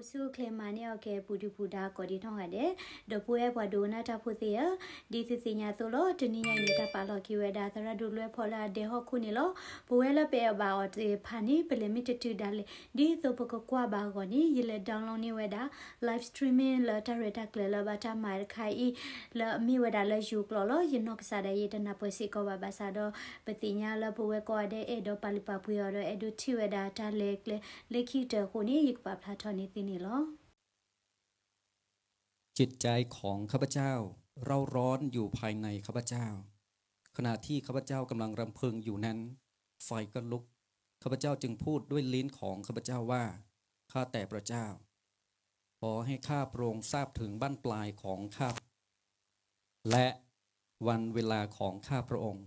စုကလမနီယောကေပူဒီပူဒါကိုဒီထောင်းရတဲ့ဒပူရဲ့ဘွာဒိုနာတာဖူသေးဒီစီစီညာဆိုလို့တနည်းနေတာပါလို့ကိဝဲဒါသရဒူလွဲဖော်လာတဲ့ဟောခုနေလို့ဘွဲလပဲဘာအတေဖာနီပလမီတတူဒါလေဒီဆိုပကကွာဘာကိုနီရလေဒေါင်းလောင်းနေဝဲဒါ live streaming လာတရတာကလလဘတာမိုင်ခိုင်လာမီဝဲဒါလဲယူကလောရနော့ကစားတဲ့ရတနာပွဲစီကောဘာစာတော့ပတိညာလဘွဲကောတဲ့အဲ့တော့ပါလီပါပူရတော့အဲ့ဒူတီဝဲဒါတာလေလေခိတကိုနီယကပါဖလာထော်နေသိနေလောจิตใจของข้าพเจ้าเราร้อนอยู่ภายในข้าพเจ้าขณะที่ข้าพเจ้ากำลังรำพึงอยู่นั้นไฟก็ลุกข้าพเจ้าจึงพูดด้วยลิ้นของข้าพเจ้าว่าข้าแต่พระเจ้าขอให้ข้าพระองค์ทราบถึงบั้นปลายของข้าและวันเวลาของข้าพระองค์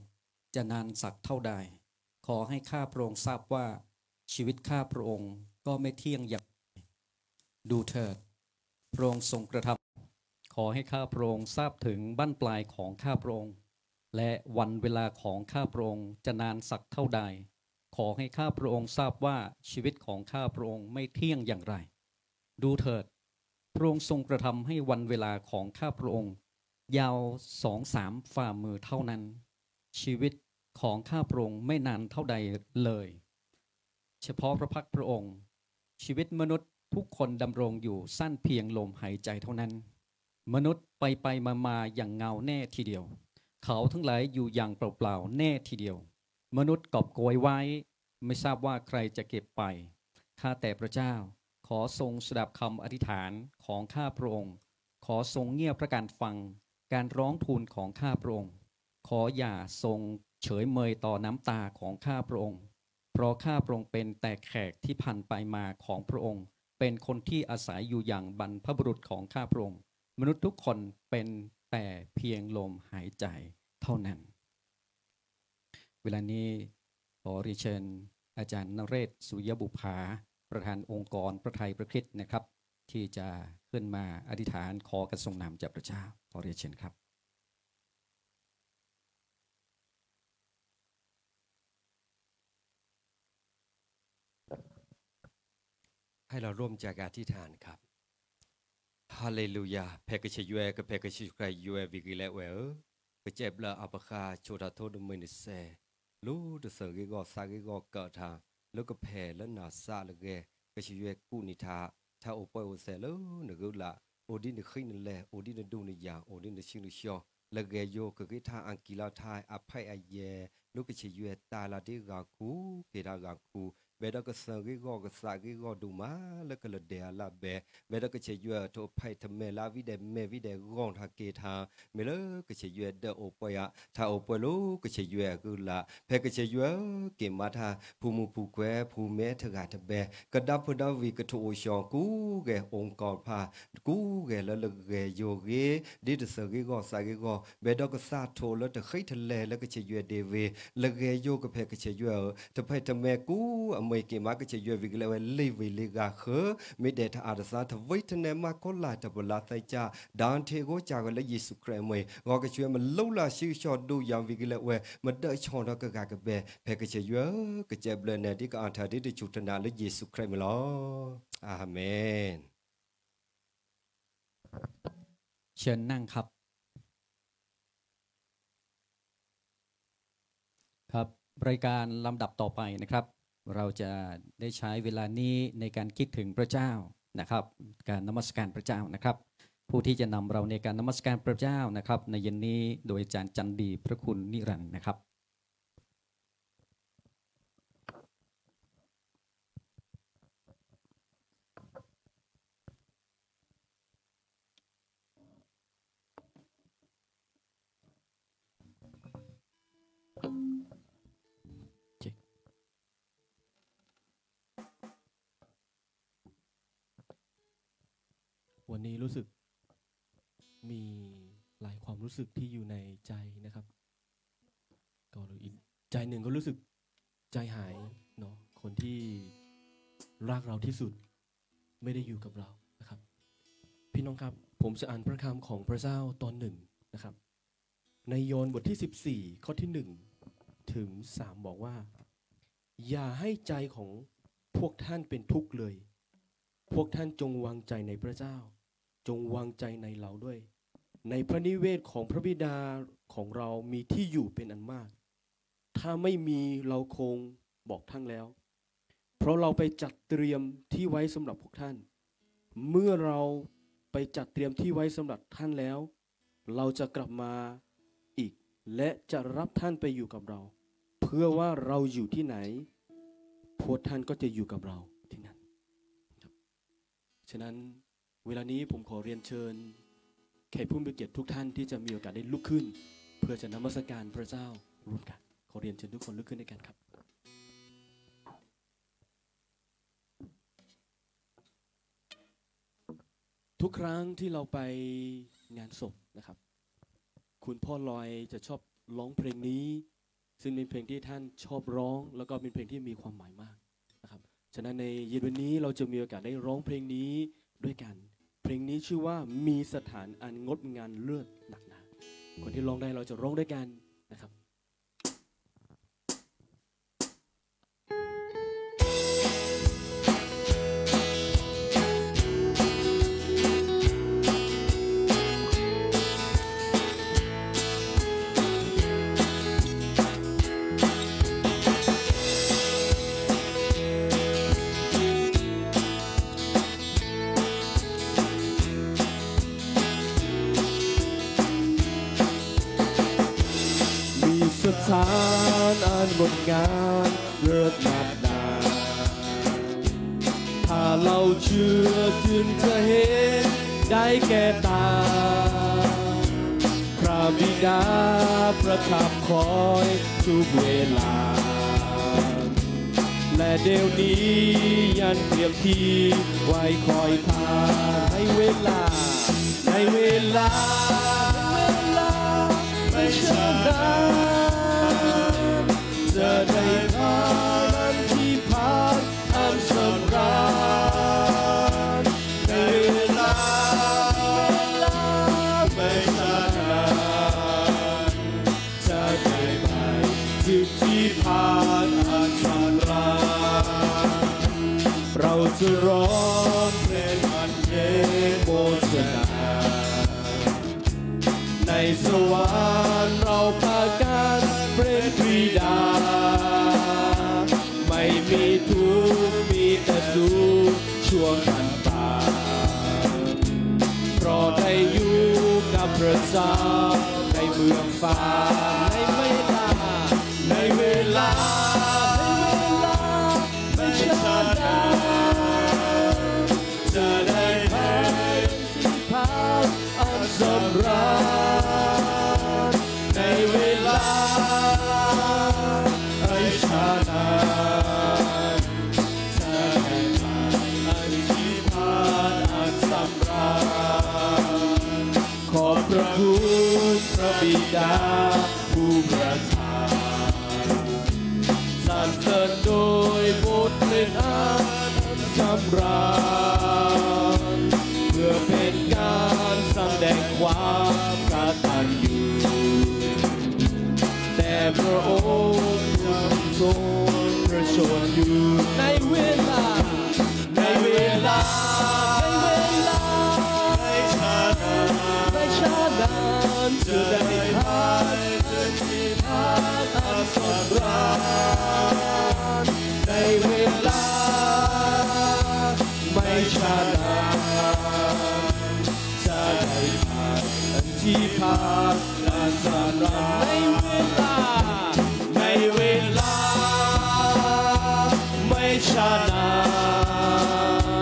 จะนานสักเท่าใดขอให้ข้าพระองค์ทราบว่าชีวิตข้าพระองค์ก็ไม่เที่ยงอย่างดูเถิดพระองค์ทรงกระทำขอให้ข้าพระองค์ทราบถึงบั้นปลายของข้าพระองค์และวันเวลาของข้าพระองค์จะนานสักเท่าใดขอให้ข้าพระองค์ทราบว่าชีวิตของข้าพระองค์ไม่เที่ยงอย่างไรดูเถิดพระองค์ทรงกระทำให้วันเวลาของข้าพระองค์ยาว2-3 ฝ่ามือเท่านั้นชีวิตของข้าพระองค์ไม่นานเท่าใดเลยเฉพาะพระพักพระองค์ชีวิตมนุษย์ทุกคนดำรงอยู่สั้นเพียงลมหายใจเท่านั้นมนุษย์ไปมาอย่างเงาแน่ทีเดียวเขาทั้งหลายอยู่อย่างเปล่าๆแน่ทีเดียวมนุษย์กอบโกยไว้ไม่ทราบว่าใครจะเก็บไปข้าแต่พระเจ้าขอทรงสดับคำอธิษฐานของข้าพระองค์ขอทรงเงียบพระการฟังการร้องทูลของข้าพระองค์ขออย่าทรงเฉยเมยต่อน้ำตาของข้าพระองค์เพราะข้าพระองค์เป็นแต่แขกที่ผ่านไปมาของพระองค์เป็นคนที่อาศัยอยู่อย่างบรรพบุรุษของข้าพระองค์มนุษย์ทุกคนเป็นแต่เพียงลมหายใจเท่านั้นเวลานี้ขอเรียนเชิญอาจารย์นเรศสุยบุภาประธานองค์กรพระไทยพระคริสต์นะครับที่จะขึ้นมาอธิษฐานขอกระทรงนำจากพระเจ้าขอเรียนเชิญครับให้เราร่วมใจการอธิษฐานครับฮาเลลูยาเพกชยกับเพกชใครยูเอวิกิเลเวลก็เจ็บละอัปคาโชดาโทดมินิเซรู้ดูเสกก็สักก็เกิดทาแล้วก็เพลแล้วนาซาเลยก็ชยกูนิทาถ้าโอปอยโอเซแล้วนึกละโอดินขึ้นนั่นแหละโอดินดูในอย่างโอดินชิงดิชอแล้วก็โยก็กิทาอังกิลาทายอภัยอเยลูกชยตาลาดิกาคูเกดากาคูเบดก็สังก็สักก็ดูมาแล้วก็เลยเดียลาเบดก็เชยโทไพทเมลาวิเดเมวิเดกองทาเกทาเมลก็เชยเดโอปอยถ้าโอปอยลูก็เชยก็ละเพก็เชยเกมาทาภูมิภูแควภูเมทกาทเบก็ดับพดาวิกโทชองกูเกองกอพากูเกแล้วเลยเกโยเกดิดสังก็สักก็เบดก็ซาโทแล้วจะขึ้นทะเลแล้วก็เชยเดเวแล้วเกโยก็เพก็เชยทไพทเมกูเมื่อกี้มาก็จะอยู่วิกเลวลีวิลิกาเขอไม่ได้ถ้าอาจจะทวีทเนมาก็ลายแต่บลาไซจ่าดานเทโกจากกันเลยยิสุครเมย์ก็ก็ช่วยมันลู่ลาชื่อชอดูอย่างวิกเลวมันได้ชอนรักกากเบะเพก็จะอยู่ก็จะเบลเนที่ก็อ่านท่าที่จุดนาเลยยิสุครเมย์ล้ออาเมนเชิญนั่งครับครับรายการลำดับต่อไปนะครับเราจะได้ใช้เวลานี้ในการคิดถึงพระเจ้านะครับการนมัสการพระเจ้านะครับผู้ที่จะนำเราในการนมัสการพระเจ้านะครับในเย็นนี้โดยอาจารย์จันดีพระคุณนิรันดร์นะครับวันนี้รู้สึกมีหลายความรู้สึกที่อยู่ในใจนะครับก็อีกใจหนึ่งก็รู้สึกใจหายเนาะคนที่รักเราที่สุดไม่ได้อยู่กับเรานะครับพี่น้องครับผมจะอ่านพระคำของพระเจ้าตอนหนึ่งนะครับในโยนบทที่14ข้อที่1ถึง3บอกว่าอย่าให้ใจของพวกท่านเป็นทุกข์เลย พวกท่านจงวางใจในพระเจ้าจงวางใจในเราด้วยในพระนิเวศของพระบิดาของเรามีที่อยู่เป็นอันมากถ้าไม่มีเราคงบอกท่านแล้วเพราะเราไปจัดเตรียมที่ไว้สำหรับพวกท่านเมื่อเราไปจัดเตรียมที่ไว้สำหรับท่านแล้วเราจะกลับมาอีกและจะรับท่านไปอยู่กับเราเพื่อว่าเราอยู่ที่ไหนพวกท่านก็จะอยู่กับเราที่นั่นฉะนั้นเวลานี้ผมขอเรียนเชิญแขกผู้มีเกียรติทุกท่านที่จะมีโอกาสได้ลุกขึ้นเพื่อจะนมัสการพระเจ้าร่วมกันขอเรียนเชิญทุกคนลุกขึ้นด้วยกันครับทุกครั้งที่เราไปงานศพนะครับคุณพ่อลอยจะชอบร้องเพลงนี้ซึ่งเป็นเพลงที่ท่านชอบร้องแล้วก็เป็นเพลงที่มีความหมายมากนะครับฉะนั้นในเย็นวันนี้เราจะมีโอกาสได้ร้องเพลงนี้ด้วยกันเพลงนี้ชื่อว่ามีสถานอันงดงามเลิศหนักหนาคนที่ร้องได้เราจะร้องด้วยกันนะครับสถานอันงดงามเลิศหนักหนาถ้าเราเชื่อจึงจะเห็นได้แก่ตาพระบิดาประทับคอยทุกเวลาและเดี๋ยวนี้ยันเตรียมที่ไว้คอยท่าในเวลาไม่ช้านานจะได้ผ่านที่ผ่านอันสำราญในเวลาไม่ช้านานจะได้ไปถึงที่ผ่านอันสำราญเราจะร้องเพลงอันเย็นโมชนาในสวรรค์เราพากันเป็นปรีดาไม่มีทุกข์มีแต่สุขช่วงทันตาเพราะได้อยู่กับพระเจ้าในเมืองฟ้าในเวลาไม่ช้านานจะได้ไปที่พักอันสำราญในเวลาไม่ช้านานจะได้ไปอันที่พักอันสำราญขอบพระคุณพระบิดาผู้ประทานสรรเสริญโดยบทเพลงอันสำราญเพื่อเป็นการแสดงความกตัญญูแต่พระองค์ทรงประชวรอยู่ในเวลาไม่ช้านานจะได้ผ่านที่ผ่านอันสำราญในเวลาไม่ช้านานจะได้ผ่านอันที่ผ่านอันสำราญในเวลาไม่ช้านา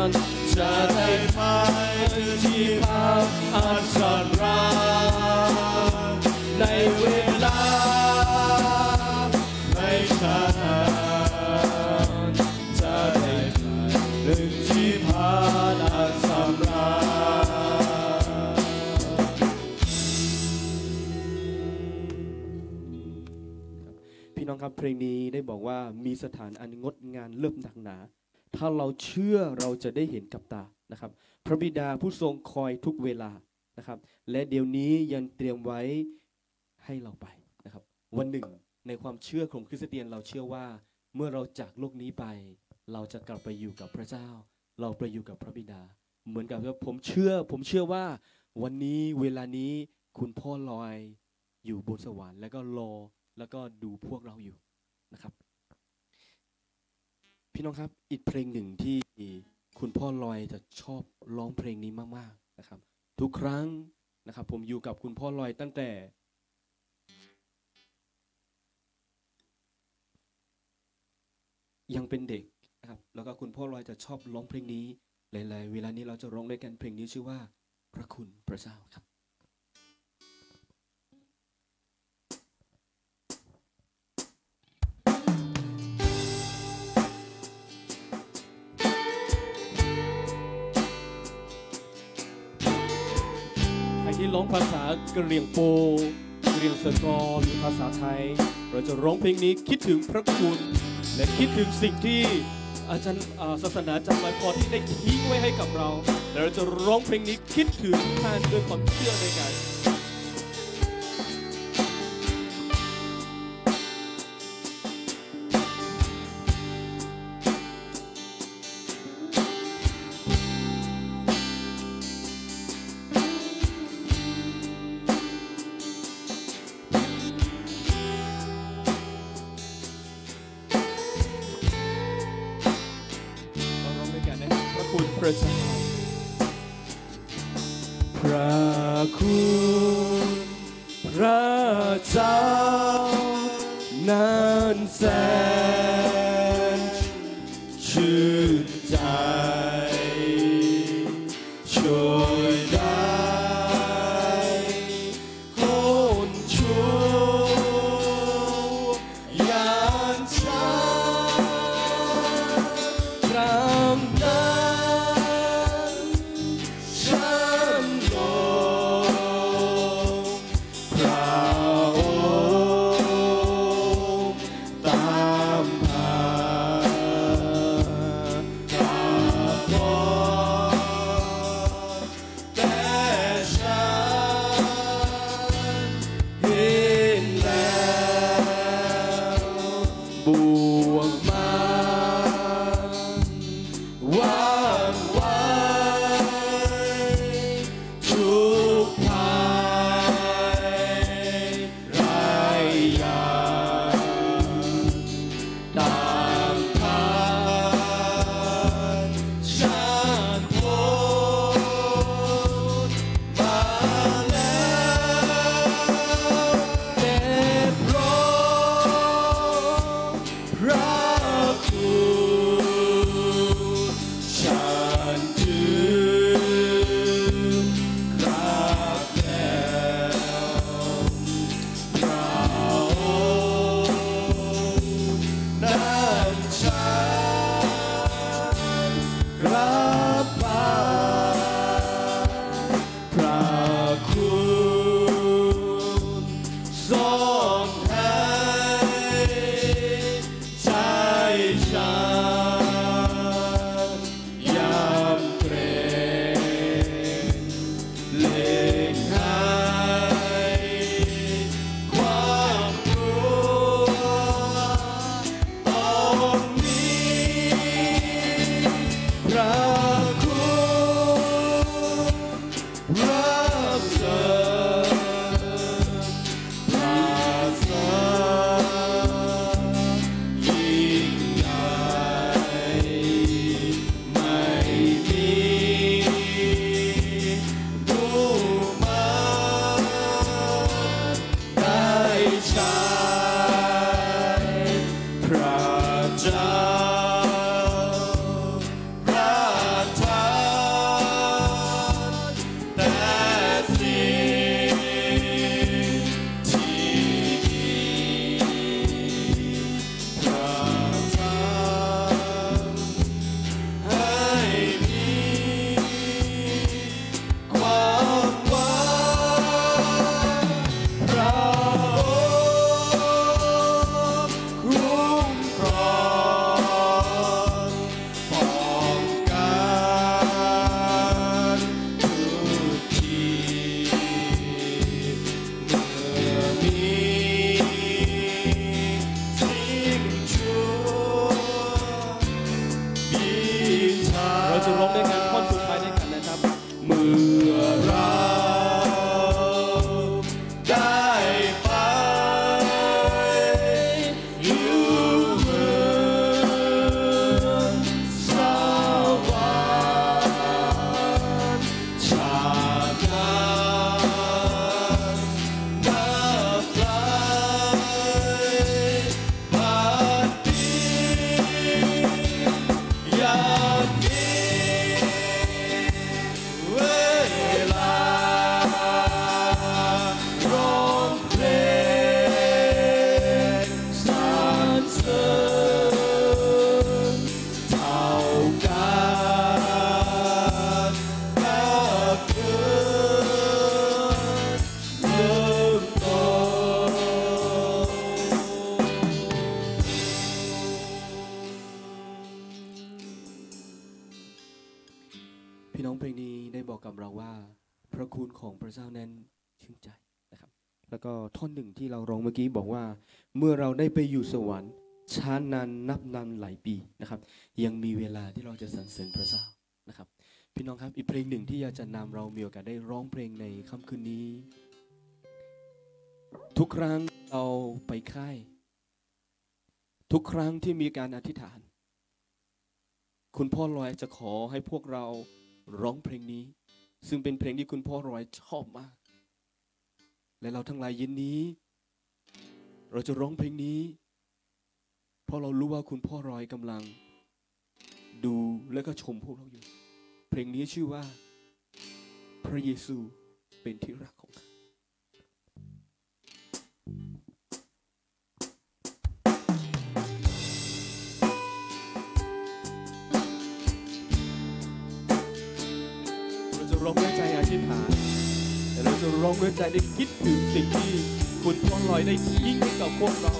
นจะได้ผ่านที่ผ่านอันสำราญในเวลาไม่ช้านานจะได้ผ่านที่ผ่านอันสำราญพี่น้องครับเพลงนี้ได้บอกว่ามีสถานอันงดงามเลิศหนักหนาถ้าเราเชื่อเราจะได้เห็นกับตานะครับพระบิดาผู้ทรงคอยทุกเวลานะครับและเดี๋ยวนี้ยังเตรียมไว้ให้เราไปนะครับวันหนึ่งในความเชื่อของคริสเตียนเราเชื่อว่าเมื่อเราจากโลกนี้ไปเราจะกลับไปอยู่กับพระเจ้า เราไปอยู่กับพระบิดาเหมือนกับว่าผมเชื่อว่าวันนี้เวลานี้คุณพ่อลอยอยู่บนสวรรค์แล้วก็รอแล้วก็ดูพวกเราอยู่นะครับพี่น้องครับอีกเพลงหนึ่งที่คุณพ่อลอยจะชอบร้องเพลงนี้มากๆนะครับทุกครั้งนะครับผมอยู่กับคุณพ่อลอยตั้งแต่ยังเป็นเด็กนะครับแล้วก็คุณพ่อลอยจะชอบร้องเพลงนี้หลายๆเวลานี้เราจะร้องด้วยกันเพลงนี้ชื่อว่าพระคุณพระเจ้าครับใครที่ร้องภาษากะเหรี่ยงโปกะเหรี่ยงสกอหรือภาษาไทยเราจะร้องเพลงนี้คิดถึงพระคุณและคิดถึงสิ่งที่อาจารย์ศาสนาจารย์หมายพรที่ได้ทิ้งไว้ให้กับเราและเราจะร้องเพลงนี้คิดถึงท่านด้วยความเชื่อในกันพระเจ้าพระคุณพระเจ้านั้นแสนชื่นใจช่วยได้คนชั่วอย่างฉันตรำนั้น จะร้องด้วยกันท่อนสุดท้ายด้วยกันนะครับเมื่อเราได้ไปอยู่เมืองสวรรค์ชาตินั้นนับไกลผ่านปีอย่างนี้เวลาร้องเพลงสรรเสริญเท่ากันกับเกิดเริ่มต้น พี่น้องเพลงนี้ได้บอกกับเราว่าพระคุณของพระเจ้านั้นชื่นใจนะครับแล้วก็ท่อนหนึ่งที่เราร้องเมื่อกี้บอกว่าเมื่อเราได้ไปอยู่สวรรค์ช้านานนับนานหลายปีนะครับยังมีเวลาที่เราจะสรรเสริญพระเจ้านะครับพี่น้องครับอีกเพลงหนึ่งที่อยากจะนำเรามีโอกาสได้ร้องเพลงในค่ำคืนนี้ ทุกครั้งเราไปค่ายทุกครั้งที่มีการอธิษฐานคุณพ่อรอยจะขอให้พวกเราร้องเพลงนี้ซึ่งเป็นเพลงที่คุณพ่อรอยชอบมากและเราทั้งหลายเย็นนี้เราจะร้องเพลงนี้เพราะเรารู้ว่าคุณพ่อรอยกำลังดูและก็ชมพวกเราอยู่เพลงนี้ชื่อว่าพระเยซูเป็นที่รักของข้าเราจะร้องด้วยใจอธิษฐานแต่เราจะร้องด้วยใจได้คิดถึงสิ่งที่คุณพ่อลอยได้ทิ้งให้กับพวกเรา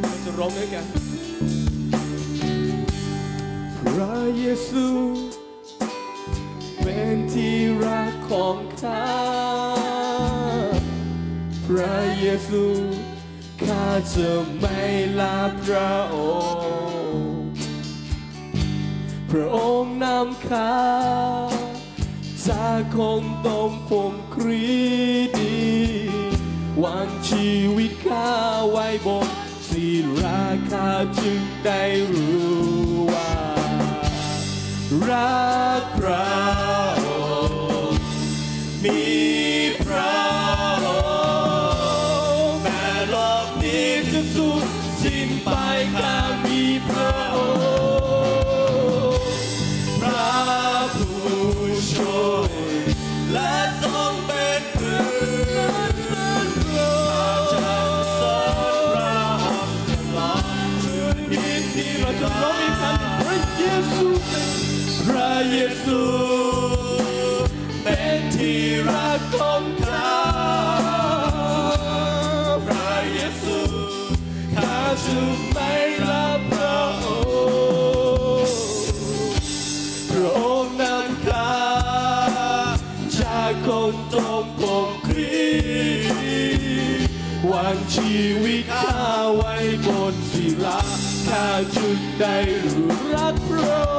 เราจะร้องด้วยกันพระเยซูเป็นที่รักของข้าพระเยซูข้าจะไม่ลาพระองค์พระองค์นำข้าจากคงต้องคมครีดีวางชีวิตข้าไว้บนศิลาข้าจึงได้รู้ว่ารักพระองค์มีพระองค์แม้โลกนี้จะสูญสิ้นไปข้ามีพระองค์พระผู้ช่วยและทรงเป็นเพื่อนข้าจะสรรพระองค์ตลอดชีวิตที่เราจะร้องอีกครั้งพระเยซูพระเยซูเป็นที่รักของข้าพระเยซูข้าจะไม่ละพระองค์พระองค์นำข้าจากคนจมคมครีวางชีวิตข้าไว้บนศิลาข้าจึงได้รู้รักพระอ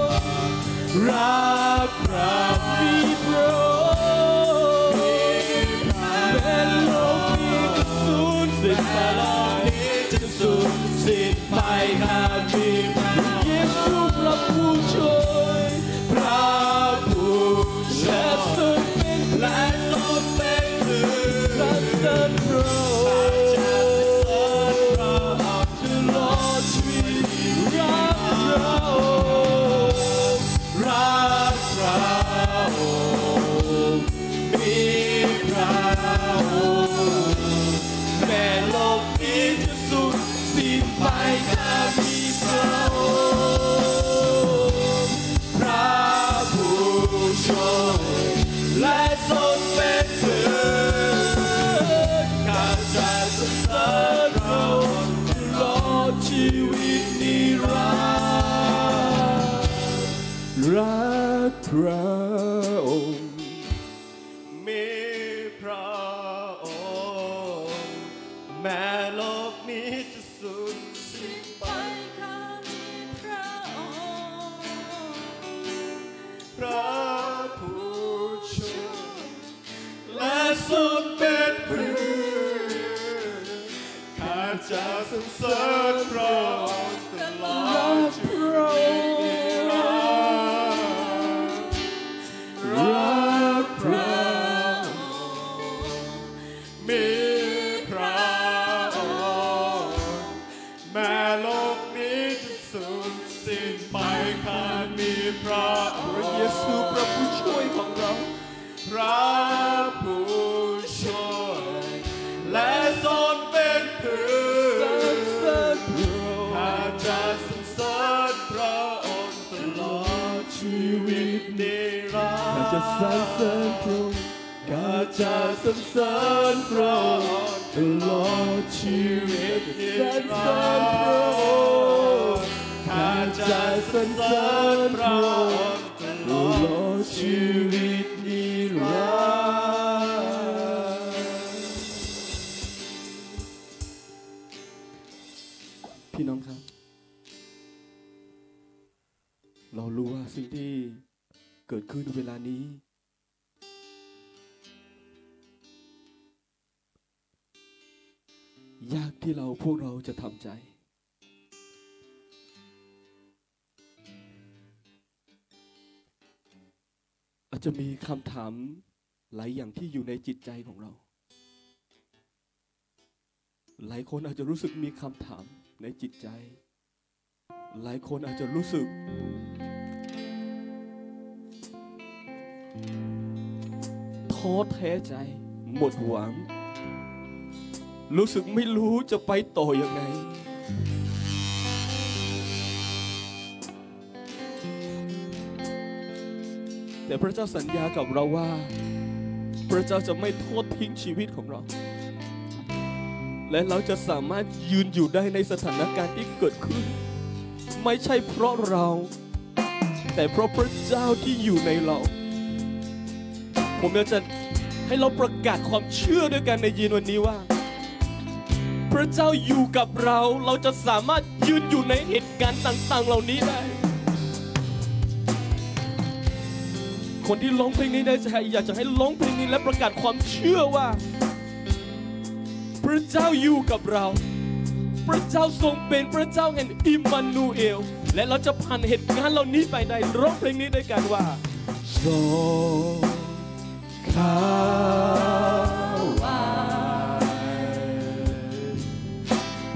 งค์รักพระมีพระองค์เป็นโลกนี้จะสูญสิ้นไปโลกนี้จะสูญสิ้นไปข้ามีพระเยซูพระผู้ช่วยพระผู้และทรงเป็นและทรงเป็นคือสรรเสริญพระองค์ตลอดชีวิตรักพระองค์รักพระองค์มีพระองค์แม้โลกนี้จะสูญสิ้นไปข้ามีพระองค์พระผู้ช่วยและทรงเป็นเพื่อนข้าจะสรรเสริญพระองค์ตลอดชีวิตนิรันดร์รัก กพระองค์มีพระองค์แม้โลกนี้จะสูญสิ้นไปข้ามีพระองค์พระผู้ช่วยและทรงเป็นเพื่อนข้าจะสรรเสริญพระองค์ตลอดชีวิตรักพระมีพระองค์แม้โลกนี้จะสูญสิ้นไปข้ามีพระองค์พระเยซูพระผู้ช่วยของเราพระผู้ช่วยและทรงเป็นเพื่อนข้าจะสรรเสริญพระองค์ตลอดชีวิตนิรันดร์ข้าจะสรรเสริญพระองค์ข้าจะสรรเสริญพระองค์ตลอดชีวิตนิรันดร์ข้าจะสรรเสริญพระองค์ตลอดชีวิตนิรันดร์ พี่น้องครับเรารู้ว่าสิ่งที่เกิดขึ้นเวลานี้ยากที่พวกเราจะทำใจอาจจะมีคำถามหลายอย่างที่อยู่ในจิตใจของเราหลายคนอาจจะรู้สึกมีคำถามในจิตใจหลายคนอาจจะรู้สึกท้อแท้ใจหมดหวังรู้สึกไม่รู้จะไปต่อยังไงแต่พระเจ้าสัญญากับเราว่าพระเจ้าจะไม่ทอดทิ้งชีวิตของเราและเราจะสามารถยืนอยู่ได้ในสถานการณ์ที่เกิดขึ้นไม่ใช่เพราะเราแต่เพราะพระเจ้าที่อยู่ในเราผมอยากจะให้เราประกาศความเชื่อด้วยกันในเย็นวันนี้ว่าพระเจ้าอยู่กับเราเราจะสามารถยืนอยู่ในเหตุการณ์ต่างๆเหล่านี้ได้คนที่ร้องเพลงนี้ได้อยากจะให้ร้องเพลงนี้และประกาศความเชื่อว่าพระเจ้าอยู่กับเราพระเจ้าทรงเป็นพระเจ้าแห่งอิมมานูเอลและเราจะผ่านเหตุการณ์เหล่านี้ไปได้ร้องเพลงนี้ด้วยกันว่าทรงข้าไว้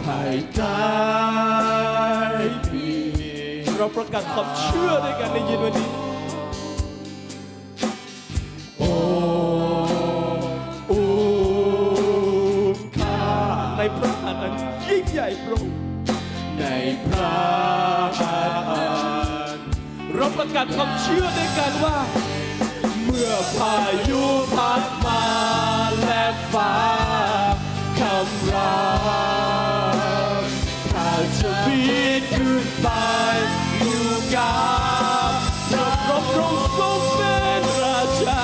ภายใต้ปีเราประกาศความเชื่อด้วยกันในเย็นวันนี้ในพระหัตถ์อันยิ่งใหญ่พระองค์ในพระหัตถ์เราประกาศความเชื่อด้วยกันว่าเมื่อพายุพัดมาและฟ้าคำรามข้าจะบินขึ้นไปอยู่กับพระองค์ทรงเป็นราชา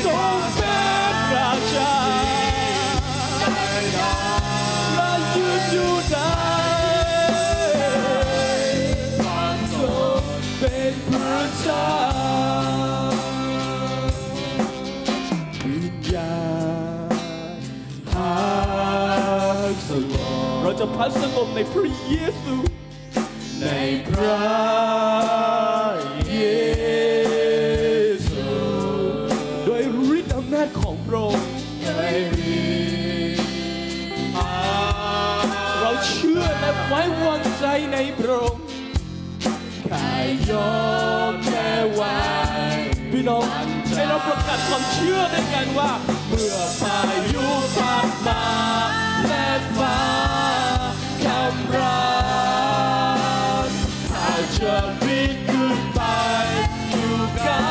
ทรงเป็นราชายืนอยู่ได้ทรงเป็นพระเจ้าวิญญาณพักสงบเราจะพักสงบในพระเยซูในพระเยซูโดยฤทธิ์อำนาจของพระองค์เราเชื่อและไว้วางใจในพระองค์ข้ายอมแม้ว่าพี่น้องให้เราประกาศความเชื่อด้วยกันว่าเมื่อพายุพัดมาและฟ้าคำรามข้าจะบินขึ้นไปอยู่กั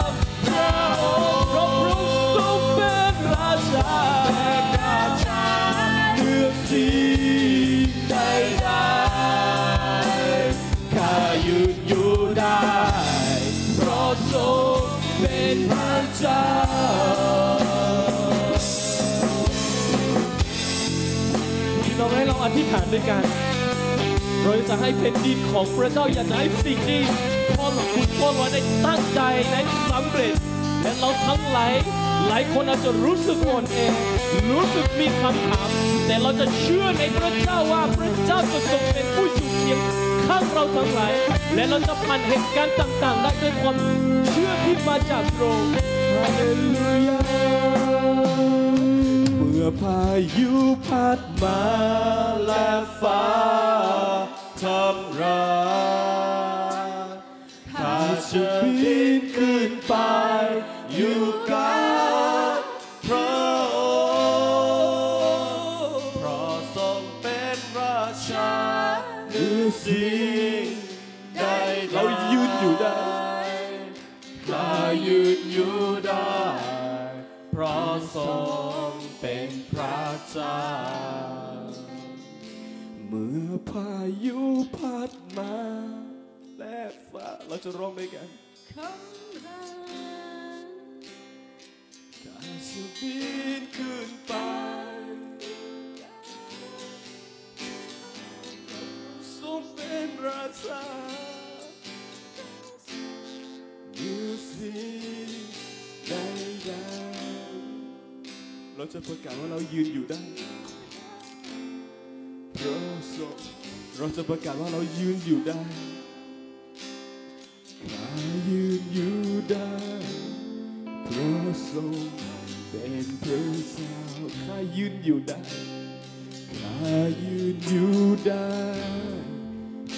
บพระองค์เพราะพระองค์ทรงเป็นราชาเหนือสิ่งใดข้ายืนอยู่ได้ เป็นพระเจ้าพี่น้องให้เราอธิษฐานด้วยกันเราจะให้แผ่นดินของพระเจ้าอยากจะให้สิ่งนี้พ่อหลวงคุณพ่อเราได้ตั้งใจและสำเร็จและเราทั้งหลายคนอาจจะรู้สึกอ่อนแอรู้สึกมีคำถามแต่เราจะเชื่อในพระเจ้าว่าพระเจ้าจะทรงเป็นผู้อยู่เคียงข้างเราทั้งหลายและเราจะผ่านเหตุการณ์ต่างๆได้ด้วยความเชื่อที่มาจากพระองค์ฮาเลลูยาเมื่อพายุพัดมาและฟ้าทำร้ายข้าจะบินขึ้นไปอยู่กับพระองค์เพราะทรงเป็นราชาเหนือสิ่งใดเรายืนอยู่ได้เรายืนอยู่ได้เพราะทรงเป็นพระเจ้าเมื่อพายุพัดมาและฟ้าเราจะร้องด้วยกันข้าจะบินขึ้นไปทรงเป็นราชาเหนือสิ่งใดๆเราจะประกาศว่าเรายืนอยู่ได้เพราะทรงเราจะประกาศว่าเรายืนอยู่ได้ข้ายืนอยู่ได้เพราะทรงเป็นพระเจ้าข้ายืนอยู่ได้ข้ายืนอยู่ได้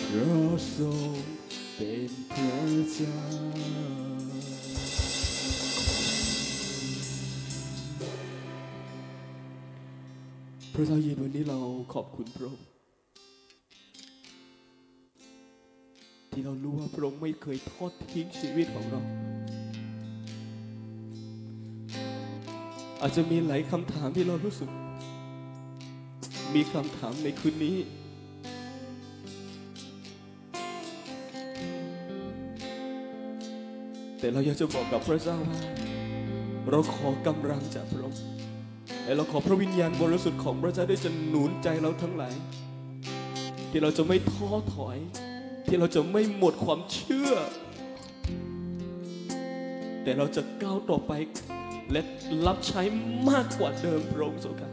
เพราะทรงเป็นพระเจ้าพระเจ้าเย็นวันนี้เราขอบคุณพระองค์ที่เรารู้ว่าพระองค์ไม่เคยทอดทิ้งชีวิตของเราอาจจะมีหลายคำถามที่เรารู้สึกมีคำถามในคืนนี้แต่เราอยากจะบอกกับพระเจ้าว่าเราขอกำลังจากพระองค์และเราขอพระวิญญาณบริสุทธิ์ของพระเจ้าได้จะหนุนใจเราทั้งหลายที่เราจะไม่ท้อถอยที่เราจะไม่หมดความเชื่อแต่เราจะก้าวต่อไปและรับใช้มากกว่าเดิมพระองค์ทรงการ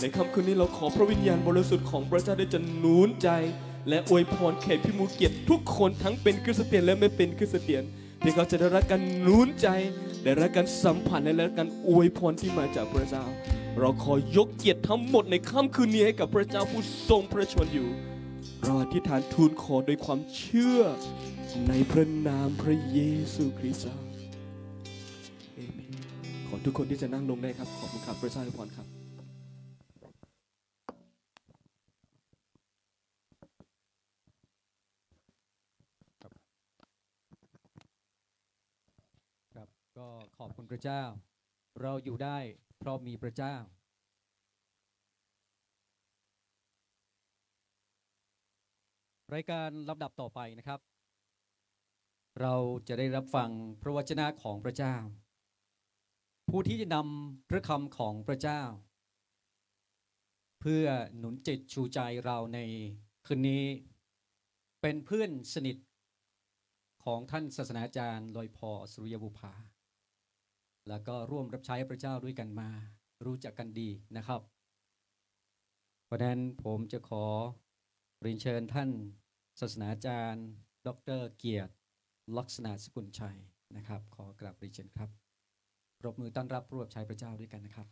ในค่ำคืนนี้เราขอพระวิญญาณบริสุทธิ์ของพระเจ้าได้จะหนุนใจและอวยพรแขกพิมูลเกียรติทุกคนทั้งเป็นคริสเตียนและไม่เป็นคริสเตียนที่เขาจะได้รับการหนุนใจได้รับการสัมผัสและได้รับการอวยพรที่มาจากพระเจ้าเราขอยกเกียรติทั้งหมดในค่ำคืนนี้ให้กับพระเจ้าผู้ทรงพระชนอยู่เราอธิษฐานทูลขอด้วยความเชื่อในพระนามพระเยซูคริสต์เจ้าเอเมนขอทุกคนที่จะนั่งลงได้ครับขอบคุณครับพระเจ้าอวยพรครับครับก็ขอบคุณพระเจ้าเราอยู่ได้เพราะมีพระเจ้ารายการลำดับต่อไปนะครับเราจะได้รับฟังพระวจนะของพระเจ้าผู้ที่จะนำพระคำของพระเจ้าเพื่อหนุนจิตชูใจเราในคืนนี้เป็นเพื่อนสนิทของท่านศาสนาจารย์ลอยพอสุริยบุภาแล้วก็ร่วมรับใช้พระเจ้าด้วยกันมารู้จักกันดีนะครับเพราะนั้นผมจะขอเรียนเชิญท่านศาสนาจารย์ดร.เกียรติลักษณะสกุลชัยนะครับขอกราบเรียนเชิญครับปรบมือต้อนรับร่วมใช้พระเจ้าด้วยกันนะครับ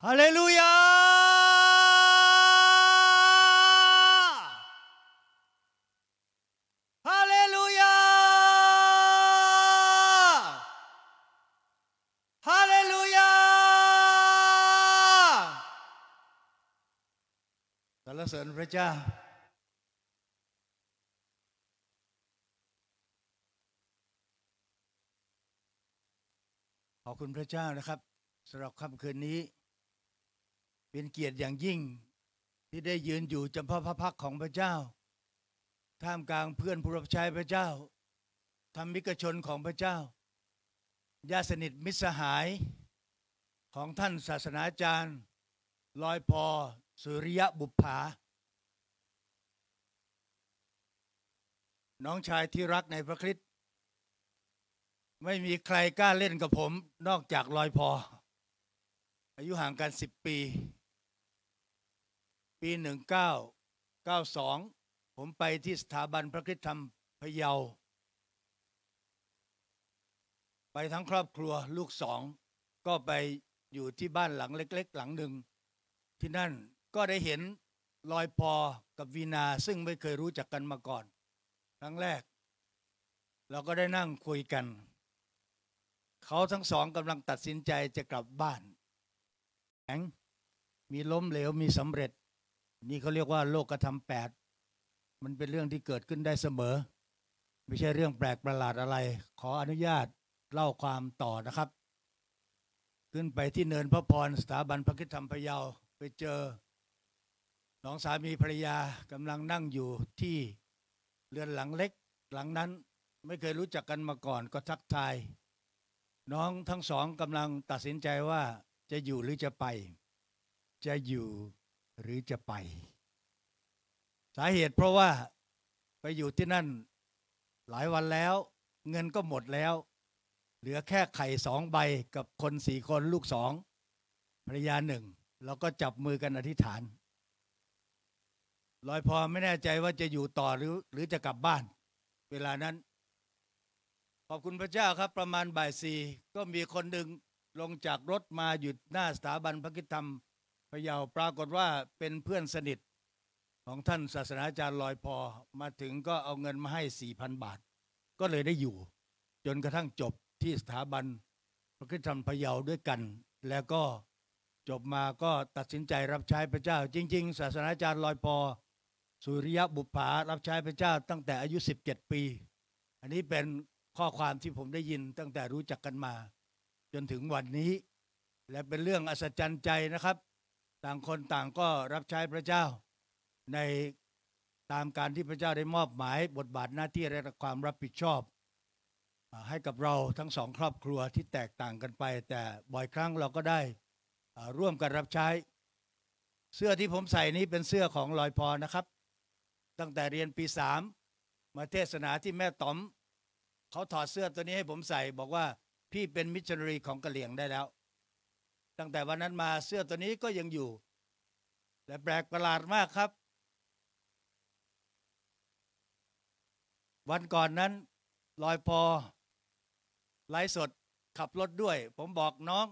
ฮาเลลูยาฮาเลลูยาฮาเลลูยา รเสริญพระเจ้าขอบคุณพระเจ้านะครับสำหรับค่ำคืนนี้เป็นเกียรติอย่างยิ่งที่ได้ยืนอยู่เฉพาะพระพักของพระเจ้าท่ามกลางเพื่อนผู้รับใช้พระเจ้าธรรมิกชนของพระเจ้าญาติสนิทมิตรสหายของท่านศาสนาจารย์ลอยพอสุริยะบุปผาน้องชายที่รักในพระคริสต์ไม่มีใครกล้าเล่นกับผมนอกจากลอยพออายุห่างกัน10 ปี1992ผมไปที่สถาบันพระคริสตธรรมพะเยาไปทั้งครอบครัวลูก2ก็ไปอยู่ที่บ้านหลังเล็กๆหลังหนึ่งที่นั่นก็ได้เห็นลอยพอกับวีนาซึ่งไม่เคยรู้จักกันมาก่อนครั้งแรกเราก็ได้นั่งคุยกันเขาทั้งสองกำลังตัดสินใจจะกลับบ้านมีล้มเหลวมีสำเร็จนี่เขาเรียกว่าโลกธรรม8มันเป็นเรื่องที่เกิดขึ้นได้เสมอไม่ใช่เรื่องแปลกประหลาดอะไรขออนุญาตเล่าความต่อนะครับขึ้นไปที่เนินพระพรสถาบันพระคริสตธรรมพะเยาไปเจอน้องสามีภรรยากำลังนั่งอยู่ที่เรือนหลังเล็กหลังนั้นไม่เคยรู้จักกันมาก่อนก็ทักทายน้องทั้งสองกำลังตัดสินใจว่าจะอยู่หรือจะไปจะอยู่หรือจะไปสาเหตุเพราะว่าไปอยู่ที่นั่นหลายวันแล้วเงินก็หมดแล้วเหลือแค่ไข่2 ใบกับคน4 คนลูก2ภรรยา1แล้วก็จับมือกันอธิษฐานลอยพอไม่แน่ใจว่าจะอยู่ต่อหรือจะกลับบ้านเวลานั้นขอบคุณพระเจ้าครับประมาณบ่าย4ก็มีคนหนึ่งลงจากรถมาหยุดหน้าสถาบันพระคริสตธรรมพะเยาปรากฏว่าเป็นเพื่อนสนิทของท่านศาสนาจารย์ลอยพอมาถึงก็เอาเงินมาให้ 4,000 บาทก็เลยได้อยู่จนกระทั่งจบที่สถาบันพระคริสตธรรมพะเยาด้วยกันแล้วก็จบมาก็ตัดสินใจรับใช้พระเจ้าจริงๆศาสนาจารย์ลอยพอสุริยะบุปผารับใช้พระเจ้าตั้งแต่อายุ17 ปีอันนี้เป็นข้อความที่ผมได้ยินตั้งแต่รู้จักกันมาจนถึงวันนี้และเป็นเรื่องอัศจรรย์ใจนะครับต่างคนต่างก็รับใช้พระเจ้าในตามการที่พระเจ้าได้มอบหมายบทบาทหน้าที่และความรับผิดชอบให้กับเราทั้งสองครอบครัวที่แตกต่างกันไปแต่บ่อยครั้งเราก็ได้ร่วมกันรับใช้เสื้อที่ผมใส่นี้เป็นเสื้อของลอยพอนะครับตั้งแต่เรียนปี3มาเทศนาที่แม่ต๋อมเขาถอดเสื้อตัวนี้ให้ผมใส่บอกว่าพี่เป็นมิชชันนารีของกะเหรี่ยงได้แล้วตั้งแต่วันนั้นมาเสื้อตัวนี้ก็ยังอยู่และแปลกประหลาดมากครับวันก่อนนั้นลอยพอไลฟ์สดขับรถด้วยผมบอกน้อง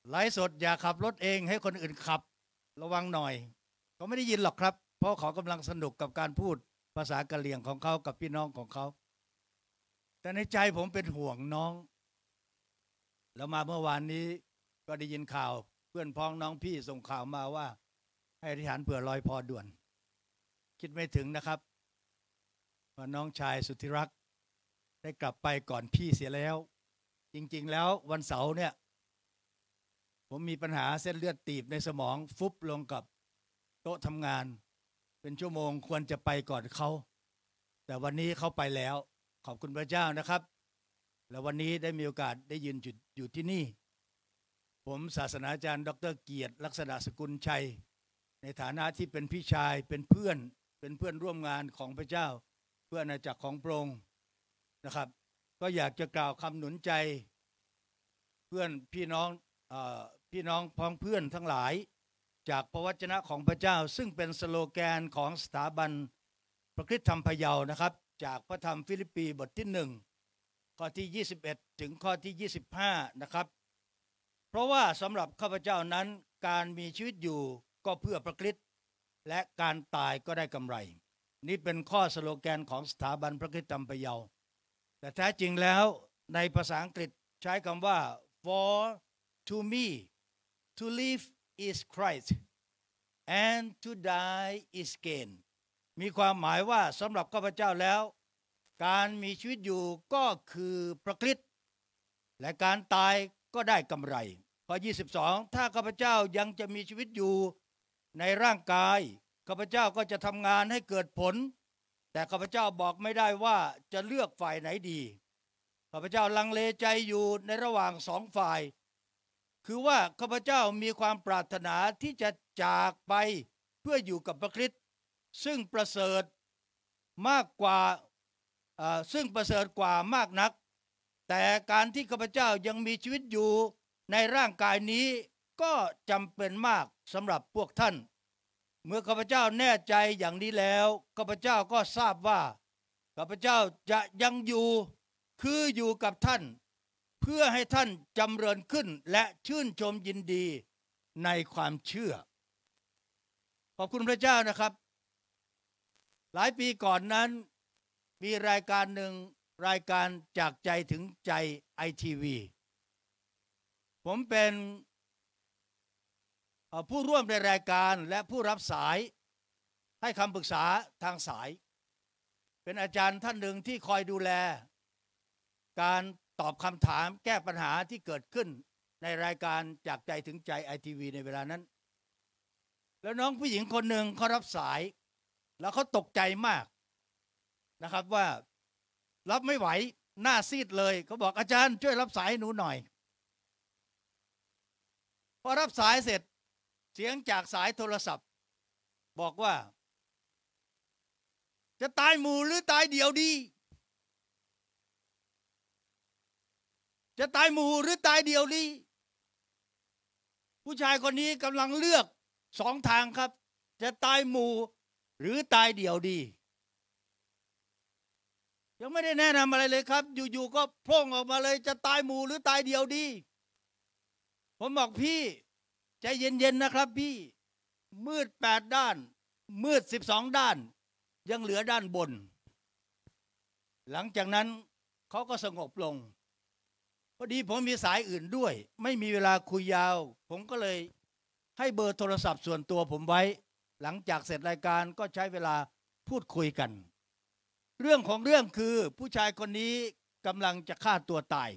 ไลฟ์สดอย่าขับรถเองให้คนอื่นขับระวังหน่อยเขาไม่ได้ยินหรอกครับเพราะเขากำลังสนุกกับการพูดภาษากะเหรี่ยงของเขากับพี่น้องของเขาแต่ในใจผมเป็นห่วงน้องแล้วมาเมื่อวานนี้ก็ได้ยินข่าวเพื่อนพ้องน้องพี่ส่งข่าวมาว่าให้อธิษฐานเผื่อลอยพอด่วนคิดไม่ถึงนะครับว่าน้องชายสุดที่รักได้กลับไปก่อนพี่เสียแล้วจริงๆแล้ววันเสาร์เนี่ยผมมีปัญหาเส้นเลือดตีบในสมองฟุบลงกับโต๊ะทำงานเป็นชั่วโมงควรจะไปก่อนเขาแต่วันนี้เขาไปแล้วขอบคุณพระเจ้านะครับแล้ววันนี้ได้มีโอกาสได้ยืนอยู่ที่นี่ผมศาสนาจารย์ดร.เกียรติลักษณะสกุลชัยในฐานะที่เป็นพี่ชายเป็นเพื่อนร่วมงานของพระเจ้าเพื่ออาณาจักรของพระองค์นะครับก็อยากจะกล่าวคำหนุนใจเพื่อนพี่น้องพ้องเพื่อนทั้งหลายจากพระวจนะของพระเจ้าซึ่งเป็นสโลแกนของสถาบันพระคริสตธรรมพะเยานะครับจากพระธรรมฟิลิปปีบทที่1ข้อที่21ถึงข้อที่25นะครับเพราะว่าสำหรับข้าพเจ้านั้นการมีชีวิตอยู่ก็เพื่อพระคริสต์และการตายก็ได้กำไรนี่เป็นข้อสโลแกนของสถาบันพระคริสตธรรมพะเยาแต่แท้จริงแล้วในภาษาอังกฤษใช้คำว่า for to me to live is Christ and to die is gain มีความหมายว่าสำหรับข้าพเจ้าแล้วการมีชีวิตอยู่ก็คือประคลิตและการตายก็ได้กำไรข้อ22ถ้าข้าพเจ้ายังจะมีชีวิตอยู่ในร่างกายข้าพเจ้าก็จะทำงานให้เกิดผลแต่ข้าพเจ้าบอกไม่ได้ว่าจะเลือกฝ่ายไหนดีข้าพเจ้าลังเลใจอยู่ในระหว่างสองฝ่ายคือว่าข้าพเจ้ามีความปรารถนาที่จะจากไปเพื่ออยู่กับพระคริสต์ซึ่งประเสริฐมากกว่า มากนักแต่การที่ข้าพเจ้ายังมีชีวิตอยู่ในร่างกายนี้ก็จำเป็นมากสำหรับพวกท่านเมื่อข้าพเจ้าแน่ใจอย่างนี้แล้วข้าพเจ้าก็ทราบว่าข้าพเจ้าจะยังอยู่กับท่านเพื่อให้ท่านจำเริญขึ้นและชื่นชมยินดีในความเชื่อขอบคุณพระเจ้านะครับหลายปีก่อนนั้นมีรายการหนึ่งรายการจากใจถึงใจ ITV ผมเป็นผู้ร่วมในรายการและผู้รับสายให้คำปรึกษาทางสายเป็นอาจารย์ท่านหนึ่งที่คอยดูแลการตอบคำถามแก้ปัญหาที่เกิดขึ้นในรายการจากใจถึงใจ ITV ในเวลานั้นแล้วน้องผู้หญิงคนหนึ่งเขารับสายแล้วเขาตกใจมากนะครับว่ารับไม่ไหวหน้าซีดเลยเขาบอกอาจารย์ช่วยรับสายให้หนูหน่อยพอรับสายเสร็จเสียงจากสายโทรศัพท์บอกว่าจะตายหมู่หรือตายเดี่ยวดีจะตายหมู่หรือตายเดี่ยวดีผู้ชายคนนี้กำลังเลือกสองทางครับจะตายหมู่หรือตายเดี่ยวดียังไม่ได้แนะนำอะไรเลยครับอยู่ๆก็โผล่ออกมาเลยจะตายหมู่หรือตายเดี่ยวดีผมบอกพี่ใจเย็นๆนะครับพี่มืด8 ด้านมืด12 ด้านยังเหลือด้านบนหลังจากนั้นเขาก็สงบลงพอดีผมมีสายอื่นด้วยไม่มีเวลาคุยยาวผมก็เลยให้เบอร์โทรศัพท์ส่วนตัวผมไว้หลังจากเสร็จรายการก็ใช้เวลาพูดคุยกันเรื่องของเรื่องคือผู้ชายคนนี้กำลังจะฆ่าตัวตาย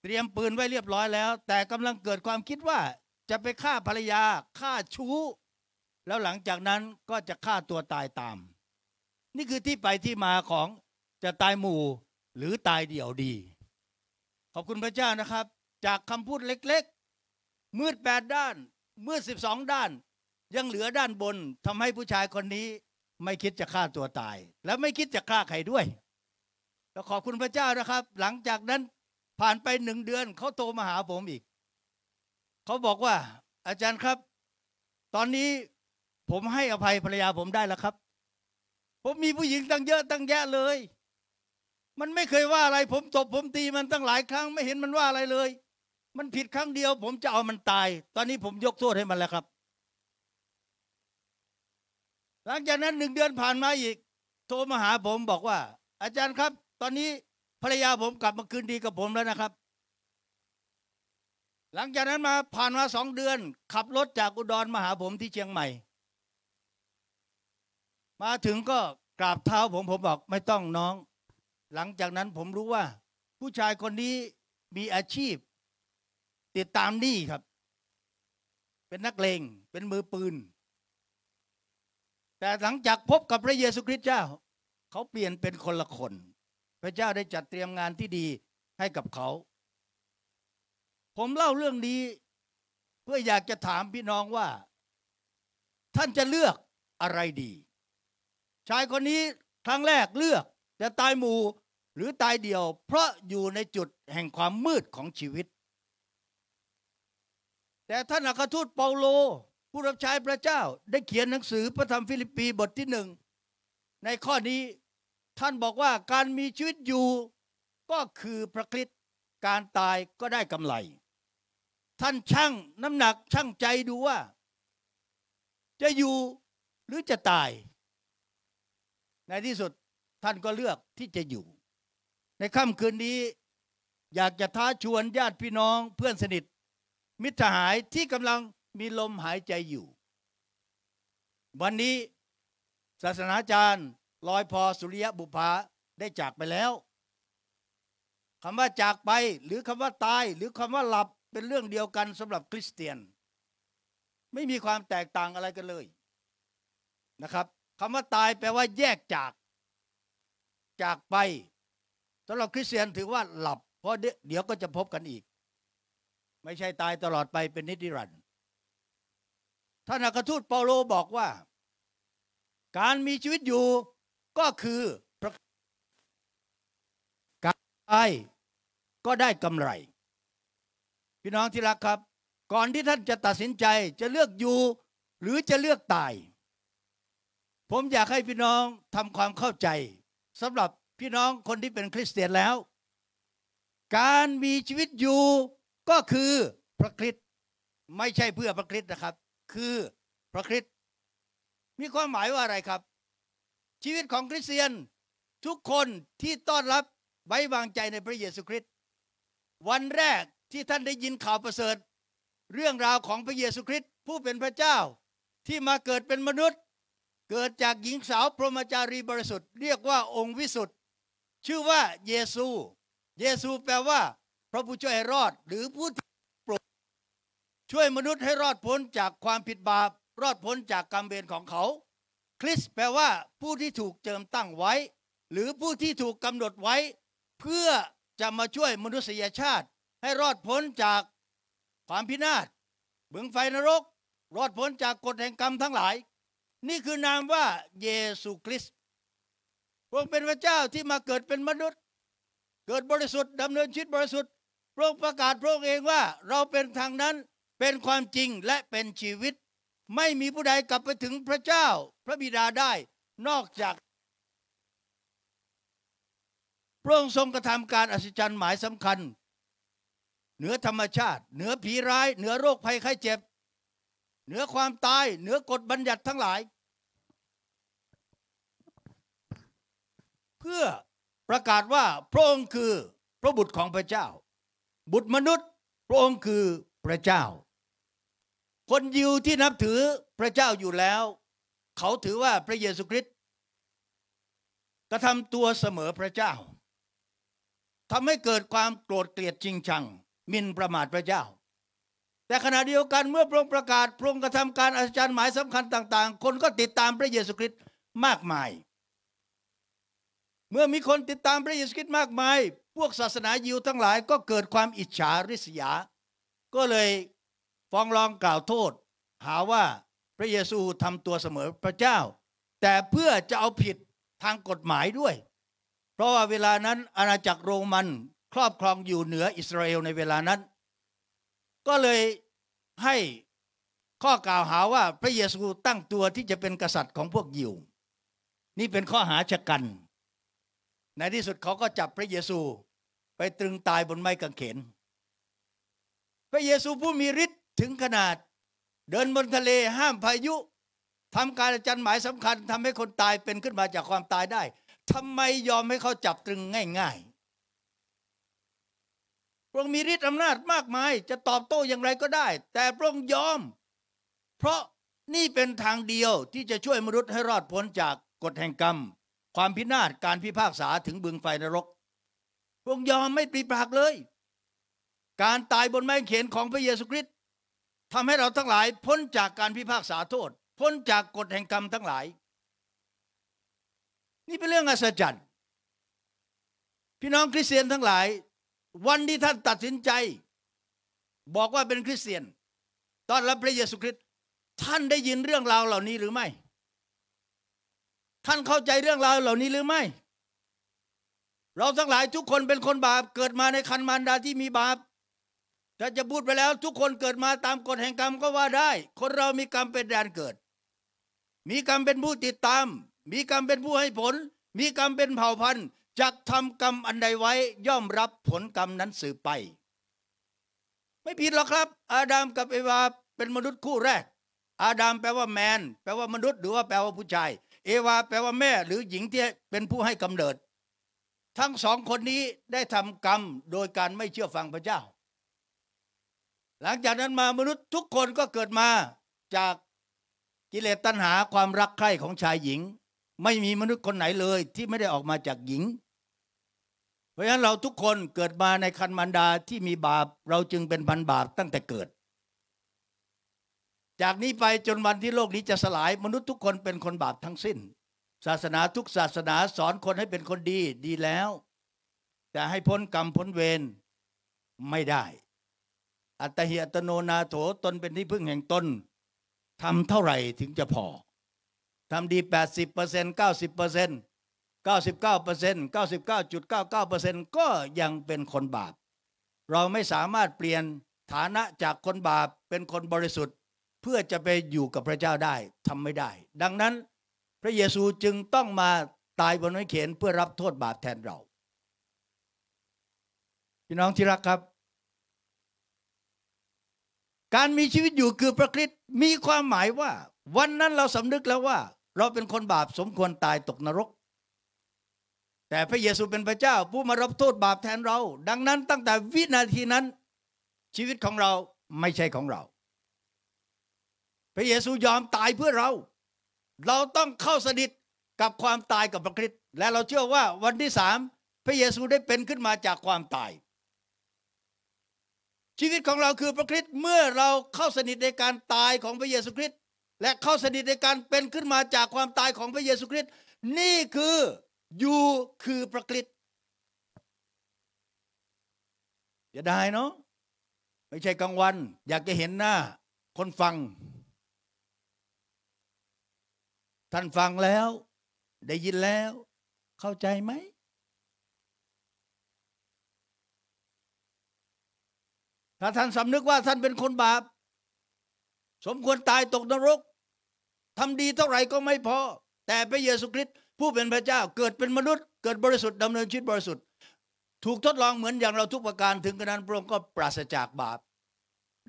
เตรียมปืนไว้เรียบร้อยแล้วแต่กำลังเกิดความคิดว่าจะไปฆ่าภรรยาฆ่าชู้แล้วหลังจากนั้นก็จะฆ่าตัวตายตามนี่คือที่ไปที่มาของจะตายหมู่หรือตายเดี่ยวดีขอบคุณพระเจ้านะครับจากคำพูดเล็กๆมืด8 ด้านมืด12 ด้านยังเหลือด้านบนทำให้ผู้ชายคนนี้ไม่คิดจะฆ่าตัวตายและไม่คิดจะฆ่าใครด้วยแล้วขอบคุณพระเจ้านะครับหลังจากนั้นผ่านไป1 เดือนเขาโทรมาหาผมอีกเขาบอกว่าอาจารย์ครับตอนนี้ผมให้อภัยภรรยาผมได้แล้วครับผมมีผู้หญิงตั้งเยอะตั้งแยะเลยมันไม่เคยว่าอะไรผมตบผมตีมันตั้งหลายครั้งไม่เห็นมันว่าอะไรเลยมันผิดครั้งเดียวผมจะเอามันตายตอนนี้ผมยกโทษให้มันแล้วครับหลังจากนั้น1 เดือนผ่านมาอีกโทรมาหาผมบอกว่าอาจารย์ครับตอนนี้ภรรยาผมกลับมาคืนดีกับผมแล้วนะครับหลังจากนั้นผ่านมา2 เดือนขับรถจากอุดรมาหาผมที่เชียงใหม่มาถึงก็กราบเท้าผมบอกไม่ต้องน้องหลังจากนั้นผมรู้ว่าผู้ชายคนนี้มีอาชีพติดตามหนี้ครับเป็นนักเลงเป็นมือปืนแต่หลังจากพบกับพระเยซูคริสต์เจ้าเขาเปลี่ยนเป็นคนละคนพระเจ้าได้จัดเตรียมงานที่ดีให้กับเขาผมเล่าเรื่องนี้เพื่ออยากจะถามพี่น้องว่าท่านจะเลือกอะไรดีชายคนนี้ครั้งแรกเลือกจะตายหมู่หรือตายเดี่ยวเพราะอยู่ในจุดแห่งความมืดของชีวิตแต่ท่านอัครทูตเปาโลผู้รับใช้พระเจ้าได้เขียนหนังสือพระธรรมฟิลิปปีบทที่1ในข้อนี้ท่านบอกว่าการมีชีวิตอยู่ก็คือพระคริสต์การตายก็ได้กำไรท่านชั่งน้ำหนักชั่งใจดูว่าจะอยู่หรือจะตายในที่สุดท่านก็เลือกที่จะอยู่ในค่ำคืนนี้อยากจะท้าชวนญาติพี่น้องเพื่อนสนิทมิตรสหายที่กำลังมีลมหายใจอยู่ วันนี้ศาสนาจารย์ลอยพอสุริยบุภาได้จากไปแล้วคำว่าจากไปหรือคำว่าตายหรือคำว่าหลับเป็นเรื่องเดียวกันสำหรับคริสเตียนไม่มีความแตกต่างอะไรกันเลยนะครับคำว่าตายแปลว่าแยกจากไปสำหรับคริสเตียนถือว่าหลับเพราะเดี๋ยวก็จะพบกันอีกไม่ใช่ตายตลอดไปเป็นนิรันดร์ท่านอัครทูตเปาโลบอกว่าการมีชีวิตอยู่ก็คือการตายก็ได้กำไรพี่น้องที่รักครับก่อนที่ท่านจะตัดสินใจจะเลือกอยู่หรือจะเลือกตายผมอยากให้พี่น้องทำความเข้าใจสำหรับพี่น้องคนที่เป็นคริสเตียนแล้วการมีชีวิตอยู่ก็คือพระคริสต์ไม่ใช่เพื่อพระคริสต์นะครับคือพระคริสต์มีความหมายว่าอะไรครับชีวิตของคริสเตียนทุกคนที่ต้อนรับไว้วางใจในพระเยซูคริสต์วันแรกที่ท่านได้ยินข่าวประเสริฐเรื่องราวของพระเยซูคริสต์ผู้เป็นพระเจ้าที่มาเกิดเป็นมนุษย์เกิดจากหญิงสาวพรหมจารีบริสุทธิ์เรียกว่าองค์วิสุทธิ์ชื่อว่าเยซูแปลว่าพระผู้ช่วยให้รอดหรือผู้ที่โปรดช่วยมนุษย์ให้รอดพ้นจากความผิดบาปรอดพ้นจากกรรมเวรของเขาคริสต์แปลว่าผู้ที่ถูกเจิมตั้งไว้หรือผู้ที่ถูกกำหนดไว้เพื่อจะมาช่วยมนุษยชาติให้รอดพ้นจากความพินาศบึงไฟนรกรอดพ้นจากกฎแห่งกรรมทั้งหลายนี่คือนามว่าเยซูคริสต์พระองค์เป็นพระเจ้าที่มาเกิดเป็นมนุษย์เกิดบริสุทธิ์ดำเนินชีวิตบริสุทธิ์พระองค์ประกาศพระองค์เองว่าเราเป็นทางนั้นเป็นความจริงและเป็นชีวิตไม่มีผู้ใดกลับไปถึงพระเจ้าพระบิดาได้นอกจากพระองค์ทรงกระทำการอัศจรรย์หมายสำคัญเหนือธรรมชาติเหนือผีร้ายเหนือโรคภัยไข้เจ็บเหนือความตายเหนือกฎบัญญัติทั้งหลายเพื่อประกาศว่าพระองค์คือพระบุตรของพระเจ้าบุตรมนุษย์พระองค์คือพระเจ้าคนยิวที่นับถือพระเจ้าอยู่แล้วเขาถือว่าพระเยซูคริสต์กระทำตัวเสมอพระเจ้าทำให้เกิดความโกรธเกลียดจริงชังหมิ่นประมาทพระเจ้าแต่ขณะเดียวกันเมื่อพระองค์ประกาศพระองค์กระทำการอัศจรรย์หมายสำคัญต่างๆคนก็ติดตามพระเยซูคริสต์มากมายเมื่อมีคนติดตามพระเยซูคริสต์มากมายพวกศาสนายิวทั้งหลายก็เกิดความอิจฉาริษยาก็เลยฟ้องร้องกล่าวโทษหาว่าพระเยซูทำตัวเสมอพระเจ้าแต่เพื่อจะเอาผิดทางกฎหมายด้วยเพราะว่าเวลานั้นอาณาจักรโรมันครอบครองอยู่เหนืออิสราเอลในเวลานั้นก็เลยให้ข้อกล่าวหาว่าพระเยซูตั้งตัวที่จะเป็นกษัตริย์ของพวกยิวนี่เป็นข้อหาชะกันในที่สุดเขาก็จับพระเยซูไปตรึงตายบนไม้กางเขนพระเยซูผู้มีฤทธิ์ถึงขนาดเดินบนทะเลห้ามพายุทำการอัศจรรย์หมายสำคัญทำให้คนตายเป็นขึ้นมาจากความตายได้ทำไมยอมให้เขาจับตรึงง่ายๆพระองค์มีฤทธิ์อำนาจมากมายจะตอบโต้อย่างไรก็ได้แต่พระองค์ยอมเพราะนี่เป็นทางเดียวที่จะช่วยมนุษย์ให้รอดพ้นจากกฎแห่งกรรมความพินาศการพิพากษาถึงบึงไฟนรกพระองค์ยอมไม่ปริปากเลยการตายบนไม้กางเขนของพระเยซูคริสต์ทำให้เราทั้งหลายพ้นจากการพิพากษาโทษพ้นจากกฎแห่งกรรมทั้งหลายนี่เป็นเรื่องอัศจรรย์พี่น้องคริสเตียนทั้งหลายวันที่ท่านตัดสินใจบอกว่าเป็นคริสเตียนต้อนรับพระเยซูคริสต์ท่านได้ยินเรื่องราวเหล่านี้หรือไม่ท่านเข้าใจเรื่องราวเหล่านี้หรือไม่เราทั้งหลายทุกคนเป็นคนบาปเกิดมาในครรภ์มารดาที่มีบาปถ้าจะพูดไปแล้วทุกคนเกิดมาตามกฎแห่งกรรมก็ว่าได้คนเรามีกรรมเป็นแดนเกิดมีกรรมเป็นผู้ติดตามมีกรรมเป็นผู้ให้ผลมีกรรมเป็นเผ่าพันธุ์จักทำกรรมอันใดไว้ย่อมรับผลกรรมนั้นสืบไปไม่ผิดหรอกครับอาดัมกับเอวาเป็นมนุษย์คู่แรกอาดัมแปลว่าแมนแปลว่ามนุษย์หรือว่าแปลว่าผู้ชายเอวาแปลว่าแม่หรือหญิงที่เป็นผู้ให้กำเนิดทั้งสองคนนี้ได้ทำกรรมโดยการไม่เชื่อฟังพระเจ้าหลังจากนั้นมามนุษย์ทุกคนก็เกิดมาจาก กิเลสตัณหาความรักใคร่ของชายหญิง ไม่มีมนุษย์คนไหนเลยที่ไม่ได้ออกมาจากหญิง เพราะฉะนั้นเราทุกคนเกิดมาในคันมารดาที่มีบาปเราจึงเป็นพันบาปตั้งแต่เกิด จากนี้ไปจนวันที่โลกนี้จะสลายมนุษย์ทุกคนเป็นคนบาปทั้งสิ้น ศาสนาทุกศาสนาสอนคนให้เป็นคนดีดีแล้ว แต่ให้พ้นกรรมพ้นเวรไม่ได้ อัตหิอัตโนนาโถตนเป็นที่พึ่งแห่งตนทำเท่าไหร่ถึงจะพอทำดี 80% 90% 99% 99.99% ก็ยังเป็นคนบาปเราไม่สามารถเปลี่ยนฐานะจากคนบาปเป็นคนบริสุทธิ์เพื่อจะไปอยู่กับพระเจ้าได้ทำไม่ได้ดังนั้นพระเยซูจึงต้องมาตายบนไม้กางเขนเพื่อรับโทษบาปแทนเราพี่น้องที่รักครับการมีชีวิตอยู่คือพระคริสต์มีความหมายว่าวันนั้นเราสำนึกแล้วว่าเราเป็นคนบาปสมควรตายตกนรกแต่พระเยซูเป็นพระเจ้าผู้มารับโทษบาปแทนเราดังนั้นตั้งแต่วินาทีนั้นชีวิตของเราไม่ใช่ของเราพระเยซูยอมตายเพื่อเราเราต้องเข้าสนิทกับความตายกับพระคริสต์และเราเชื่อว่าวันที่3พระเยซูได้เป็นขึ้นมาจากความตายชีวิตของเราคือพระคริสต์เมื่อเราเข้าสนิทในการตายของพระเยซูคริสต์และเข้าสนิทในการเป็นขึ้นมาจากความตายของพระเยซูคริสต์นี่คืออยู่คือพระคริสต์อย่าได้เนาะไม่ใช่กลางวันอยากจะเห็นหน้าคนฟังท่านฟังแล้วได้ยินแล้วเข้าใจไหมถ้าท่านสำนึกว่าท่านเป็นคนบาปสมควรตายตกนรกทำดีเท่าไหร่ก็ไม่พอแต่พระเยซูคริสต์ผู้เป็นพระเจ้าเกิดเป็นมนุษย์เกิดบริสุทธิ์ดำเนินชีวิตบริสุทธิ์ถูกทดลองเหมือนอย่างเราทุกประการถึงกระนั้นพระองค์ก็ปราศจากบาป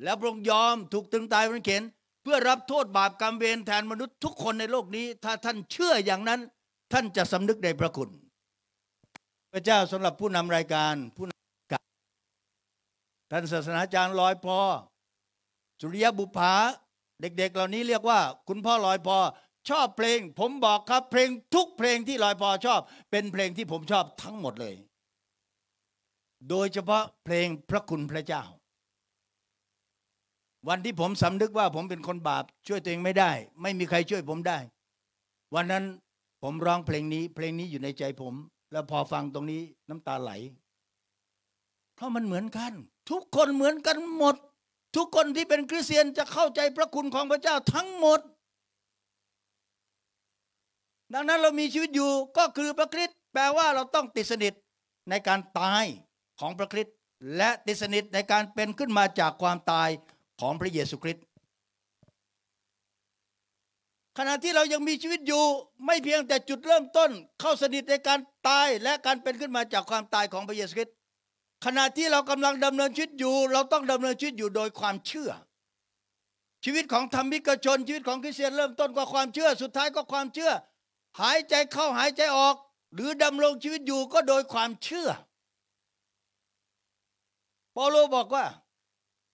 แล้วพระองค์ยอมถูกตรึงตายบนไม้กางเขนเพื่อรับโทษบาปกรรมเวรแทนมนุษย์ทุกคนในโลกนี้ถ้าท่านเชื่ออย่างนั้นท่านจะสำนึกในพระคุณพระเจ้าสำหรับผู้นำรายการผู้นำการท่านศาสนาจารย์ลอยพอสุริยบุภาเด็กๆเหล่านี้เรียกว่าคุณพ่อลอยพอชอบเพลงผมบอกครับเพลงทุกเพลงที่ลอยพอชอบเป็นเพลงที่ผมชอบทั้งหมดเลยโดยเฉพาะเพลงพระคุณพระเจ้าวันที่ผมสำนึกว่าผมเป็นคนบาปช่วยตัวเองไม่ได้ไม่มีใครช่วยผมได้วันนั้นผมร้องเพลงนี้อยู่ในใจผมแล้วพอฟังตรงนี้น้ำตาไหลเพราะมันเหมือนกันทุกคนเหมือนกันหมดทุกคนที่เป็นคริสเตียนจะเข้าใจพระคุณของพระเจ้าทั้งหมดดังนั้นเรามีชีวิตอยู่ก็คือพระคริสต์แปลว่าเราต้องติดสนิทในการตายของพระคริสต์และติดสนิทในการเป็นขึ้นมาจากความตายของพระเยซูคริสต์ขณะที่เรายังมีชีวิตอยู่ไม่เพียงแต่จุดเริ่มต้นเข้าสนิทในการตายและการเป็นขึ้นมาจากความตายของพระเยซูคริสต์ขณะที่เรากำลังดำเนินชีวิตอยู่เราต้องดำเนินชีวิตอยู่โดยความเชื่อชีวิตของธรรมิกชนชีวิตของคริสเตียนเริ่มต้นก็ความเชื่อสุดท้ายก็ความเชื่อหายใจเข้าหายใจออกหรือดำรงชีวิตอยู่ก็โดยความเชื่อเปาโลบอกว่า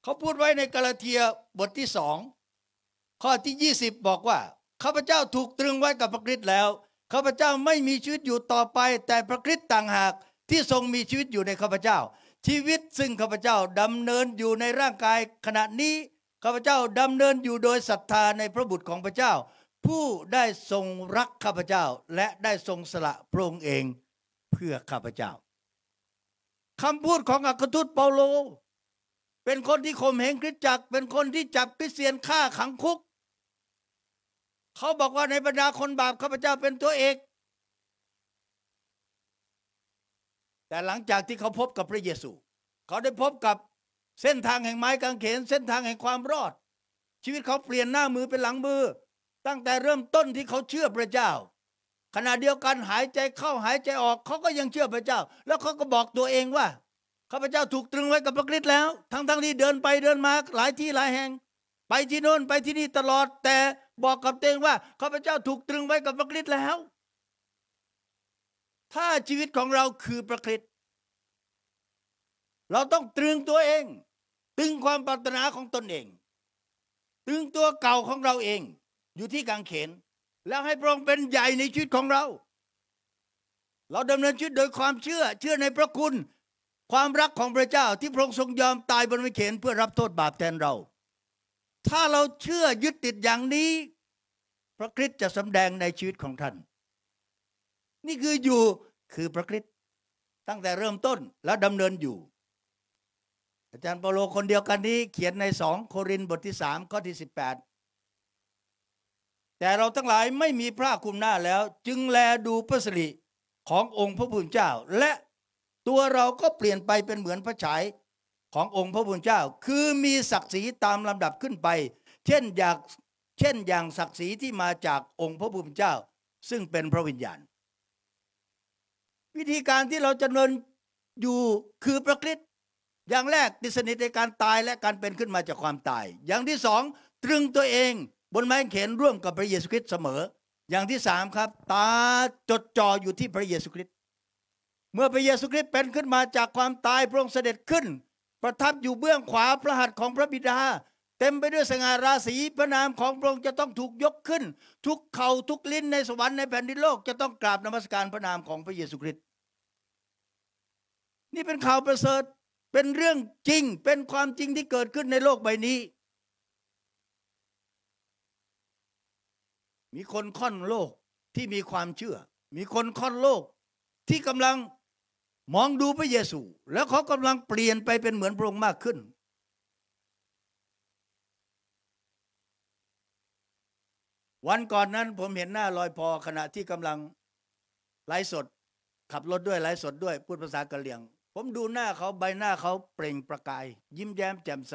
เขาพูดไว้ในกาลาเทียบทที่2ข้อที่20บอกว่าข้าพเจ้าถูกตรึงไว้กับพระคริสต์แล้วข้าพเจ้าไม่มีชีวิตอยู่ต่อไปแต่พระคริสต์ต่างหากที่ทรงมีชีวิตอยู่ในข้าพเจ้าชีวิตซึ่งข้าพเจ้าดำเนินอยู่ในร่างกายขณะนี้ข้าพเจ้าดำเนินอยู่โดยศรัทธาในพระบุตรของพระเจ้าผู้ได้ทรงรักข้าพเจ้าและได้ทรงสละพระองค์เองเพื่อข้าพเจ้าคำพูดของอัครทูตเปาโลเป็นคนที่ข่มเหงคริสตจักรเป็นคนที่จับคริสเตียนฆ่าขังคุกเขาบอกว่าในบรรดาคนบาปข้าพเจ้าเป็นตัวเอกแต่หลังจากที่เขาพบกับพระเยซูเขาได้พบกับเส้นทางแห่งไม้กางเขนเส้นทางแห่งความรอดชีวิตเขาเปลี่ยนหน้ามือเป็นหลังมือตั้งแต่เริ่มต้นที่เขาเชื่อพระเจ้าขณะเดียวกันหายใจเข้าหายใจออกเขาก็ยังเชื่อพระเจ้าแล้วเขาก็บอกตัวเองว่าข้าพเจ้าถูกตรึงไว้กับพระคริสต์แล้วทั้งที่เดินไปเดินมาหลายที่หลายแห่งไปที่โน่นไปที่นี่ตลอดแต่บอกกับตัวเองว่าข้าพเจ้าถูกตรึงไว้กับพระคริสต์แล้วถ้าชีวิตของเราคือพระคริสต์เราต้องตรึงตัวเองตรึงความปรารถนาของตนเองตรึงตัวเก่าของเราเอง อยู่ที่กางเขนแล้วให้พระองค์เป็นใหญ่ในชีวิตของเราดำเนินชีวิตโดยความเชื่อในพระคุณความรักของพระเจ้าที่พระองค์ทรงยอมตายบนไม้กางเขนเพื่อรับโทษบาปแทนเราถ้าเราเชื่อยึดติดอย่างนี้พระคริสต์จะสำแดงในชีวิตของท่านนี่คือพระคริสต์ตั้งแต่เริ่มต้นและดำเนินอยู่อาจารย์เปาโลคนเดียวกันนี้เขียนใน2 โครินธ์บทที่ 3 ข้อที่ 18แต่เราทั้งหลายไม่มีผ้าคลุมหน้าแล้วจึงแลดูพระสิริขององค์พระผู้เป็นเจ้าและตัวเราก็เปลี่ยนไปเป็นเหมือนพระฉายขององค์พระผู้เป็นเจ้าคือมีศักดิ์ศรีตามลำดับขึ้นไปเช่นอย่างศักดิ์ศรีที่มาจากองค์พระผู้เป็นเจ้าซึ่งเป็นพระวิญญาณวิธีการที่เราจะดำเนินอยู่คือพระคริสต์อย่างแรกติดสนิทในการตายและการเป็นขึ้นมาจากความตายอย่างที่สองตรึงตัวเองบนไม้กางเขนร่วมกับพระเยซูคริสต์เสมออย่างที่สามครับตาจดจ่ออยู่ที่พระเยซูคริสต์เมื่อพระเยซูคริสต์เป็นขึ้นมาจากความตายพระองค์เสด็จขึ้นประทับอยู่เบื้องขวาพระหัตถ์ของพระบิดาเต็มไปด้วยสง่าราศีพระนามของพระองค์จะต้องถูกยกขึ้นทุกเข่าทุกลิ้นในสวรรค์ในแผ่นดินโลกจะต้องกราบนมัสการพระนามของพระเยซูคริสต์นี่เป็นข่าวประเสริฐเป็นเรื่องจริงเป็นความจริงที่เกิดขึ้นในโลกใบนี้มีคนค่อนโลกที่มีความเชื่อมีคนค่อนโลกที่กำลังมองดูพระเยซูแล้วเขากำลังเปลี่ยนไปเป็นเหมือนพระองค์มากขึ้นวันก่อนนั้นผมเห็นหน้าลอยพอขณะที่กำลังไลฟ์สดขับรถด้วยไลฟ์สดด้วยพูดภาษากะเหรี่ยงผมดูหน้าเขาใบหน้าเขาเปล่งประกายยิ้มแย้มแจ่มใส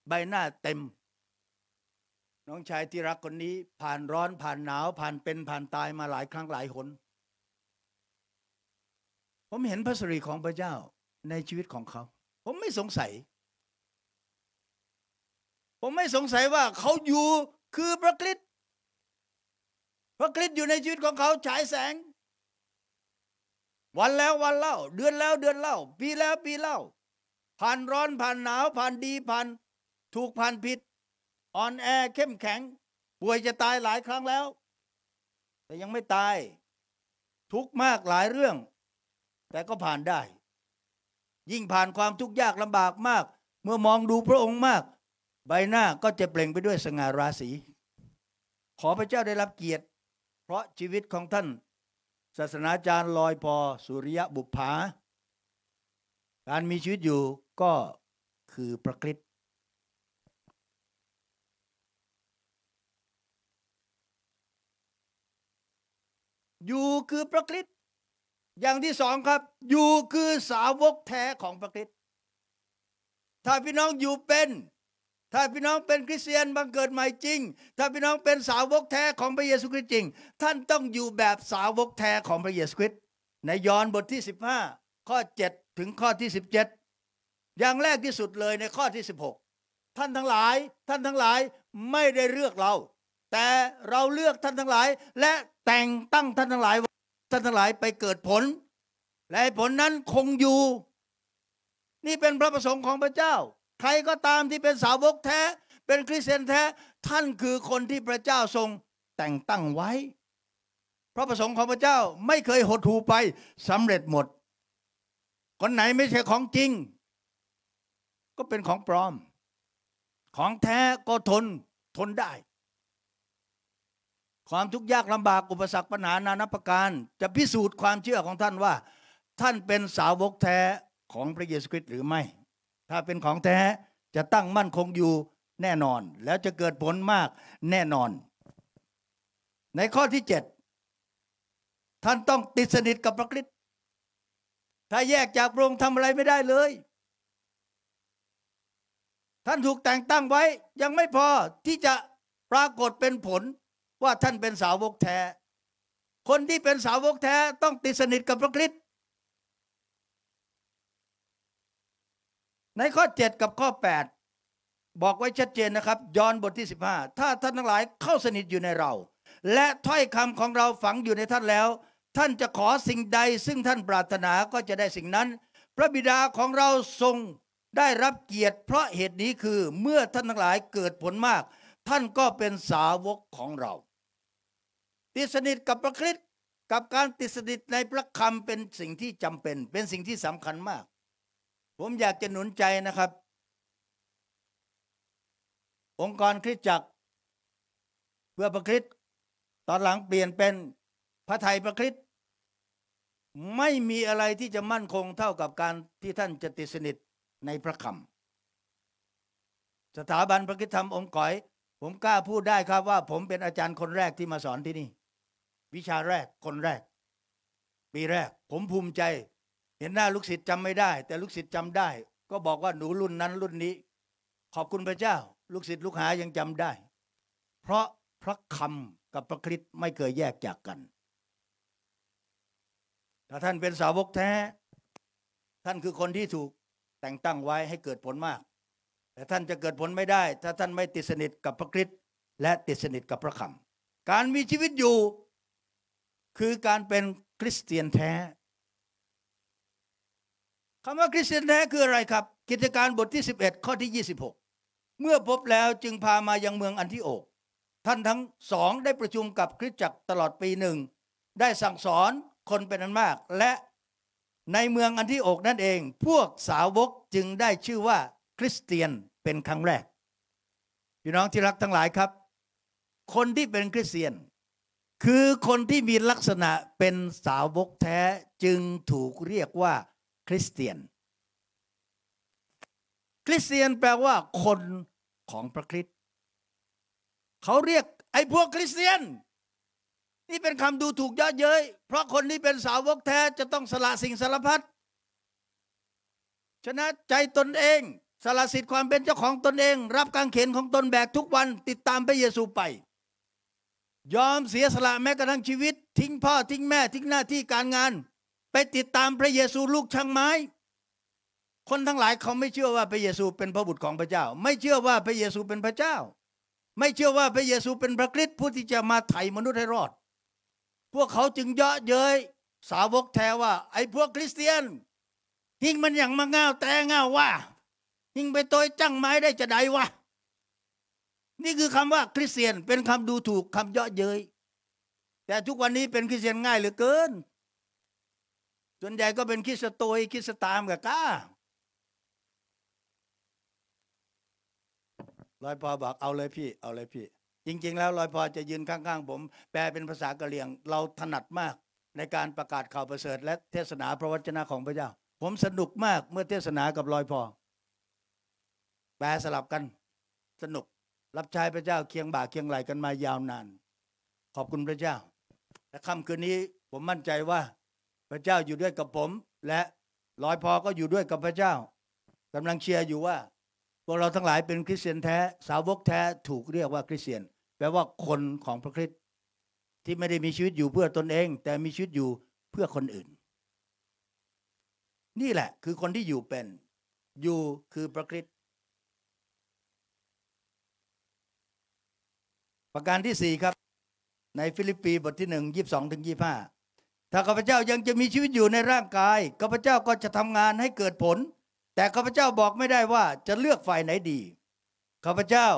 ใบหน้าเต็มน้องชายที่รักคนนี้ผ่านร้อนผ่านหนาวผ่านเป็นผ่านตายมาหลายครั้งหลายหนผมเห็นพระสิริของพระเจ้าในชีวิตของเขาผมไม่สงสัยว่าเขาอยู่คือพระคริสต์อยู่ในชีวิตของเขาฉายแสงวันแล้ววันเล่าเดือนแล้วเดือนเล่าปีแล้วปีเล่าผ่านร้อนผ่านหนาวผ่านดีผ่านถูกผ่านผิดอ่อนแอเข้มแข็งป่วยจะตายหลายครั้งแล้วแต่ยังไม่ตายทุกข์มากหลายเรื่องแต่ก็ผ่านได้ยิ่งผ่านความทุกข์ยากลำบากมากเมื่อมองดูพระองค์มากใบหน้าก็จะเปล่งไปด้วยสง่าราศีขอพระเจ้าได้รับเกียรติเพราะชีวิตของท่านศาสนาจารย์ลอยพอสุริยบุปผาการมีชีวิตอยู่ก็คือพระคริสต์อยู่คือพระคริสต์อย่างที่สองครับอยู่คือสาวกแท้ของพระคริสต์ถ้าพี่น้องอยู่เป็นถ้าพี่น้องเป็นคริสเตียนบังเกิดใหม่จริงถ้าพี่น้องเป็นสาวกแท้ของพระเยซูคริสต์จริงท่านต้องอยู่แบบสาวกแท้ของพระเยซูคริสต์ในยอห์นบทที่15ข้อ7ถึงข้อที่17อย่างแรกที่สุดเลยในข้อที่16ท่านทั้งหลายไม่ได้เลือกเราแต่เราเลือกท่านทั้งหลายและแต่งตั้งท่านทั้งหลายไปเกิดผลและผลนั้นคงอยู่นี่เป็นพระประสงค์ของพระเจ้าใครก็ตามที่เป็นสาวกแท้เป็นคริสเตียนแท้ท่านคือคนที่พระเจ้าทรงแต่งตั้งไว้พระประสงค์ของพระเจ้าไม่เคยหดหู่ไปสำเร็จหมดคนไหนไม่ใช่ของจริงก็เป็นของปลอมของแท้ก็ทนได้ความทุกข์ยากลำบากอุปสรรคปัญหานานาประการจะพิสูจน์ความเชื่อของท่านว่าท่านเป็นสาวกแท้ของพระเยซูคริสต์หรือไม่ถ้าเป็นของแท้จะตั้งมั่นคงอยู่แน่นอนแล้วจะเกิดผลมากแน่นอนในข้อที่7ท่านต้องติดสนิทกับพระคริสต์ถ้าแยกจากพระองค์ทำอะไรไม่ได้เลยท่านถูกแต่งตั้งไว้ยังไม่พอที่จะปรากฏเป็นผลว่าท่านเป็นสาวกแท้คนที่เป็นสาวกแท้ต้องติดสนิทกับพระคริสต์ในข้อ7กับข้อ8บอกไว้ชัดเจนนะครับยอห์นบทที่15ถ้าท่านทั้งหลายเข้าสนิทอยู่ในเราและถ้อยคำของเราฝังอยู่ในท่านแล้วท่านจะขอสิ่งใดซึ่งท่านปรารถนาก็จะได้สิ่งนั้นพระบิดาของเราทรงได้รับเกียรติเพราะเหตุนี้คือเมื่อท่านทั้งหลายเกิดผลมากท่านก็เป็นสาวกของเรา ติดสนิทกับพระคริสต์กับการติดสนิทในพระคำเป็นสิ่งที่จำเป็นเป็นสิ่งที่สำคัญมากผมอยากจะหนุนใจนะครับองค์กรคริสตจักรเพื่อพระคริสต์ตอนหลังเปลี่ยนเป็นพระไทยพระคริสต์ไม่มีอะไรที่จะมั่นคงเท่ากับการที่ท่านจะติดสนิทในพระคำสถาบันพระคริสตธรรมองค์ก๋อยผมกล้าพูดได้ครับว่าผมเป็นอาจารย์คนแรกที่มาสอนที่นี่วิชาแรกคนแรกปีแรกผมภูมิใจเห็นหน้าลูกศิษย์จำไม่ได้แต่ลูกศิษย์จำได้ก็บอกว่าหนูรุ่นนั้นรุ่นนี้ขอบคุณพระเจ้าลูกศิษย์ลูกหายังจำได้เพราะพระคำกับพระคริสต์ไม่เคยแยกจากกันถ้าท่านเป็นสาวกแท้ท่านคือคนที่ถูกแต่งตั้งไว้ให้เกิดผลมากแต่ท่านจะเกิดผลไม่ได้ถ้าท่านไม่ติดสนิทกับพระคริสต์และติดสนิทกับพระคำการมีชีวิตอยู่คือการเป็นคริสเตียนแท้คำว่าคริสเตียนแท้คืออะไรครับกิจการบทที่11ข้อที่26เมื่อพบแล้วจึงพามายังเมืองอันทิโอกท่านทั้งสองได้ประชุมกับคริสตจักรตลอดปีหนึ่งได้สั่งสอนคนเป็นอันมากและในเมืองอันทิโอกนั่นเองพวกสาวกจึงได้ชื่อว่าคริสเตียนเป็นครั้งแรกพี่น้องที่รักทั้งหลายครับคนที่เป็นคริสเตียนคือคนที่มีลักษณะเป็นสาวกแท้จึงถูกเรียกว่าคริสเตียนคริสเตียนแปลว่าคนของพระคริสต์เขาเรียกไอ้พวกคริสเตียนนี่เป็นคำดูถูกเยอะเย้ยเพราะคนที่เป็นสาวกแท้จะต้องสละสิ่งสารพัดชนะใจตนเองสละสิทธิ์ความเป็นเจ้าของตนเองรับกางเขนของตนแบกทุกวันติดตามพระเยซูไปยอมเสียสละแม้กระทั่งชีวิตทิ้งพ่อทิ้งแม่ทิ้งหน้าที่การงานไปติดตามพระเยซูลูกช่างไม้คนทั้งหลายเขาไม่เชื่อว่าพระเยซูเป็นพระบุตรของพระเจ้าไม่เชื่อว่าพระเยซูเป็นพระเจ้าไม่เชื่อว่าพระเยซูเป็นพระคริสต์ผู้ที่จะมาไถ่มนุษย์ให้รอดพวกเขาจึงเยาะเย้ยสาวกแท้ว่าไอ้พวกคริสเตียนหิ่งมันอย่างมาง่าวแต่ง่าวว่าหิ่งไปโตยจังไม้ได้จะได้วะนี่คือคำว่าคริสเตียนเป็นคำดูถูกคำเยาะเย้ยแต่ทุกวันนี้เป็นคริสเตียนง่ายเหลือเกินส่วนใหญ่ก็เป็นคริสโตยคริสตามกับก้าลอยพอบอกเอาเลยพี่เอาเลยพี่จริงๆแล้วลอยพอจะยืนข้างๆผมแปลเป็นภาษากะเหรี่ยงเราถนัดมากในการประกาศข่าวประเสริฐและเทศนาพระวจนะของพระเจ้าผมสนุกมากเมื่อเทศนากับลอยพอแปลสลับกันสนุกรับใช้พระเจ้าเคียงบ่าเคียงไหลกันมายาวนานขอบคุณพระเจ้าและค่ำคืนนี้ผมมั่นใจว่าพระเจ้าอยู่ด้วยกับผมและลอยพอก็อยู่ด้วยกับพระเจ้ากำลังเชียร์อยู่ว่าพวกเราทั้งหลายเป็นคริสเตียนแท้สาวกแท้ถูกเรียกว่าคริสเตียนแปลว่าคนของพระคริสต์ที่ไม่ได้มีชีวิตอยู่เพื่อตนเองแต่มีชีวิตอยู่เพื่อคนอื่นนี่แหละคือคนที่อยู่เป็นอยู่คือพระคริสต์ประการที่4ครับในฟิลิปปีบทที่1 22 ถึง 25ถ้าข้าพเจ้ายังจะมีชีวิตอยู่ในร่างกายข้าพเจ้าก็จะทำงานให้เกิดผลแต่ข้าพเจ้าบอกไม่ได้ว่าจะเลือกฝ่ายไหนดีข้าพเจ้า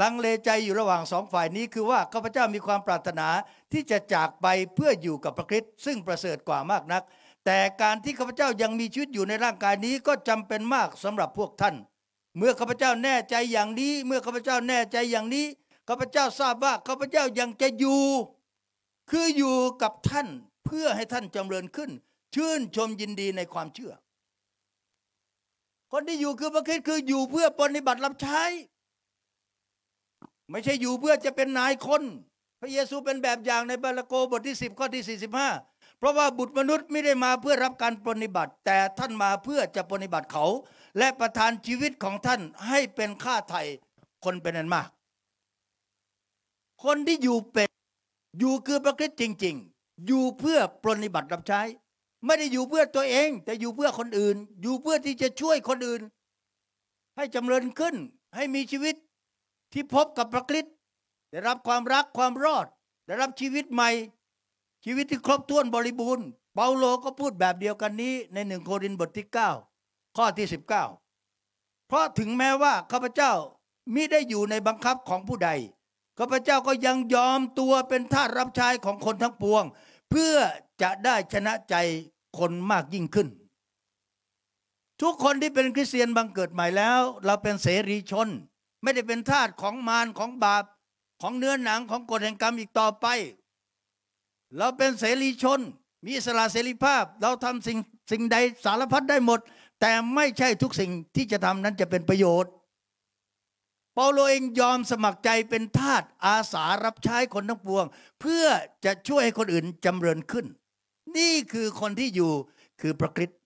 ลังเลใจอยู่ระหว่าง2ฝ่ายนี้คือว่าข้าพเจ้ามีความปรารถนาที่จะจากไปเพื่ออยู่กับพระคริสต์ซึ่งประเสริฐกว่ามากนักแต่การที่ข้าพเจ้ายังมีชีวิตอยู่ในร่างกายนี้ก็จำเป็นมากสำหรับพวกท่านเมื่อข้าพเจ้าแน่ใจอย่างนี้เมื่อข้าพเจ้าแน่ใจอย่างนี้ข้าพเจ้าทราบว่าข้าพเจ้ายังจะอยู่คืออยู่กับท่านเพื่อให้ท่านจำเริญขึ้นชื่นชมยินดีในความเชื่อคนที่อยู่คือพระคริสต์คืออยู่เพื่อปฏิบัติรับใช้ไม่ใช่อยู่เพื่อจะเป็นนายคนพระเยซูเป็นแบบอย่างในมาระโกบทที่10ข้อที่45เพราะว่าบุตรมนุษย์ไม่ได้มาเพื่อรับการปฏิบัติแต่ท่านมาเพื่อจะปฏิบัติเขาและประทานชีวิตของท่านให้เป็นค่าไถ่คนเป็นอันมากคนที่อยู่เป็นอยู่คือพระคริสต์จริงๆอยู่เพื่อปฏิบัติรับใช้ไม่ได้อยู่เพื่อตัวเองแต่อยู่เพื่อคนอื่นอยู่เพื่อที่จะช่วยคนอื่นให้จำเริญขึ้นให้มีชีวิตที่พบกับพระคริสต์ได้รับความรักความรอดได้รับชีวิตใหม่ชีวิตที่ครบถ้วนบริบูรณ์เปาโลก็พูดแบบเดียวกันนี้ใน1 โครินธ์บทที่9ข้อที่19เพราะถึงแม้ว่าข้าพเจ้ามิได้อยู่ในบังคับของผู้ใด ข้าพเจ้าก็ยังยอมตัวเป็นทาสรับใช้ของคนทั้งปวง เพื่อจะได้ชนะใจคนมากยิ่งขึ้น ทุกคนที่เป็นคริสเตียนบังเกิดใหม่แล้ว เราเป็นเสรีชน ไม่ได้เป็นทาสของมารของบาปของเนื้อหนังของกฎแห่งกรรมอีกต่อไป เราเป็นเสรีชนมีอิสระเสรีภาพเราทำสิ่งใดสารพัดได้หมด แต่ไม่ใช่ทุกสิ่งที่จะทำนั้นจะเป็นประโยชน์เปาโลเองยอมสมัครใจเป็นทาสอาสารับใช้คนทั้งปวงเพื่อจะช่วยให้คนอื่นจำเริญขึ้นนี่คือคนที่อยู่คือพระคริสต์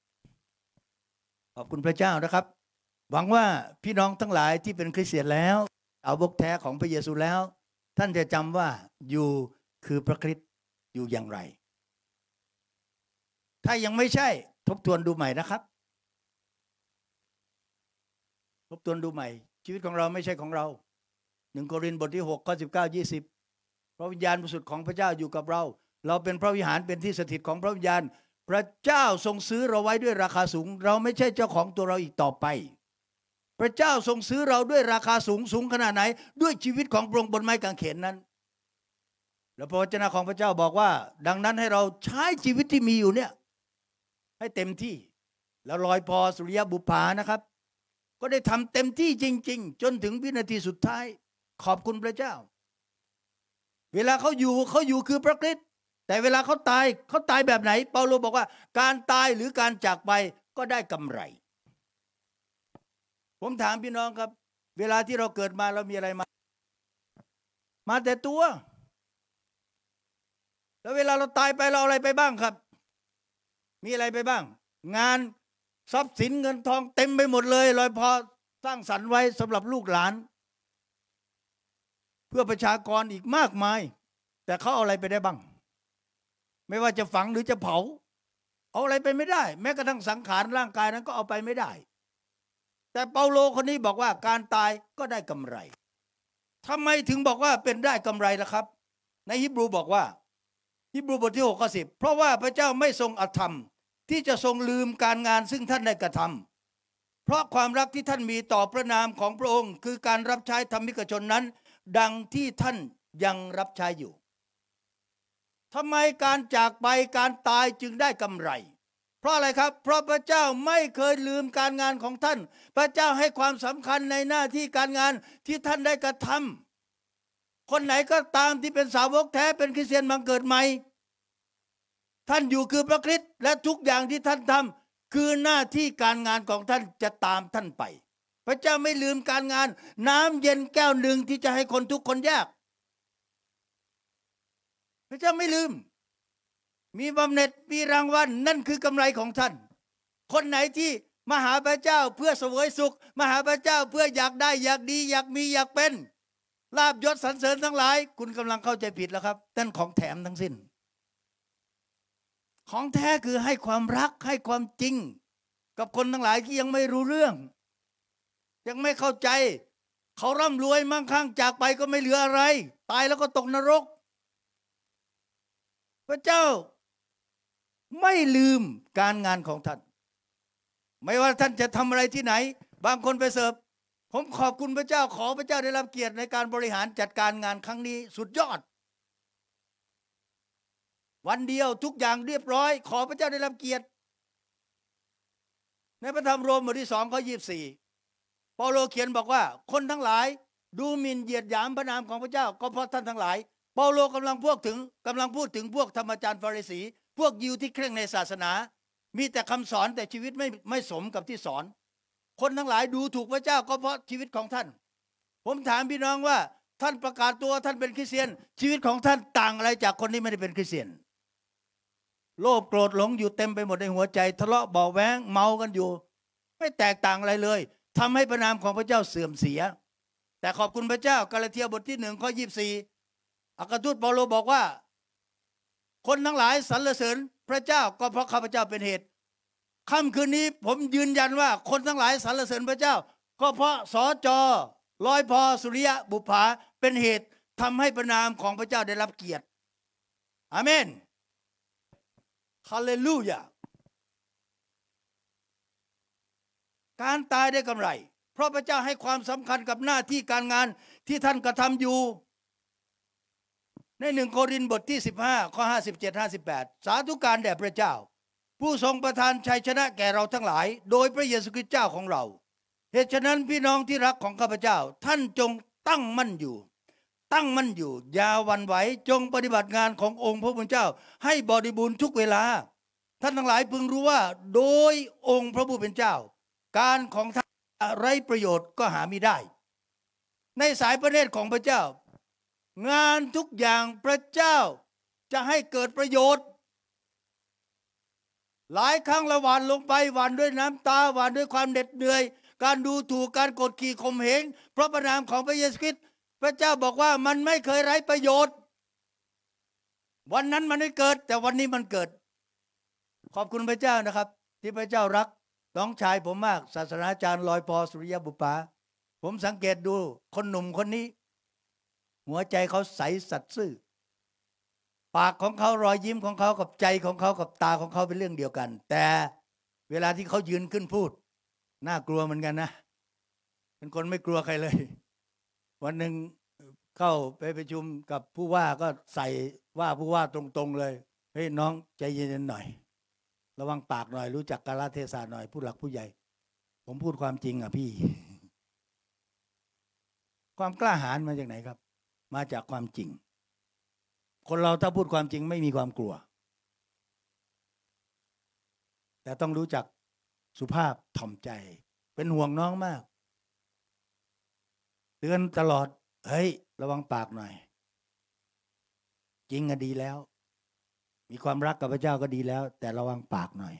ขอบคุณพระเจ้านะครับหวังว่าพี่น้องทั้งหลายที่เป็นคริสเตียนแล้วเอาบกแท้ของพระเยซูแล้วท่านจะจำว่าอยู่คือพระคริสต์อยู่อย่างไรถ้ายังไม่ใช่ทบทวนดูใหม่นะครับทบทวนดูใหม่ชีวิตของเราไม่ใช่ของเรา1 โครินธ์บทที่6ข้อ19 20พระวิญญาณบริสุทธิ์ของพระเจ้าอยู่กับเราเราเป็นพระวิหารเป็นที่สถิตของพระวิญญาณพระเจ้าทรงซื้อเราไว้ด้วยราคาสูงเราไม่ใช่เจ้าของตัวเราอีกต่อไปพระเจ้าทรงซื้อเราด้วยราคาสูงขนาดไหนด้วยชีวิตของพระองค์บนไม้กางเขนนั้นแล้วพระวจนะของพระเจ้าบอกว่าดังนั้นให้เราใช้ชีวิตที่มีอยู่เนี่ยให้เต็มที่แล้วลอยพอสุริยบุปผานะครับก็ได้ทำเต็มที่จริงๆจนถึงวินาทีสุดท้ายขอบคุณพระเจ้าเวลาเขาอยู่คือพระคริสต์แต่เวลาเขาตายแบบไหนเปาโลบอกว่าการตายหรือการจากไปก็ได้กำไรผมถามพี่น้องครับเวลาที่เราเกิดมาเรามีอะไรมาแต่ตัวแล้วเวลาเราตายไปเราอะไรไปบ้างครับมีอะไรไปบ้างงานทรัพย์สินเงินทองเต็มไปหมดเลยลอยพอสร้างสรรค์ไว้สำหรับลูกหลานเพื่อประชากรอีกมากมายแต่เขาเอาอะไรไปได้บ้างไม่ว่าจะฝังหรือจะเผาเอาอะไรไปไม่ได้แม้กระทั่งสังขารร่างกายนั้นก็เอาไปไม่ได้แต่เปาโลคนนี้บอกว่าการตายก็ได้กำไรทำไมถึงบอกว่าเป็นได้กำไรล่ะครับในฮีบรูบอกว่าฮีบรูบทที่6ข้อ10เพราะว่าพระเจ้าไม่ทรงอธรรมที่จะทรงลืมการงานซึ่งท่านได้กระทำเพราะความรักที่ท่านมีต่อพระนามของพระองค์คือการรับใช้ธรรมิกชนนั้นดังที่ท่านยังรับใช้อยู่ทำไมการจากไปการตายจึงได้กำไรเพราะอะไรครับเพราะพระเจ้าไม่เคยลืมการงานของท่านพระเจ้าให้ความสำคัญในหน้าที่การงานที่ท่านได้กระทำคนไหนก็ตามที่เป็นสาวกแท้เป็นคริสเตียนบังเกิดใหม่ท่านอยู่คือพระคริสต์และทุกอย่างที่ท่านทำคือหน้าที่การงานของท่านจะตามท่านไปพระเจ้าไม่ลืมการงานน้ำเย็นแก้วหนึ่งที่จะให้คนทุกคนยากพระเจ้าไม่ลืมมีบำเหน็จมีรางวัล นั่นคือกำไรของท่านคนไหนที่มาหาพระเจ้าเพื่อเสวยสุขมาหาพระเจ้าเพื่ออยากได้อยากดีอยากมีอยากเป็นลาภยศสรรเสริญทั้งหลายคุณกำลังเข้าใจผิดแล้วครับนั่นของแถมทั้งสิ้นของแท้คือให้ความรักให้ความจริงกับคนทั้งหลายที่ยังไม่รู้เรื่องยังไม่เข้าใจเขาร่ำรวยมั่งคั่งจากไปก็ไม่เหลืออะไรตายแล้วก็ตกนรกพระเจ้าไม่ลืมการงานของท่านไม่ว่าท่านจะทำอะไรที่ไหนบางคนไปเสิร์ฟผมขอบคุณพระเจ้าขอพระเจ้าได้รับเกียรติในการบริหารจัดการงานครั้งนี้สุดยอดวันเดียวทุกอย่างเรียบร้อยขอพระเจ้าได้รับเกียรติในพระธรรมโรมบทที่2ข้อ24เปาโลเขียนบอกว่าคนทั้งหลายดูหมิ่นเหยียดหยามพระนามของพระเจ้าก็เพราะท่านทั้งหลายเปาโลกำลังพูดถึงพวกธรรมจารย์ฟาริสีพวกยิวที่เคร่งในศาสนามีแต่คำสอนแต่ชีวิตไม่สมกับที่สอนคนทั้งหลายดูถูกพระเจ้าก็เพราะชีวิตของท่านผมถามพี่น้องว่าท่านประกาศตัวท่านเป็นคริสเตียนชีวิตของท่านต่างอะไรจากคนที่ไม่ได้เป็นคริสเตียนโลภโกรธหลงอยู่เต็มไปหมดในหัวใจทะเลาะเบาแว้งเมากันอยู่ไม่แตกต่างอะไรเลยทำให้พระนามของพระเจ้าเสื่อมเสียแต่ขอบคุณพระเจ้ากาลาเทียบทที่1ข้อ24อัครทูตเปาโลบอกว่าคนทั้งหลายสรรเสริญพระเจ้าก็เพราะข้าพเจ้าเป็นเหตุค่ำคืนนี้ผมยืนยันว่าคนทั้งหลายสรรเสริญพระเจ้าก็เพราะสจ.ลอยพอสุริยะบุปผาเป็นเหตุทำให้พระนามของพระเจ้าได้รับเกียรติอาเมนฮาเลลูยาการตายได้กำไรเพราะพระเจ้าให้ความสำคัญกับหน้าที่การงานที่ท่านกระทำอยู่ ใน1 โครินธ์บทที่15ข้อ57-58สาธุการแด่พระเจ้าผู้ทรงประทานชัยชนะแก่เราทั้งหลายโดยพระเยซูคริสต์เจ้าของเราเหตุฉะนั้นพี่น้องที่รักของข้าพเจ้าท่านจงตั้งมั่นอยู่อย่าหวั่นไหวจงปฏิบัติงานขององค์พระผู้เป็นเจ้าให้บริบูรณ์ทุกเวลาท่านทั้งหลายพึงรู้ว่าโดยองค์พระผู้เป็นเจ้าการของท่านไร้ประโยชน์ก็หามิได้ในสายพระเนตรของพระเจ้างานทุกอย่างพระเจ้าจะให้เกิดประโยชน์หลายครั้งละหวานลงไปหวานด้วยน้ำตาหวานด้วยความเหน็ดเหนื่อยการดูถูกการกดขี่ข่มเหงเพราะพระนามของพระเยซูคริสต์พระเจ้าบอกว่ามันไม่เคยไร้ประโยชน์วันนั้นมันไม่เกิดแต่วันนี้มันเกิดขอบคุณพระเจ้านะครับที่พระเจ้ารักน้องชายผมมากศาสนาจารย์ลอยพอสุริยบุปผาผมสังเกตดูคนหนุ่มคนนี้หัวใจเขาใสสัตย์ซื่อปากของเขารอยยิ้มของเขากับใจของเขากับตาของเขาเป็นเรื่องเดียวกันแต่เวลาที่เขายืนขึ้นพูดน่ากลัวเหมือนกันนะเป็นคนไม่กลัวใครเลยวันหนึ่งเข้าไปประชุมกับผู้ว่าก็ใส่ว่าผู้ว่าตรงๆเลยเฮ้ยน้องใจเย็นๆหน่อยระวังปากหน่อยรู้จักกาลเทศะหน่อยผู้หลักผู้ใหญ่ผมพูดความจริงอ่ะพี่ความกล้าหาญมาจากไหนครับมาจากความจริงคนเราถ้าพูดความจริงไม่มีความกลัวแต่ต้องรู้จักสุภาพถ่อมใจเป็นห่วงน้องมากเตือนตลอดเฮ้ยระวังปากหน่อยจริงอะดีแล้วมีความรักกับพระเจ้าก็ดีแล้วแต่ระวังปากหน่อย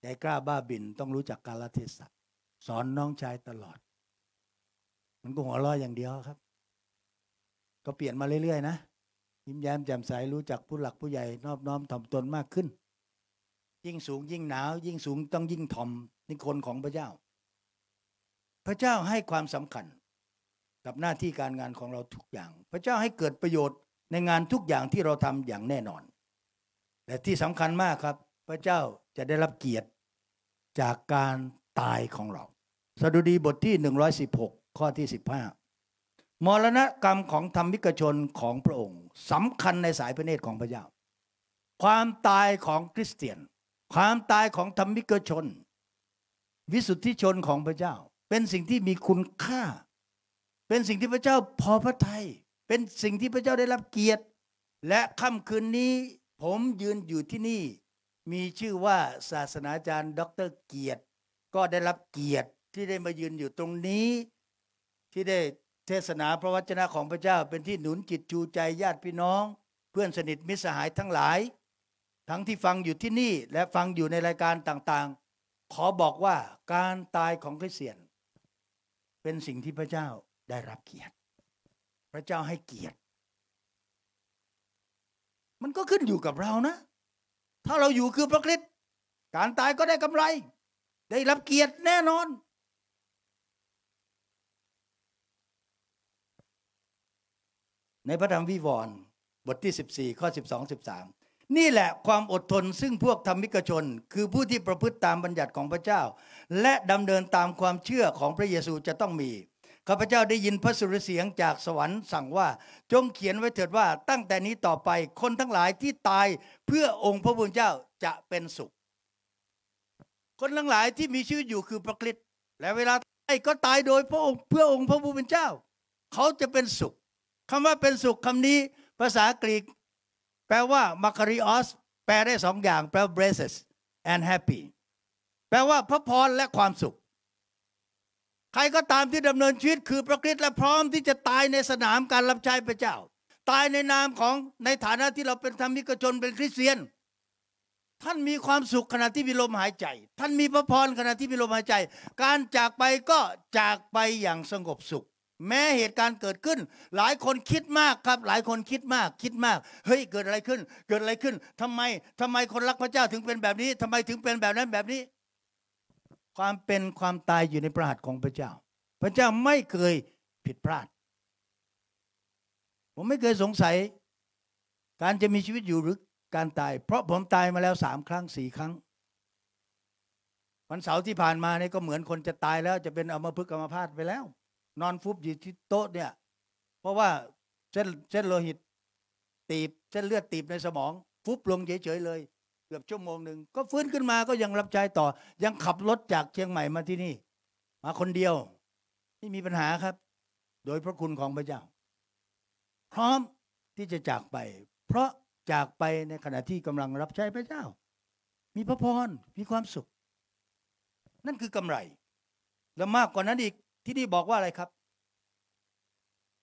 ใจกล้าบ้าบิ่นต้องรู้จักกาลเทศะสอนน้องชายตลอดมันก็หัวเราะอย่างเดียวครับก็เปลี่ยนมาเรื่อยๆนะยิ้มแย้มแจ่มใสรู้จักผู้หลักผู้ใหญ่นอบน้อมถ่อมตนมากขึ้นยิ่งสูงยิ่งหนาวยิ่งสูงต้องยิ่งถ่อมนี่คนของพระเจ้าพระเจ้าให้ความสำคัญกับหน้าที่การงานของเราทุกอย่างพระเจ้าให้เกิดประโยชน์ในงานทุกอย่างที่เราทำอย่างแน่นอนแต่ที่สำคัญมากครับพระเจ้าจะได้รับเกียรติจากการตายของเราสดุดีบทที่116ข้อที่15มรณกรรมของธรรมิกชนของพระองค์สำคัญในสายพระเนตรของพระเจ้าความตายของคริสเตียนความตายของธรรมิกชนวิสุทธิชนของพระเจ้าเป็นสิ่งที่มีคุณค่าเป็นสิ่งที่พระเจ้าพอพระทัยเป็นสิ่งที่พระเจ้าได้รับเกียรติและค่ำคืนนี้ผมยืนอยู่ที่นี่มีชื่อว่าศาสนาจารย์ดร.เกียรติก็ได้รับเกียรติที่ได้มายืนอยู่ตรงนี้ที่ได้เทศนาพระวจนะของพระเจ้าเป็นที่หนุนจิตชูใจญาติพี่น้องเพื่อนสนิทมิตรสหายทั้งหลายทั้งที่ฟังอยู่ที่นี่และฟังอยู่ในรายการต่างๆขอบอกว่าการตายของคริสเตียนเป็นสิ่งที่พระเจ้าได้รับเกียรติพระเจ้าให้เกียรติมันก็ขึ้นอยู่กับเรานะถ้าเราอยู่คือพระคริสต์การตายก็ได้กำไรได้รับเกียรติแน่นอนในพระธรรมวิวรณ์บทที่14ข้อ12-13นี่แหละความอดทนซึ่งพวกธรรมิกชนคือผู้ที่ประพฤติตามบัญญัติของพระเจ้าและดำเนินตามความเชื่อของพระเยซูจะต้องมีข้าพเจ้าได้ยินพระสุรเสียงจากสวรรค์สั่งว่าจงเขียนไว้เถิดว่าตั้งแต่นี้ต่อไปคนทั้งหลายที่ตายเพื่อองค์พระผู้เป็นเจ้าจะเป็นสุขคนทั้งหลายที่มีชีวิตอยู่คือพระคริสต์และเวลาตายก็ตายโดยพระองค์เพื่อองค์พระผู้เป็นเจ้าเขาจะเป็นสุขคำว่าเป็นสุขคำนี้ภาษากรีกแปลว่า makarios แปลได้สองอย่างแปลว่า blessed and happy แปลว่าพระพรและความสุขใครก็ตามที่ดำเนินชีวิตคือพระคริสต์และพร้อมที่จะตายในสนามการรับใช้พระเจ้าตายในนามของในฐานะที่เราเป็นธรรมิกชนเป็นคริสเตียนท่านมีความสุขขณะที่มีลมหายใจท่านมีพระพรขณะที่มีลมหายใจการจากไปก็จากไปอย่างสงบสุขแม้เหตุการณ์เกิดขึ้นหลายคนคิดมากครับหลายคนคิดมากเฮ้ยเกิดอะไรขึ้นทำไมคนรักพระเจ้าถึงเป็นแบบนี้ทำไมถึงเป็นแบบนั้นแบบนี้ความเป็นความตายอยู่ในพระหัตถ์ของพระเจ้าพระเจ้าไม่เคยผิดพลาดผมไม่เคยสงสัยการจะมีชีวิตอยู่หรือการตายเพราะผมตายมาแล้ว3 ครั้ง 4 ครั้งวันเสาร์ที่ผ่านมาเนี่ยก็เหมือนคนจะตายแล้วจะเป็นอัมพฤกษ์อัมพาตไปแล้วนอนฟุบอยู่ที่โต๊ะเนี่ยเพราะว่าเส้นโลหิต ตีบเส้นเลือดตีบในสมองฟุบลงเฉยๆเลยเกือบชั่วโมงหนึ่งก็ฟื้นขึ้นมาก็ยังรับใช้ต่อยังขับรถจากเชียงใหม่มาที่นี่มาคนเดียวไม่มีปัญหาครับโดยพระคุณของพระเจ้าพร้อมที่จะจากไปเพราะจากไปในขณะที่กำลังรับใช้พระเจ้ามีพระพรมีความสุขนั่นคือกำไรและมากกว่านั้นอีกที่นี่บอกว่าอะไรครับ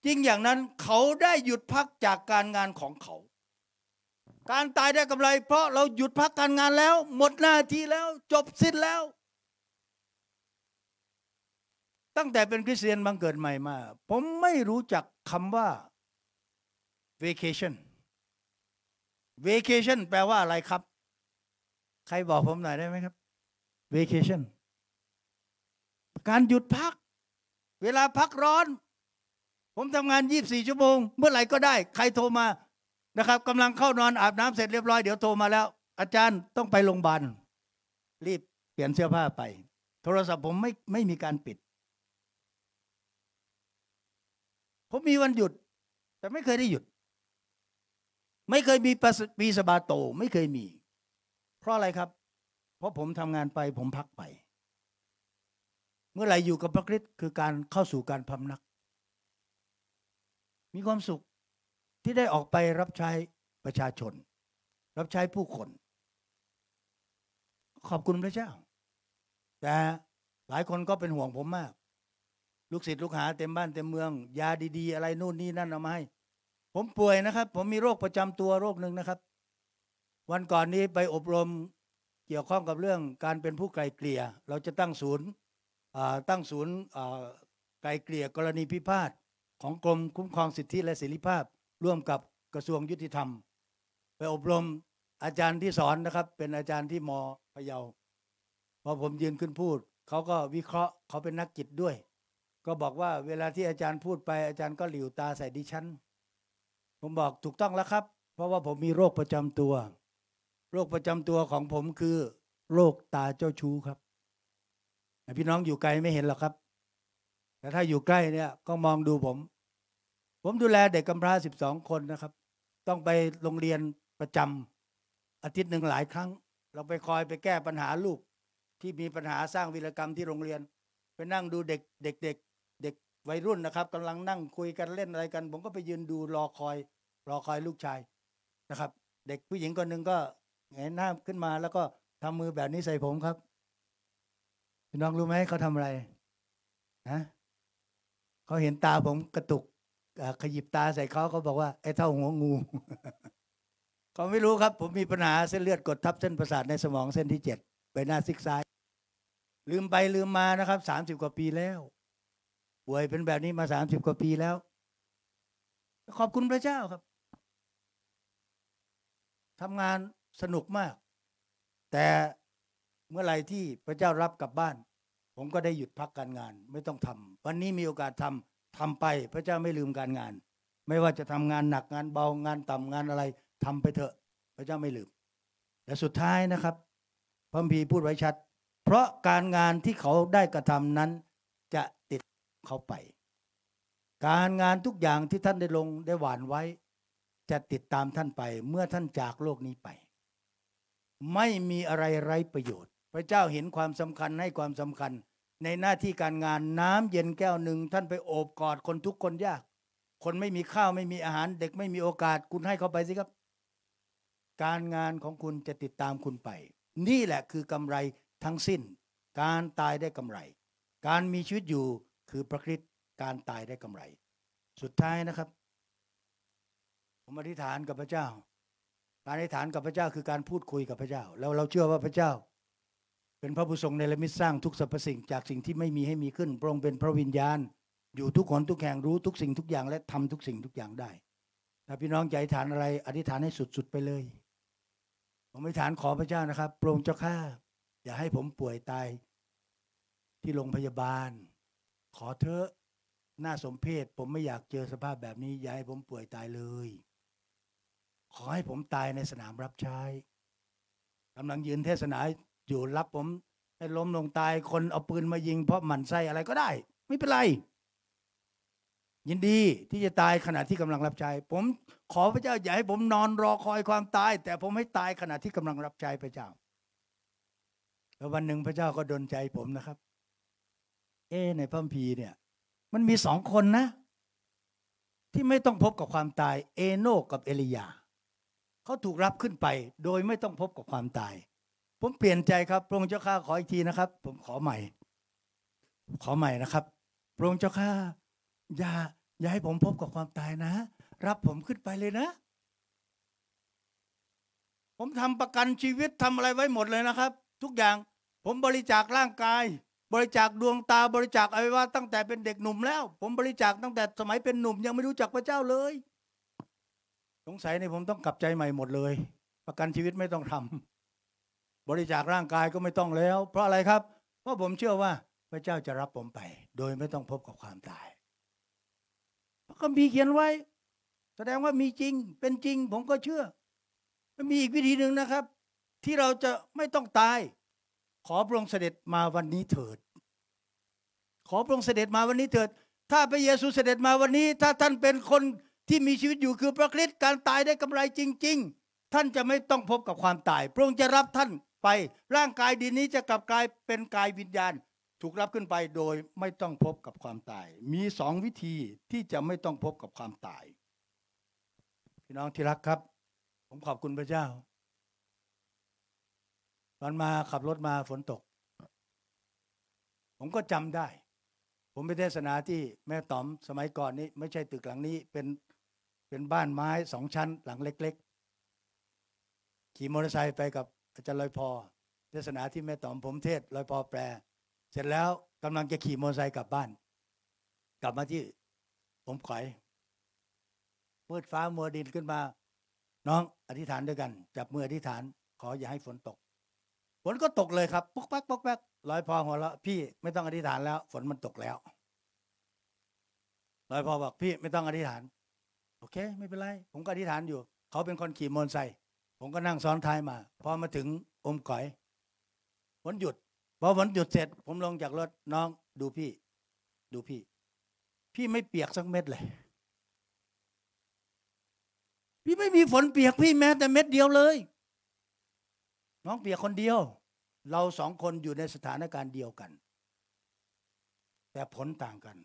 จริงอย่างนั้นเขาได้หยุดพักจากการงานของเขาการตายได้กำไรเพราะเราหยุดพักการงานแล้วหมดหน้าที่แล้วจบสิ้นแล้วตั้งแต่เป็นคริสเตียนบังเกิดใหม่มาผมไม่รู้จักคำว่า vacation vacation แปลว่าอะไรครับใครบอกผมหน่อยได้ไหมครับ vacation การหยุดพักเวลาพักร้อนผมทำงาน24 ชั่วโมงเมื่อไหร่ก็ได้ใครโทรมานะครับกำลังเข้านอนอาบน้ำเสร็จเรียบร้อยเดี๋ยวโทรมาแล้วอาจารย์ต้องไปโรงพยาบาลรีบเปลี่ยนเสื้อผ้าไปโทรศัพท์ผมไม่มีการปิดผมมีวันหยุดแต่ไม่เคยได้หยุดไม่เคยมีปีสบาโตไม่เคยมีเพราะอะไรครับเพราะผมทำงานไปผมพักไปเมื่อไหร่อยู่กับพระคริสต์คือการเข้าสู่การพำนักมีความสุขที่ได้ออกไปรับใช้ประชาชนรับใช้ผู้คนขอบคุณพระเจ้าแต่หลายคนก็เป็นห่วงผมมากลูกศิษย์ลูกหาเต็มบ้านเต็มเมืองยาดีๆอะไรนู่นนี่นั่นเอามาให้ผมป่วยนะครับผมมีโรคประจำตัวโรคหนึ่งนะครับวันก่อนนี้ไปอบรมเกี่ยวข้องกับเรื่องการเป็นผู้ไกลเกลี่ยเราจะตั้งศูนย์ไกลเกลี่ยกรณีพิพาทของกรมคุ้มครองสิทธิและเสรีภาพร่วมกับกระทรวงยุติธรรมไปอบรมอาจารย์ที่สอนนะครับเป็นอาจารย์ที่ม.พะเยาพอผมยืนขึ้นพูดเขาก็วิเคราะห์เขาเป็นนักจิตด้วยก็บอกว่าเวลาที่อาจารย์พูดไปอาจารย์ก็หลิวตาใส่ดิฉันผมบอกถูกต้องแล้วครับเพราะว่าผมมีโรคประจำตัวโรคประจำตัวของผมคือโรคตาเจ้าชู้ครับพี่น้องอยู่ไกลไม่เห็นหรอกครับแต่ถ้าอยู่ใกล้เนี่ยก็มองดูผมดูแลเด็กกำพร้า12 คนนะครับต้องไปโรงเรียนประจำอาทิตย์หนึ่งหลายครั้งเราไปคอยไปแก้ปัญหาลูกที่มีปัญหาสร้างวีรกรรมที่โรงเรียนไปนั่งดูเด็กวัยรุ่นนะครับกำลังนั่งคุยกันเล่นอะไรกันผมก็ไปยืนดูรอคอยลูกชายนะครับเด็กผู้หญิงคนหนึ่งก็แงนหน้าขึ้นมาแล้วก็ทำมือแบบนี้ใส่ผมครับพี่น้องรู้ไหมเขาทำอะไรนะเขาเห็นตาผมกระตุกขยิบตาใส่เขาบอกว่าไอ้เท่าหัวงู เขาไม่รู้ครับผมมีปัญหาเส้นเลือดกดทับเส้นประสาทในสมองเส้นที่7ใบหน้าซีกซ้ายลืมไปลืมมานะครับ30 กว่าปีแล้วป่วยเป็นแบบนี้มา30 กว่าปีแล้วขอบคุณพระเจ้าครับทำงานสนุกมากแต่เมื่อไหร่ที่พระเจ้ารับกลับบ้านผมก็ได้หยุดพักการงานไม่ต้องทำวันนี้มีโอกาสทำไปพระเจ้าไม่ลืมการงานไม่ว่าจะทำงานหนักงานเบางานต่ำงานอะไรทำไปเถอะพระเจ้าไม่ลืมและสุดท้ายนะครับพระคัมภีร์พูดไว้ชัดเพราะการงานที่เขาได้กระทำนั้นจะติดเขาไปการงานทุกอย่างที่ท่านได้ลงได้หว่านไว้จะติดตามท่านไปเมื่อท่านจากโลกนี้ไปไม่มีอะไรไร้ประโยชน์พระเจ้าเห็นความสำคัญให้ความสำคัญในหน้าที่การงานน้ำเย็นแก้วหนึ่งท่านไปโอบกอดคนทุกข์คนยากคนไม่มีข้าวไม่มีอาหารเด็กไม่มีโอกาสคุณให้เขาไปสิครับการงานของคุณจะติดตามคุณไปนี่แหละคือกำไรทั้งสิ้นการตายได้กำไรการมีชีวิตอยู่คือพระคริสต์การตายได้กำไรสุดท้ายนะครับผมอธิษฐานกับพระเจ้าการอธิษฐานกับพระเจ้าคือการพูดคุยกับพระเจ้าแล้วเราเชื่อว่าพระเจ้าเป็นพระผู้ทรงเนรมิตสร้างทุกสรรพสิ่งจากสิ่งที่ไม่มีให้มีขึ้นพระองค์เป็นพระวิญญาณอยู่ทุกคนทุกแห่งรู้ทุกสิ่งทุกอย่างและทำทุกสิ่งทุกอย่างได้ถ้าพี่น้องจะอธิษฐานอะไรอธิษฐานให้สุดๆไปเลยผมอธิษฐานขอพระเจ้านะครับพระองค์เจ้าข้าอย่าให้ผมป่วยตายที่โรงพยาบาลขอเถอะน่าสมเพชผมไม่อยากเจอสภาพแบบนี้อย่าให้ผมป่วยตายเลยขอให้ผมตายในสนามรับใช้กำลังยืนเทศนาอยู่รับผมให้ล้มลงตายคนเอาปืนมายิงเพราะหมั่นไส้อะไรก็ได้ไม่เป็นไร ยินดีที่จะตายขณะที่กำลังรับใช้ผมขอพระเจ้าอย่าให้ผมนอนรอคอยความตายแต่ผมให้ตายขณะที่กำลังรับใช้พระเจ้าแล้ววันหนึ่งพระเจ้าก็ดลใจผมนะครับในพระคัมภีร์เนี่ยมันมี2 คนนะที่ไม่ต้องพบกับความตายเอโนกกับเอลียาเขาถูกรับขึ้นไปโดยไม่ต้องพบกับความตายผมเปลี่ยนใจครับพระองค์เจ้าข้าขออีกทีนะครับผมขอใหม่นะครับพระองค์เจ้าข้าอย่าให้ผมพบกับความตายนะรับผมขึ้นไปเลยนะผมทำประกันชีวิตทำอะไรไว้หมดเลยนะครับทุกอย่างผมบริจาคร่างกายบริจาคดวงตาบริจาคอวัยวะตั้งแต่เป็นเด็กหนุ่มแล้วผมบริจาคตั้งแต่สมัยเป็นหนุ่มยังไม่รู้จักพระเจ้าเลยสงสัยในผมต้องกลับใจใหม่หมดเลยประกันชีวิตไม่ต้องทำบริจาคร่างกายก็ไม่ต้องแล้วเพราะอะไรครับเพราะผมเชื่อว่าพระเจ้าจะรับผมไปโดยไม่ต้องพบกับความตายพระคัมภีร์เขียนไว้แสดงว่ามีจริงเป็นจริงผมก็เชื่อมีอีกวิธีหนึ่งนะครับที่เราจะไม่ต้องตายขอพระองค์เสด็จมาวันนี้เถิดขอพระองค์เสด็จมาวันนี้เถิดถ้าพระเยซูเสด็จมาวันนี้ถ้าท่านเป็นคนที่มีชีวิตอยู่คือพระคริสต์การตายได้กำไรจริงๆท่านจะไม่ต้องพบกับความตายพระองค์จะรับท่านไปร่างกายดินนี้จะกลับกลายเป็นกายวิญญาณถูกรับขึ้นไปโดยไม่ต้องพบกับความตายมี2 วิธีที่จะไม่ต้องพบกับความตายพี่น้องที่รักครับผมขอบคุณพระเจ้าตอนมาขับรถมาฝนตกผมก็จำได้ผมไปเทศนาที่แม่ต๋อมสมัยก่อนนี้ไม่ใช่ตึกหลังนี้เป็นบ้านไม้2 ชั้นหลังเล็กๆขี่มอเตอร์ไซค์ไปกับอาจารย์ลอยพอเทศนาที่แม่ต๋อมผมเทศลอยพอแปลเสร็จแล้วกำลังจะขี่มอเตอร์ไซค์กลับบ้านกลับมาที่ผมขอยมืดฟ้ามัวดินขึ้นมาน้องอธิษฐานด้วยกันจับมืออธิษฐานขออย่าให้ฝนตกฝนก็ตกเลยครับปุ๊กปักปุ๊กปักลอยพอหัวเราะพี่ไม่ต้องอธิษฐานแล้วฝนมันตกแล้วลอยพอบอกพี่ไม่ต้องอธิษฐานโอเคไม่เป็นไรผมก็อธิษฐานอยู่เขาเป็นคนขี่มอเตอร์ไซค์ผมก็นั่งซ้อนท้ายมาพอมาถึงอมก๋อยฝนหยุดพอฝนหยุดเสร็จผมลงจากรถน้องดูพี่ไม่เปียกสักเม็ดเลยพี่ไม่มีฝนเปียกพี่แม้แต่เม็ดเดียวเลยน้องเปียกคนเดียวเรา2 คนอยู่ในสถานการณ์เดียวกันแต่ผลต่างกัน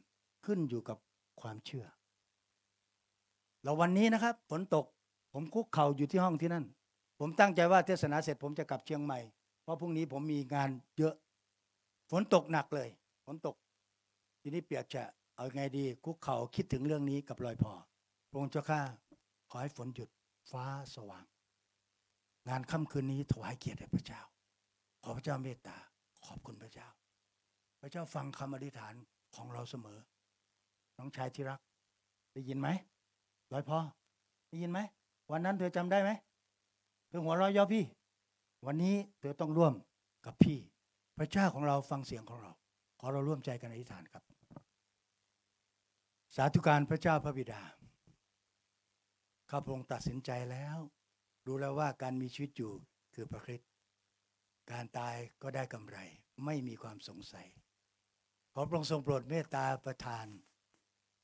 ขึ้นอยู่กับความเชื่อเราวันนี้นะครับฝนตกผมคุกเข่าอยู่ที่ห้องที่นั่นผมตั้งใจว่าเทศนาเสร็จผมจะกลับเชียงใหม่เพราะพรุ่งนี้ผมมีงานเยอะฝนตกหนักเลยฝนตกทีนี้เปียกจะเอาไงดีคุกเข่าคิดถึงเรื่องนี้กับลอยพอพระองค์เจ้าข้าขอให้ฝนหยุดฟ้าสว่างงานค่ำคืนนี้ถวายเกียรติแด่พระเจ้าขอพระเจ้าเมตตาขอบคุณพระเจ้าพระเจ้าฟังคำอธิษฐานของเราเสมอน้องชายที่รักได้ยินไหมลอยพอได้ยินไหมวันนั้นเธอจำได้ไหมเธอหัวเราะย่อพี่วันนี้เธอต้องร่วมกับพี่พระเจ้าของเราฟังเสียงของเราขอเราร่วมใจกันอธิษฐานครับสาธุการพระเจ้าพระบิดาข้าพระองค์ตัดสินใจแล้วรู้แล้วว่าการมีชีวิตอยู่คือพระคริสต์การตายก็ได้กำไรไม่มีความสงสัยขอพระองค์ทรงโปรดเมตตาประทาน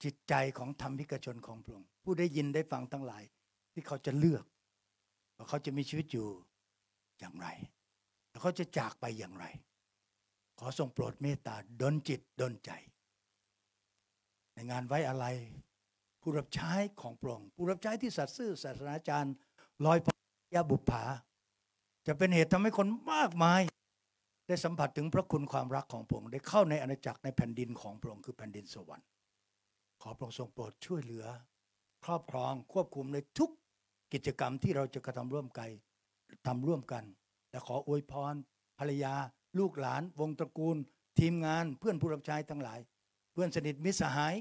จิตใจของธรรมิกชนของพระองค์ผู้ได้ยินได้ฟังทั้งหลายที่เขาจะเลือกว่าเขาจะมีชีวิตอยู่อย่างไรแล้วเขาจะจากไปอย่างไรขอทรงโปรดเมตตาดลจิตดลใจในงานไว้อาลัยผู้รับใช้ของพระองค์ผู้รับใช้ที่สัตย์ซื่อศาสนาจารย์ลอยพยาบุปผาจะเป็นเหตุทำให้คนมากมายได้สัมผัสถึงพระคุณความรักของพระองค์ได้เข้าในอาณาจักรในแผ่นดินของพระองค์คือแผ่นดินสวรรค์ขอพระองค์ทรงโปรดช่วยเหลือครอบครองควบคุมในทุกกิจกรรมที่เราจะกระทำร่วมกันและขออวยพรภรรยาลูกหลานวงตระกูลทีมงานเพื่อนผู้รับใช้ทั้งหลายเพื่อนสนิทมิตรสหาย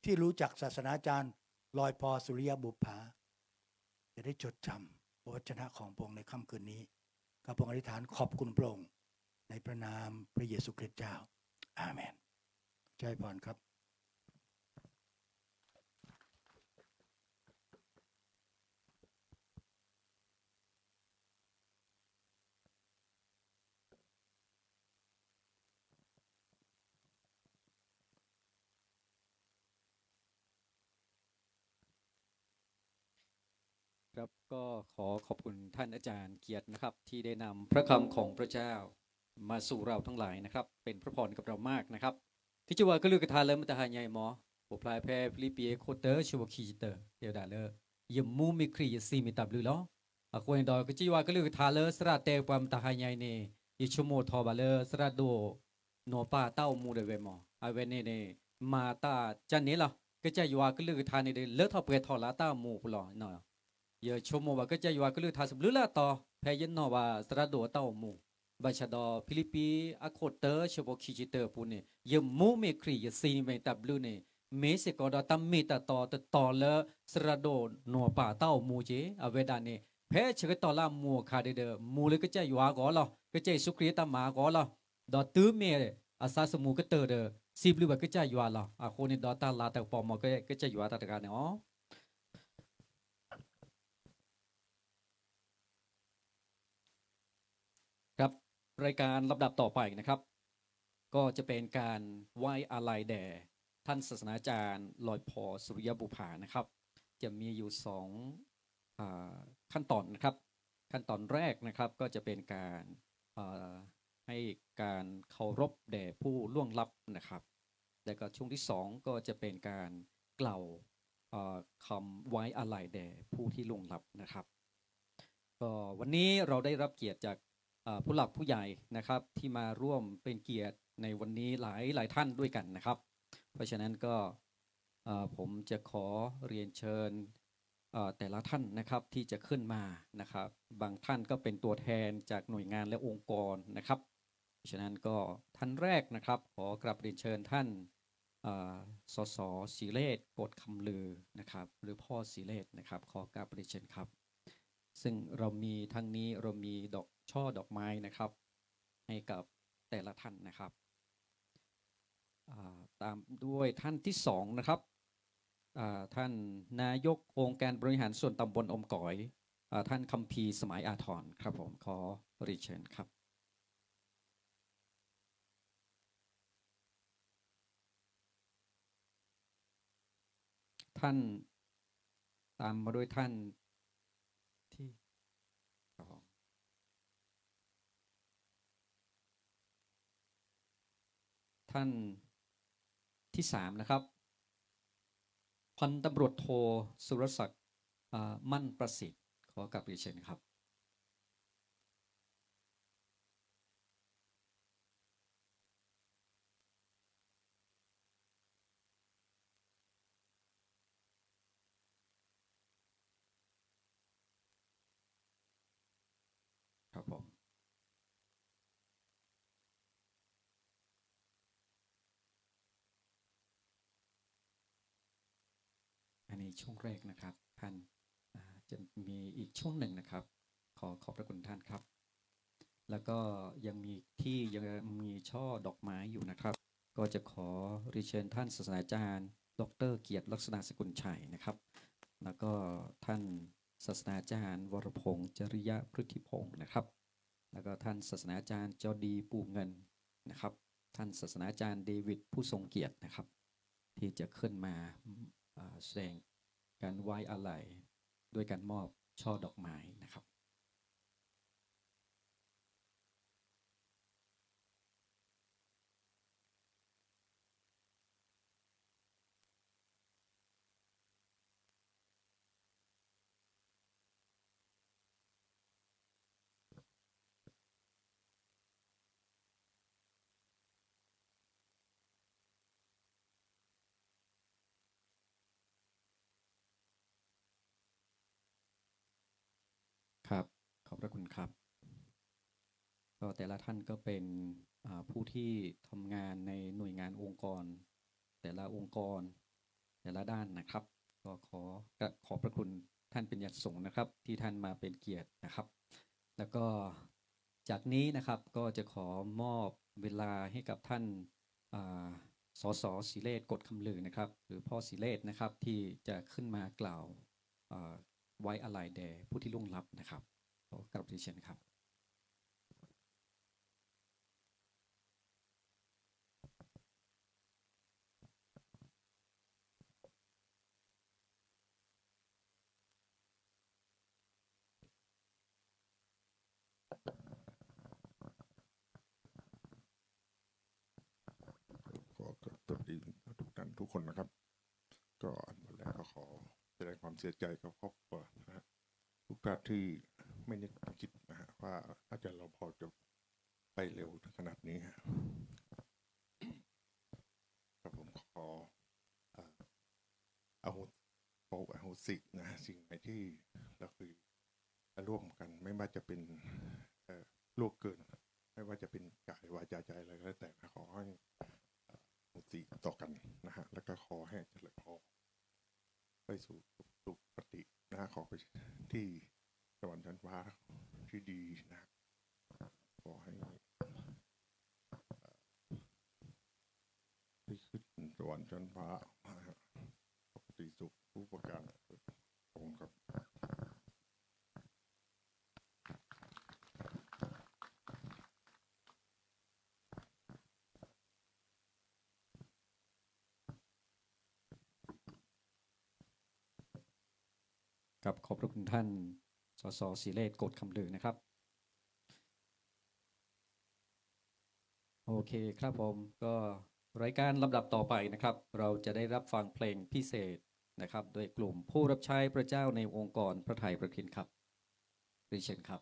ที่รู้จักศาสนาจารย์ลอยพอสุริยบุปผาจะได้จดจำพระวจนะของพระองค์ในค่ำคืนนี้ข้าพระองค์อธิษฐานขอบคุณพระองค์ในพระนามพระเยซูคริสต์เจ้าอาเมนใจพรครับ ครับก็ขอขอบคุณท่านอาจารย์เกียรตินะครับที่ได้นำพระคำของพระเจ้ามาสู่เราทั้งหลายนะครับเป็นพระพรกับเรามากนะครับที่จะว่าก็เลือกทานเลยมันแต่หายใหญ่หมอผมพลายแพ้ฟิลิปปีโคเตอร์ชัวคีเตอร์เดียวดาเลอร์ยมูมิครียซีมิตับลือล้ออะควรดอยก็จีว่าก็เลือกทานเลยสระเตความตาหายใหญ่เนี่ยยชั่วโมงทอบาเลอร์สระโดโนป้าเต้ามูเดเวมอไอเวเนเนมาตาจันนี้ล่ะก็จะว่าก็เลือกทานเนี่ยเลิศทอเปทอลาต้ามูปลอเนาะยชมว่าก็จะอยู่ว่าก็ลือทาสบลือละต่อแพยันนอว่าสระโดเต้ามูบัชดอฟิลิปปีอะโคเตอร์ชบคิจิเตอร์ปูเนี่ยยมูเมครียซีเมตับลือเนี่ยเมสก็ดอตัมเมตต่อละสระโดนัวป่าเต้ามูเจอเวดาเนี่ยแพ้เชกต่อละมูคาเดเดมูเลยก็จะอยู่ว่าก็ล่ะก็จะสุครีตามาก็ล่ะดอตื้อเมอาซาสมูก็เตอเดซีบลือก็จะอยู่ว่าล่ะอะคนเนี่ยดอตาลาแต่ปอมก็จะอยู่ว่าตาตะการเนาะครับรายการลำดับต่อไปนะครับก็จะเป็นการไหว้อาลัยแด่ท่านศาสนาจารย์ลอยพอสุริยบุภานะครับจะมีอยู่สองขั้นตอนนะครับขั้นตอนแรกนะครับก็จะเป็นการให้การเคารพแด่ผู้ล่วงลับนะครับแล้วก็ช่วงที่สองก็จะเป็นการกล่าวคำไว้อาลัยแด่ผู้ที่ล่วงลับนะครับก็วันนี้เราได้รับเกียรติจากผู้หลักผู้ใหญ่นะครับที่มาร่วมเป็นเกียรติในวันนี้หลายท่านด้วยกันนะครับเพราะฉะนั้นก็ผมจะขอเรียนเชิญแต่ละท่านนะครับที่จะขึ้นมานะครับบางท่านก็เป็นตัวแทนจากหน่วยงานและองค์กรนะครับเพราะฉะนั้นก็ท่านแรกนะครับขอกราบเรียนเชิญท่านสสศิเลศกฎคำลือนะครับหรือพ่อศิเลศนะครับขอกราบเรียนเชิญครับซึ่งเรามีทั้งนี้เรามีช่อดอกไม้นะครับให้กับแต่ละท่านนะครับตามด้วยท่านที่สองนะครับท่านนายกองค์การบริหารส่วนตำบลอมก๋อยท่านคัมภีร์สมัยอาทรครับผมขอเรียนเชิญครับท่านตามมาด้วยท่านที่ท่านที่สามนะครับพันตำรวจโทสุรศักดิ์มั่นประสิทธิ์ขอกราบเรียนเชิญครับครับผมอันนี้ช่วงแรกนะครับท่านจะมีอีกช่วงหนึ่งนะครับขอบพระคุณท่านครับแล้วก็ยังมีช่อดอกไม้อยู่นะครับก็จะขอเรียนเชิญท่านศาสตราจารย์ดร.เกียรติลักษณะสกุลชัยนะครับแล้วก็ท่านศาสตราจารย์วรพงษ์จริยพฤทธิพงศ์นะครับแล้วก็ท่านศาสตราจารย์จอดีปูเงินนะครับท่านศาสตราจารย์เดวิดผู้ทรงเกียรตินะครับที่จะขึ้นมาแสดงการไว้อาลัยด้วยการมอบช่อดอกไม้นะครับครับขอบพระคุณครับก็แต่ละท่านก็เป็นผู้ที่ทำงานในหน่วยงานองค์กรแต่ละองค์กรแต่ละด้านนะครับก็ขอพระคุณท่านเป็นอย่างสูงนะครับที่ท่านมาเป็นเกียรตินะครับแล้วก็จากนี้นะครับก็จะขอมอบเวลาให้กับท่านสสศิเลศกฎคำลือนะครับหรือพ่อศิเลศนะครับที่จะขึ้นมากล่าวไว้อาลัยแด่ผู้ที่ล่วงลับนะครับขอกราบเรียนเชิญครับ ก็สวัสดีทุกท่านทุกคนนะครับก็อันดับแรกก็ขอแสดงความเสียใจกับครอบครัวนะฮะทุกท่านที่ไม่นึกคิดนะฮะว่าอาจจะเราพอจะไปเร็วขนาดนี้ฮะครับผมขอเอาโหสินะสิ่งไหนที่เราเคยร่วมกันไม่ว่าจะเป็นล่วงเกินไม่ว่าจะเป็นกายวาจาใจอะไรก็แล้วแต่ขอให้โหสิต่อกันนะฮะแล้วก็ขอให้เจริญพรไปสู่สุขปฏินะขอไปที่สวรรค์ชั้นฟ้าที่ดีนะขอให้ที่ขึ้นสวรรค์ชั้นฟ้าปกติสุขผู้ประการผมครับครับขอบพระคุณท่านสสศิเลศโกฏคำลือนะครับโอเคครับผมก็รายการลำดับต่อไปนะครับเราจะได้รับฟังเพลงพิเศษนะครับโดยกลุ่มผู้รับใช้พระเจ้าในองค์กรพระไทยประทินครับเรียนเชิญครับ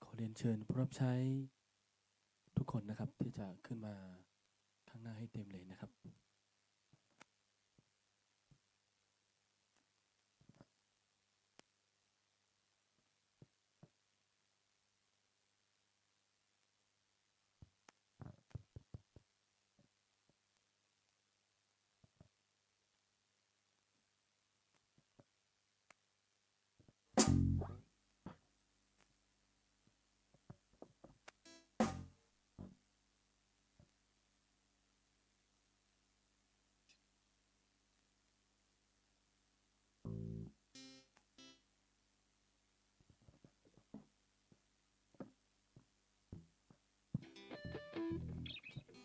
ขอเรียนเชิญผู้รับใช้ทุกคนนะครับที่จะขึ้นมาข้างหน้าให้เต็มเลยนะครับ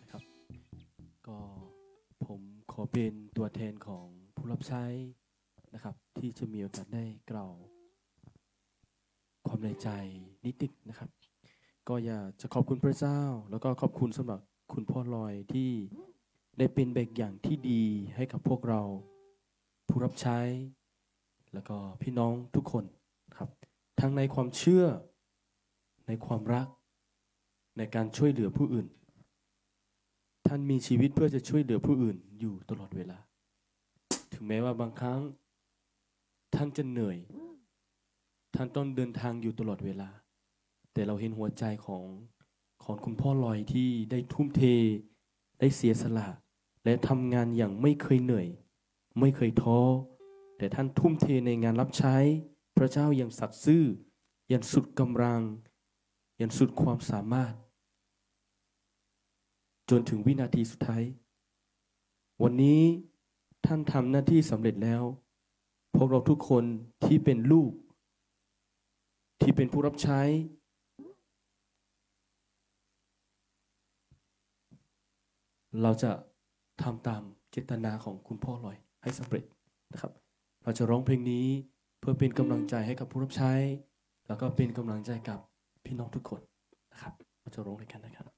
นะครับก็ผมขอเป็นตัวแทนของผู้รับใช้นะครับที่จะมีโอกาสได้กล่าวความในใจนิดๆนะครับก็อยากจะขอบคุณพระเจ้าแล้วก็ขอบคุณสำหรับคุณพ่อลอยที่ได้เป็นแบบอย่างที่ดีให้กับพวกเราผู้รับใช้แล้วก็พี่น้องทุกคนครับทั้งในความเชื่อในความรักในการช่วยเหลือผู้อื่นท่านมีชีวิตเพื่อจะช่วยเหลือผู้อื่นอยู่ตลอดเวลาถึงแม้ว่าบางครั้งท่านจะเหนื่อยท่านต้องเดินทางอยู่ตลอดเวลาแต่เราเห็นหัวใจของคุณพ่อลอยที่ได้ทุ่มเทได้เสียสละและทำงานอย่างไม่เคยเหนื่อยไม่เคยท้อแต่ท่านทุ่มเทในงานรับใช้พระเจ้าอย่างสัตย์ซื่ออย่างสุดกำลังอย่างสุดความสามารถจนถึงวินาทีสุดท้ายวันนี้ท่านทำหน้าที่สำเร็จแล้วพวกเราทุกคนที่เป็นลูกที่เป็นผู้รับใช้เราจะทำตามเจตนาของคุณพ่อลอยให้สำเร็จนะครับเราจะร้องเพลงนี้เพื่อเป็นกำลังใจให้กับผู้รับใช้แล้วก็เป็นกำลังใจกับพี่น้องทุกคนนะครับเราจะร้องด้วยกันนะครับ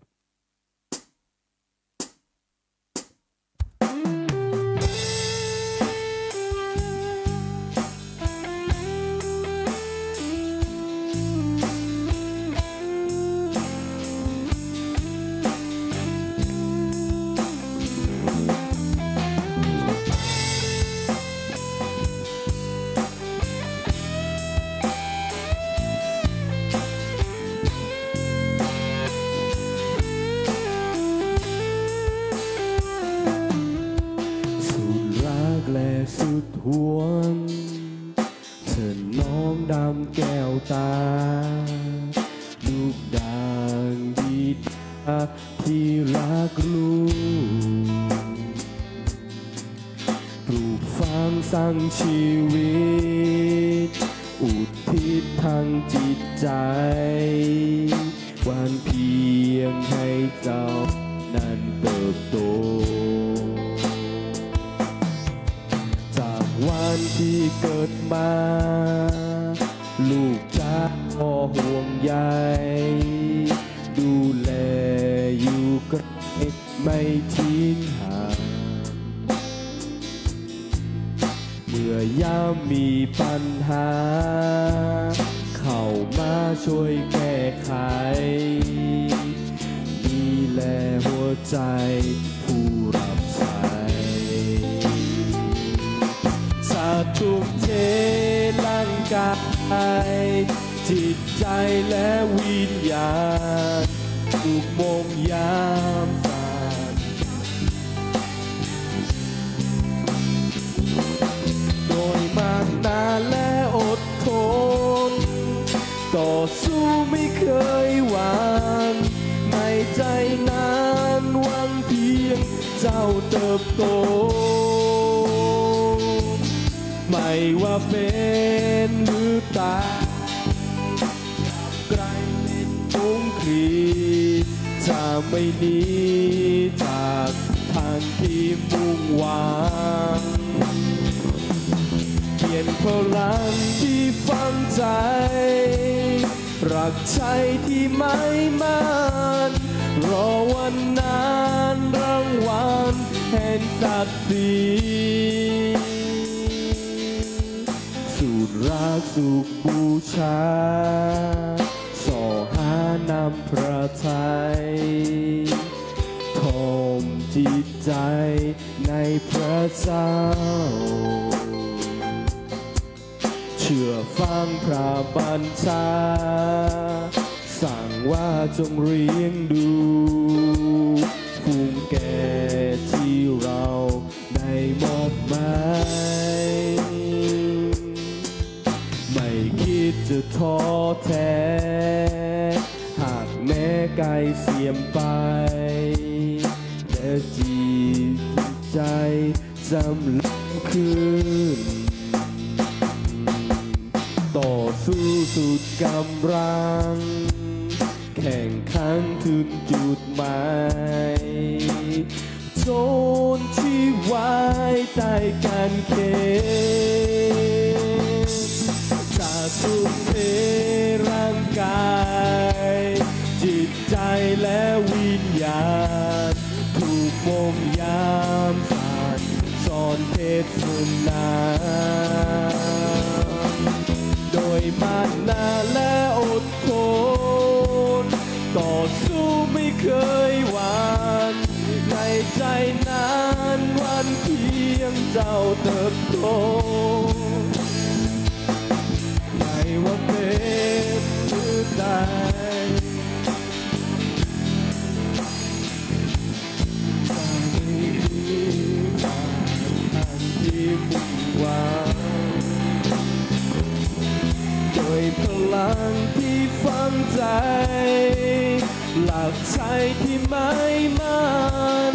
สุดห่วงเธอน้องดำแก้วตาลูกด่างดีตา ที่รักลูกปลูกฝังสร้างชีวิตอุทิศทางจิตใจหวานเพียงให้เจ้านั้นเติบโตจากวันที่เกิดมาลูกจะพ่อห่วงใยดูแลอยู่ใกล้ไม่ทิ้งห่างเมื่อยามมีปัญหาเข้ามาช่วยแก้ไขดูแลหัวใจผู้รับใช้สาธุเทร่างกายจิตใจและวิญญาณทุกโมงยามสายโดยมากนาและอดทนต่อสู้ไม่เคยหวังในใจนั้นหวังเพียงเจ้าเติบโตไม่ว่าเป็นหรือตายไกลเป็นองค์คริสต์จะไม่หนีจากทางที่มุ่งหวังเปลี่ยนพลังที่ฝังใจรักใจที่ไม่มันรอวันนั้นรางวัลแห่งศักดิ์ศรีสุดรักสุขบูชาส่อหานำพระทัยทอมจิตใจในพระเจ้าเชื่อฟังพระบัญชาสั่งว่าจงเลี้ยงดูฟูงแก่ที่เราได้มอบหมายไม่คิดจะท้อแท้หากแม้กายเสี่ยมไปแต่จิตใจจำลังคืนต่อสู้สุดกำลังแข่งขันถึงจุดหมายจนที่ไว้ใต้การเขนจะทุ่มเทร่างกายจิตใจและวิญญาณถูกมงยามสั่นสอนเทศนาโดยมานะและอดทนต่อสู้ไม่เคยหวั่นในใจนั้นวันเพียงเจ้าเติบโตไม่ว่าเป็นหรือตายจะไม่มีทางที่มุ่งหวังโดยพลังที่ฝังใจหลักใจที่ไม่มัน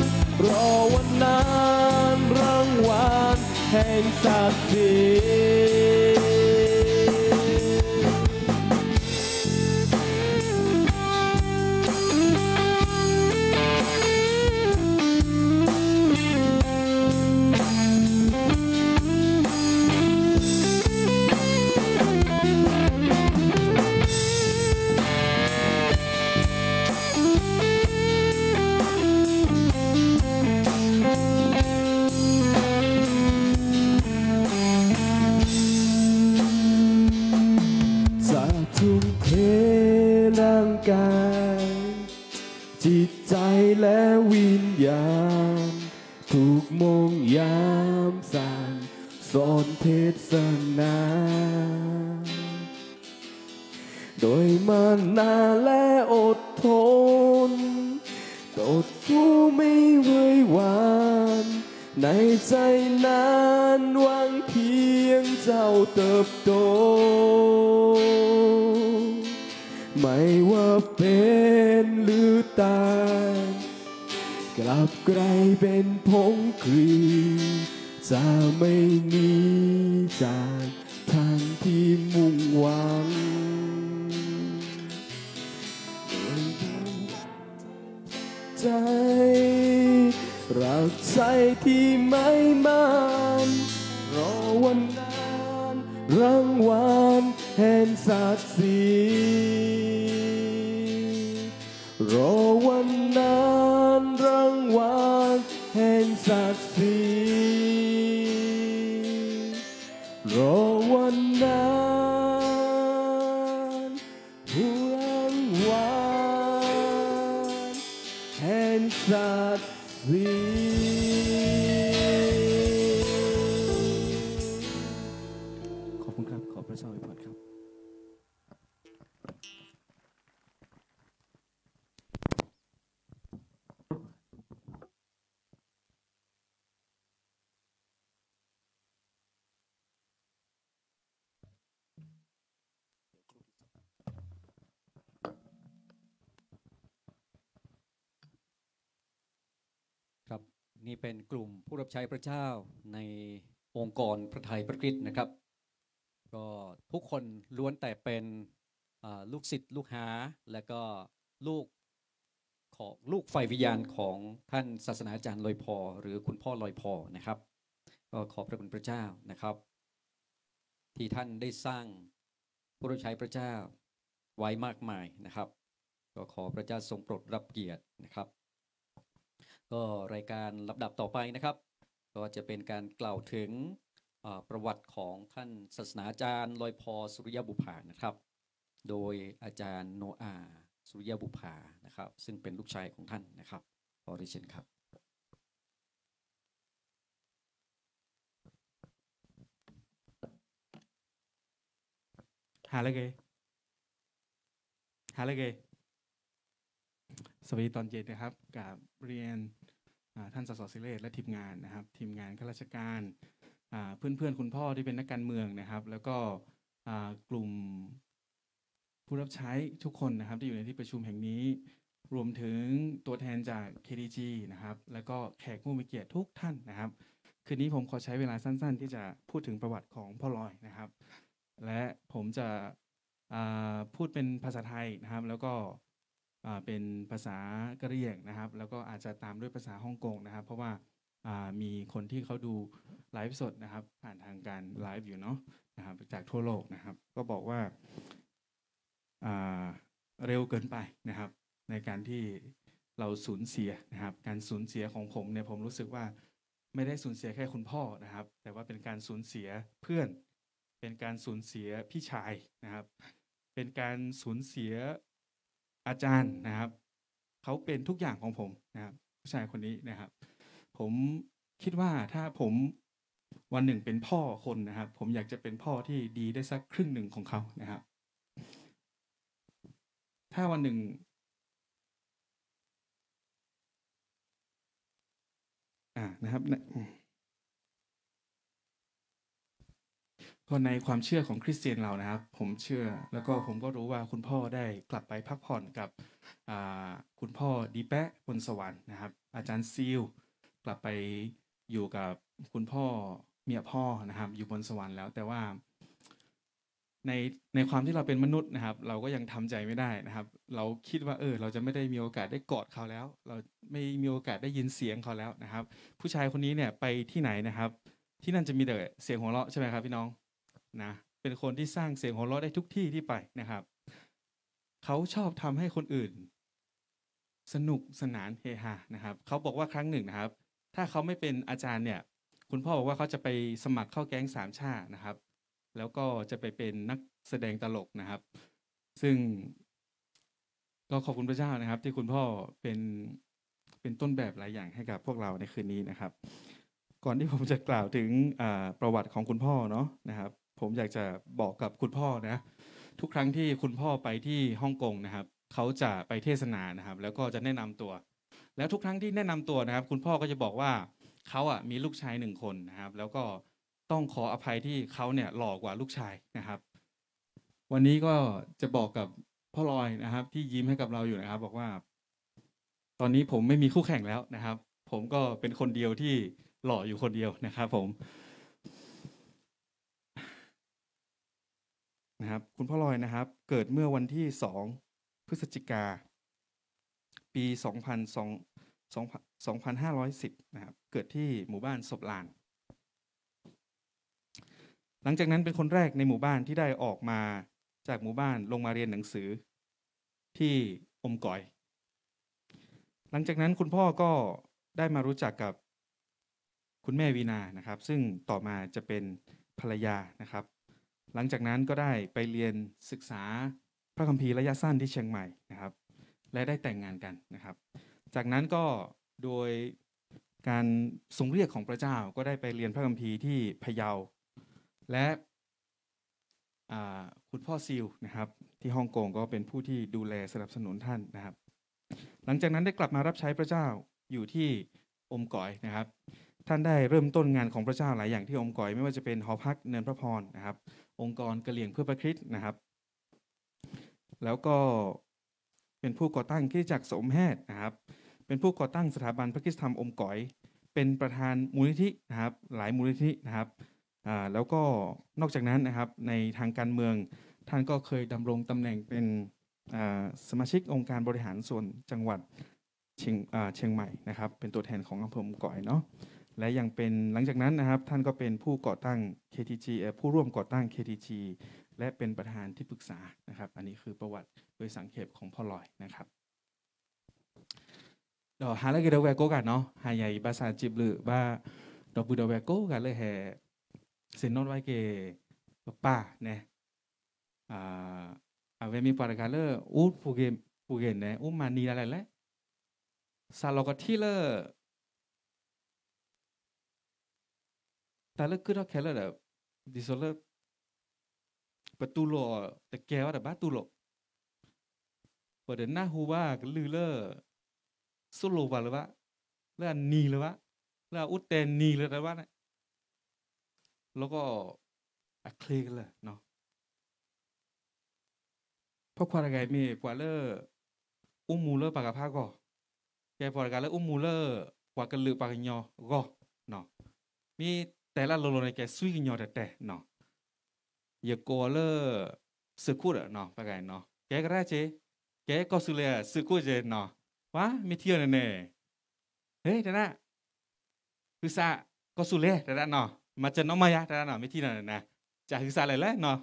รอวันนั้นรางวัลแห่งศักดิ์ศรีร่างกายจิตใจและวิญญาณถูกมงยามสั่นสอนเทศนาโดยมานะและอดทนต่อสู้ไม่เว้ยหวานในใจนั้นหวังเพียงเจ้าเติบโตไม่ว่าเป็นหรือตาย บไกลเป็นผงกรีจะไม่หนีจากทางที่มุ่งหวังใจรักใจที่ไม่มันรอวันนั้นรางวัลแห่งศักดิ์ศรีรอวันนั้นรางวัลแห่งศักดิ์ศรีรอวันนั้นผู้รางวัลแห่งศักดิ์ศรีขอบคุณครับขอพระเจ้าอวยพรครับ ครับนี่เป็นกลุ่มผู้รับใช้พระเจ้าในองค์กรพระทัยพระคริสต์นะครับก็ทุกคนล้วนแต่เป็นลูกศิษย์ลูกหาและก็ลูกฝ่ายวิญญาณของท่านศาสนาจารย์ลอยพอหรือคุณพ่อลอยพอนะครับก็ขอบพระคุณพระเจ้านะครับที่ท่านได้สร้างผู้รับใช้พระเจ้าไว้มากมายนะครับก็ขอพระเจ้าทรงโปรดรับเกียรตินะครับก็รายการลำดับต่อไปนะครับก็จะเป็นการกล่าวถึงประวัติของท่านศาสนาจารย์ลอยพอสุริยบุภานะครับโดยอาจารย์โนอาสุริยบุภานะครับซึ่งเป็นลูกชายของท่านนะครับขอเรียนเชิญครับหาเลยสวัสดีตอนเย็นนะครับกับเรียนท่านสสศิเลศและทีมงานนะครับทีมงานข้าราชการเพื่อนคุณพ่อที่เป็นนักการเมืองนะครับแล้วก็กลุ่มผู้รับใช้ทุกคนนะครับที่อยู่ในที่ประชุมแห่งนี้รวมถึงตัวแทนจาก KDG นะครับแล้วก็แขกผู้มีเกียรติทุกท่านนะครับคืนนี้ผมขอใช้เวลาสั้นๆที่จะพูดถึงประวัติของพ่อลอยนะครับและผมจะพูดเป็นภาษาไทยนะครับแล้วก็เป็นภาษากะเหรี่ยงนะครับแล้วก็อาจจะตามด้วยภาษาฮ่องกงนะครับเพราะว่ามีคนที่เขาดูไลฟ์สดนะครับผ่านทางการไลฟ์อยู่เนาะนะครับจากทั่วโลกนะครับก็บอกว่าเร็วเกินไปนะครับในการที่เราสูญเสียนะครับการสูญเสียของผมเนี่ยผมรู้สึกว่าไม่ได้สูญเสียแค่คุณพ่อนะครับแต่ว่าเป็นการสูญเสียเพื่อนเป็นการสูญเสียพี่ชายนะครับเป็นการสูญเสียอาจารย์นะครับเขาเป็นทุกอย่างของผมนะครับผู้ชายคนนี้นะครับผมคิดว่าถ้าผมวันหนึ่งเป็นพ่อคนนะครับผมอยากจะเป็นพ่อที่ดีได้สักครึ่งหนึ่งของเขานะครับถ้าวันหนึ่งนะครับก็ในความเชื่อของคริสเตียนเรานะครับผมเชื่อแล้วก็ผมก็รู้ว่าคุณพ่อได้กลับไปพักผ่อนกับคุณพ่อดีแปะบนสวรรค์นะครับอาจารย์ซิลกลับไปอยู่กับคุณพ่อเมียพ่อนะครับอยู่บนสวรรค์แล้วแต่ว่าในความที่เราเป็นมนุษย์นะครับเราก็ยังทำใจไม่ได้นะครับเราคิดว่าเราจะไม่ได้มีโอกาสได้กอดเขาแล้วเราไม่มีโอกาสได้ยินเสียงเขาแล้วนะครับผู้ชายคนนี้เนี่ยไปที่ไหนนะครับที่นั่นจะมีแต่เสียงหัวเราะใช่ไหมครับพี่น้องนะเป็นคนที่สร้างเสียงหัวเราะได้ทุกที่ที่ไปนะครับเขาชอบทำให้คนอื่นสนุกสนานเฮฮานะครับเขาบอกว่าครั้งหนึ่งนะครับถ้าเขาไม่เป็นอาจารย์เนี่ยคุณพ่อบอกว่าเขาจะไปสมัครเข้าแก๊งสามชานะครับแล้วก็จะไปเป็นนักแสดงตลกนะครับซึ่งก็ขอบคุณพระเจ้านะครับที่คุณพ่อเป็นต้นแบบหลายอย่างให้กับพวกเราในคืนนี้นะครับก่อนที่ผมจะกล่าวถึงประวัติของคุณพ่อเนาะนะครับผมอยากจะบอกกับคุณพ่อนะทุกครั้งที่คุณพ่อไปที่ฮ่องกงนะครับเขาจะไปเทศนานะครับแล้วก็จะแนะนำตัวแล้วทุกครั้งที่แนะนำตัวนะครับคุณพ่อก็จะบอกว่าเขามีลูกชาย1 คนนะครับแล้วก็ต้องขออภัยที่เขาเนี่ยหล่อกว่าลูกชายนะครับวันนี้ก็จะบอกกับพ่อลอยนะครับที่ยิ้มให้กับเราอยู่นะครับบอกว่าตอนนี้ผมไม่มีคู่แข่งแล้วนะครับ ผมก็เป็นคนเดียวที่หล่ออยู่คนเดียวนะครับผมนะครับคุณพ่อลอยนะครับเกิดเมื่อวันที่2พฤศจิกาปี2510นะครับเกิดที่หมู่บ้านศพลานหลังจากนั้นเป็นคนแรกในหมู่บ้านที่ได้ออกมาจากหมู่บ้านลงมาเรียนหนังสือที่อมก๋อยหลังจากนั้นคุณพ่อก็ได้มารู้จักกับคุณแม่วีนานะครับซึ่งต่อมาจะเป็นภรรยานะครับหลังจากนั้นก็ได้ไปเรียนศึกษาพระคัมภีร์ระยะสั้นที่เชียงใหม่นะครับและได้แต่งงานกันนะครับจากนั้นก็โดยการทรงเรียกของพระเจ้าก็ได้ไปเรียนพระคัมภีร์ที่พะเยาและคุณพ่อซิลนะครับที่ฮ่องกงก็เป็นผู้ที่ดูแลสนับสนุนท่านนะครับหลังจากนั้นได้กลับมารับใช้พระเจ้าอยู่ที่อมก๋อยนะครับท่านได้เริ่มต้นงานของพระเจ้าหลายอย่างที่อมก๋อยไม่ว่าจะเป็นหอพักเนินพระพรนะครับองค์กรกะเหรี่ยงเพื่อพระคริสต์นะครับแล้วก็เป็นผู้ก่อตั้งคริสตจักรสมแพทย์นะครับเป็นผู้ก่อตั้งสถาบันพระคริสตธรรมอมก๋อยเป็นประธานมูลนิธินะครับหลายมูลนิธินะครับแล้วก็นอกจากนั้นนะครับในทางการเมืองท่านก็เคยดำรงตำแหน่งเป็นสมาชิกองค์การบริหารส่วนจังหวัดเชียงใหม่นะครับเป็นตัวแทนของอำเภออมก๋อยเนาะและยังเป็นหลังจากนั้นนะครับท่านก็เป็นผู้ก่อตั้ง KTG ผู้ร่วมก่อตั้ง KTG และเป็นประธานที่ปรึกษานะครับอันนี้คือประวัติโดยสังเขปของพ่อลอยนะครับดอกหาแล้วก็ดอกแวโก้กันเนาะหาใหญ่ภาษาจีบหรือว่าดอกบุดอกแวโก้กันเลยแห่เซนนอตไว้เกป้าเนี่ยเวมีปาร์กาเลอร์อูดผู้เกนเนี่ยมานีอะไรแล้วซาโลกที่เลอแต่เลิกคือเราแค่เลยแบบดิโซเลประตูโลแต่แกว่าแต่บ้านตูโลเปิดหน้าหูว่าก็ลือเลอสุโลว่าหรือว่าเรื่องนีหรือว่าเรื่องอุตเตนนีหรืออะไรว่าเนี่ยแล้วก็คลีกันเลยเนาะเพราะความอะไรมีกว่าเลอมูเลอปากกาผ้าก็แกพอการเลอมูเลอกว่ากันลือปากยอก็เนาะมีแต่ละโลโลในแกซุยกันยอแต่เนาะอย่ากลัวเลอสึกคู่เนาะปากไงเนาะแกก็ได้เจแกก็สุเลยสึกคู่เจเนาะวะไม่เที่ยวแน่เฮ้ยแต่ละคือซาก็สุเลยแต่ละเนาะมาเจอน้องมายาแต่ละเนาะไม่ที่นั่นนะจะคือซาอะไรแล้วเนาะ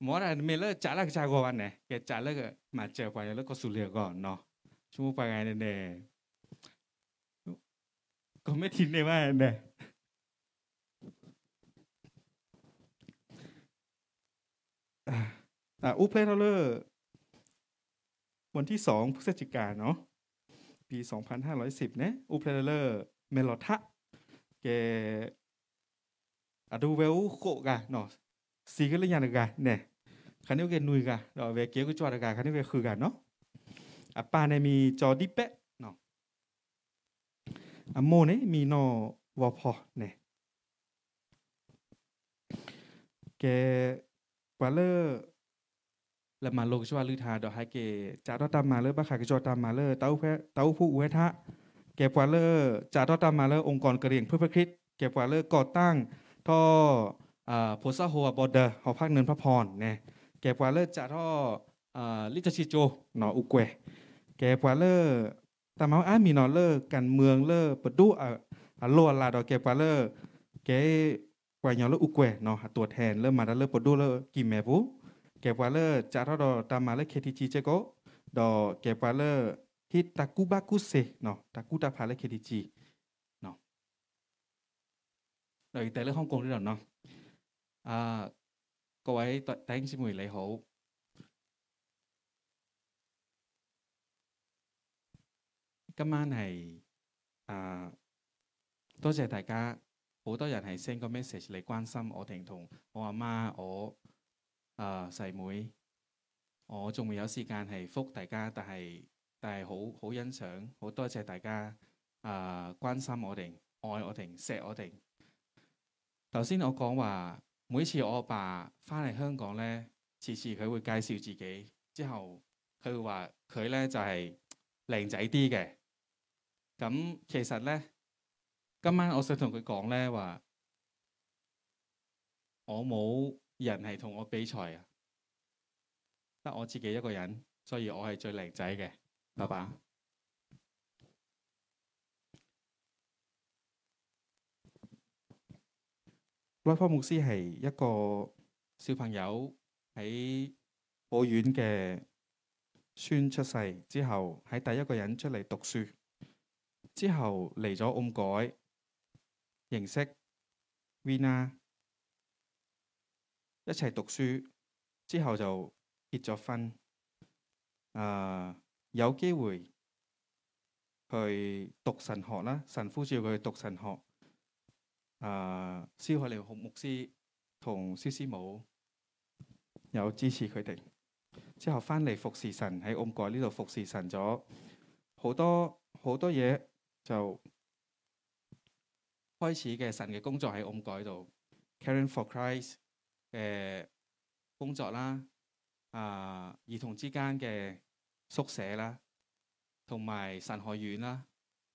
หมอน่ะเมเลอจ่าละจ่ากว่าวันไหนแกจ่าละก็มาเจอไปแล้วก็สุเลยก่อนเนาะชั่วโมงปากไงแน่ก็ไม่ทิ้งได้ว่าแน่อุเพลเลอร์วันที่2พฤศจิกายนเนาะปี2510เนี่ยอุเพลเลอร์เมโลทะแกดูเวลโคกะเนาะสีกันเลยอย่างกันเนี่ยคันนี้แกนุยกะเราเวเกี่ยวกับจอดกันคันนี้แกคือกันเนาะป้าเนี่ยมีจอดิเปะเนาะโมเนี่ยมีนอวอพอเนี่ยแกกว่าเลอแล้วมาลงชวาลือทาดอกให้เกจ่าตามมาเลยบ้าขากจอตามมาเลยเต้าผู้อุเวทะแกกว่าเลอจ่าตามมาเลยองค์กรกระเหรี่ยงเพื่อพระคริสต์แกกว่าเลอก่อตั้งท่อโพสาโฮบอร์เดอร์หอพักเนินพระพรเนี่ยแกกว่าเลอจ่าท่อลิจชิโจหนออุเกวแกกว่าเลอตามมามีนอเลอกันเมืองเลอปะดุโลลาดอกแกกว่าเลอแกกว่าหยอเลออุเกวเนาะตัวแทนเลอมาเลอปะดุเลอกิเมบุแกกว่าเลอจ่าท่อดอตามมาเลอเคทีจีเจโกดอแกกว่าเลอฮิตากุบากุเซเนาะตากุตาพาเลเคทีจีเนาะโดยแต่เรื่องฮ่องกงด้วยเนาะ各位弟兄姊妹你好，今晚係多謝大家，好多人係 send 個 message 嚟關心我哋同我阿媽、我細妹，我仲未有時間係覆大家，但係好欣賞，好多謝大家關心我哋、愛我哋、錫我哋。頭先我講話。每次我阿爸翻嚟香港咧，次次佢會介紹自己，之後佢會話佢咧就係靚仔啲嘅，咁其實咧，今晚我想同佢講咧話，我冇人係同我比賽啊，得我自己一個人，所以我係最靚仔嘅，爸爸。拉科牧師係一個小朋友喺保院嘅孫出世之後，喺第一個人出嚟讀書，之後嚟咗澳改，認識 Vina， 一齊讀書，之後就結咗婚。有機會去讀神學啦，神呼召佢去讀神學。蕭海利牧師同蕭師母有支持佢哋，之後翻嚟服侍神，喺澳改呢度服侍神咗好多嘢，就開始嘅神嘅工作喺澳改度 ，Caring for Christ 嘅工作啦，兒童之間嘅宿舍啦，同埋神學院啦，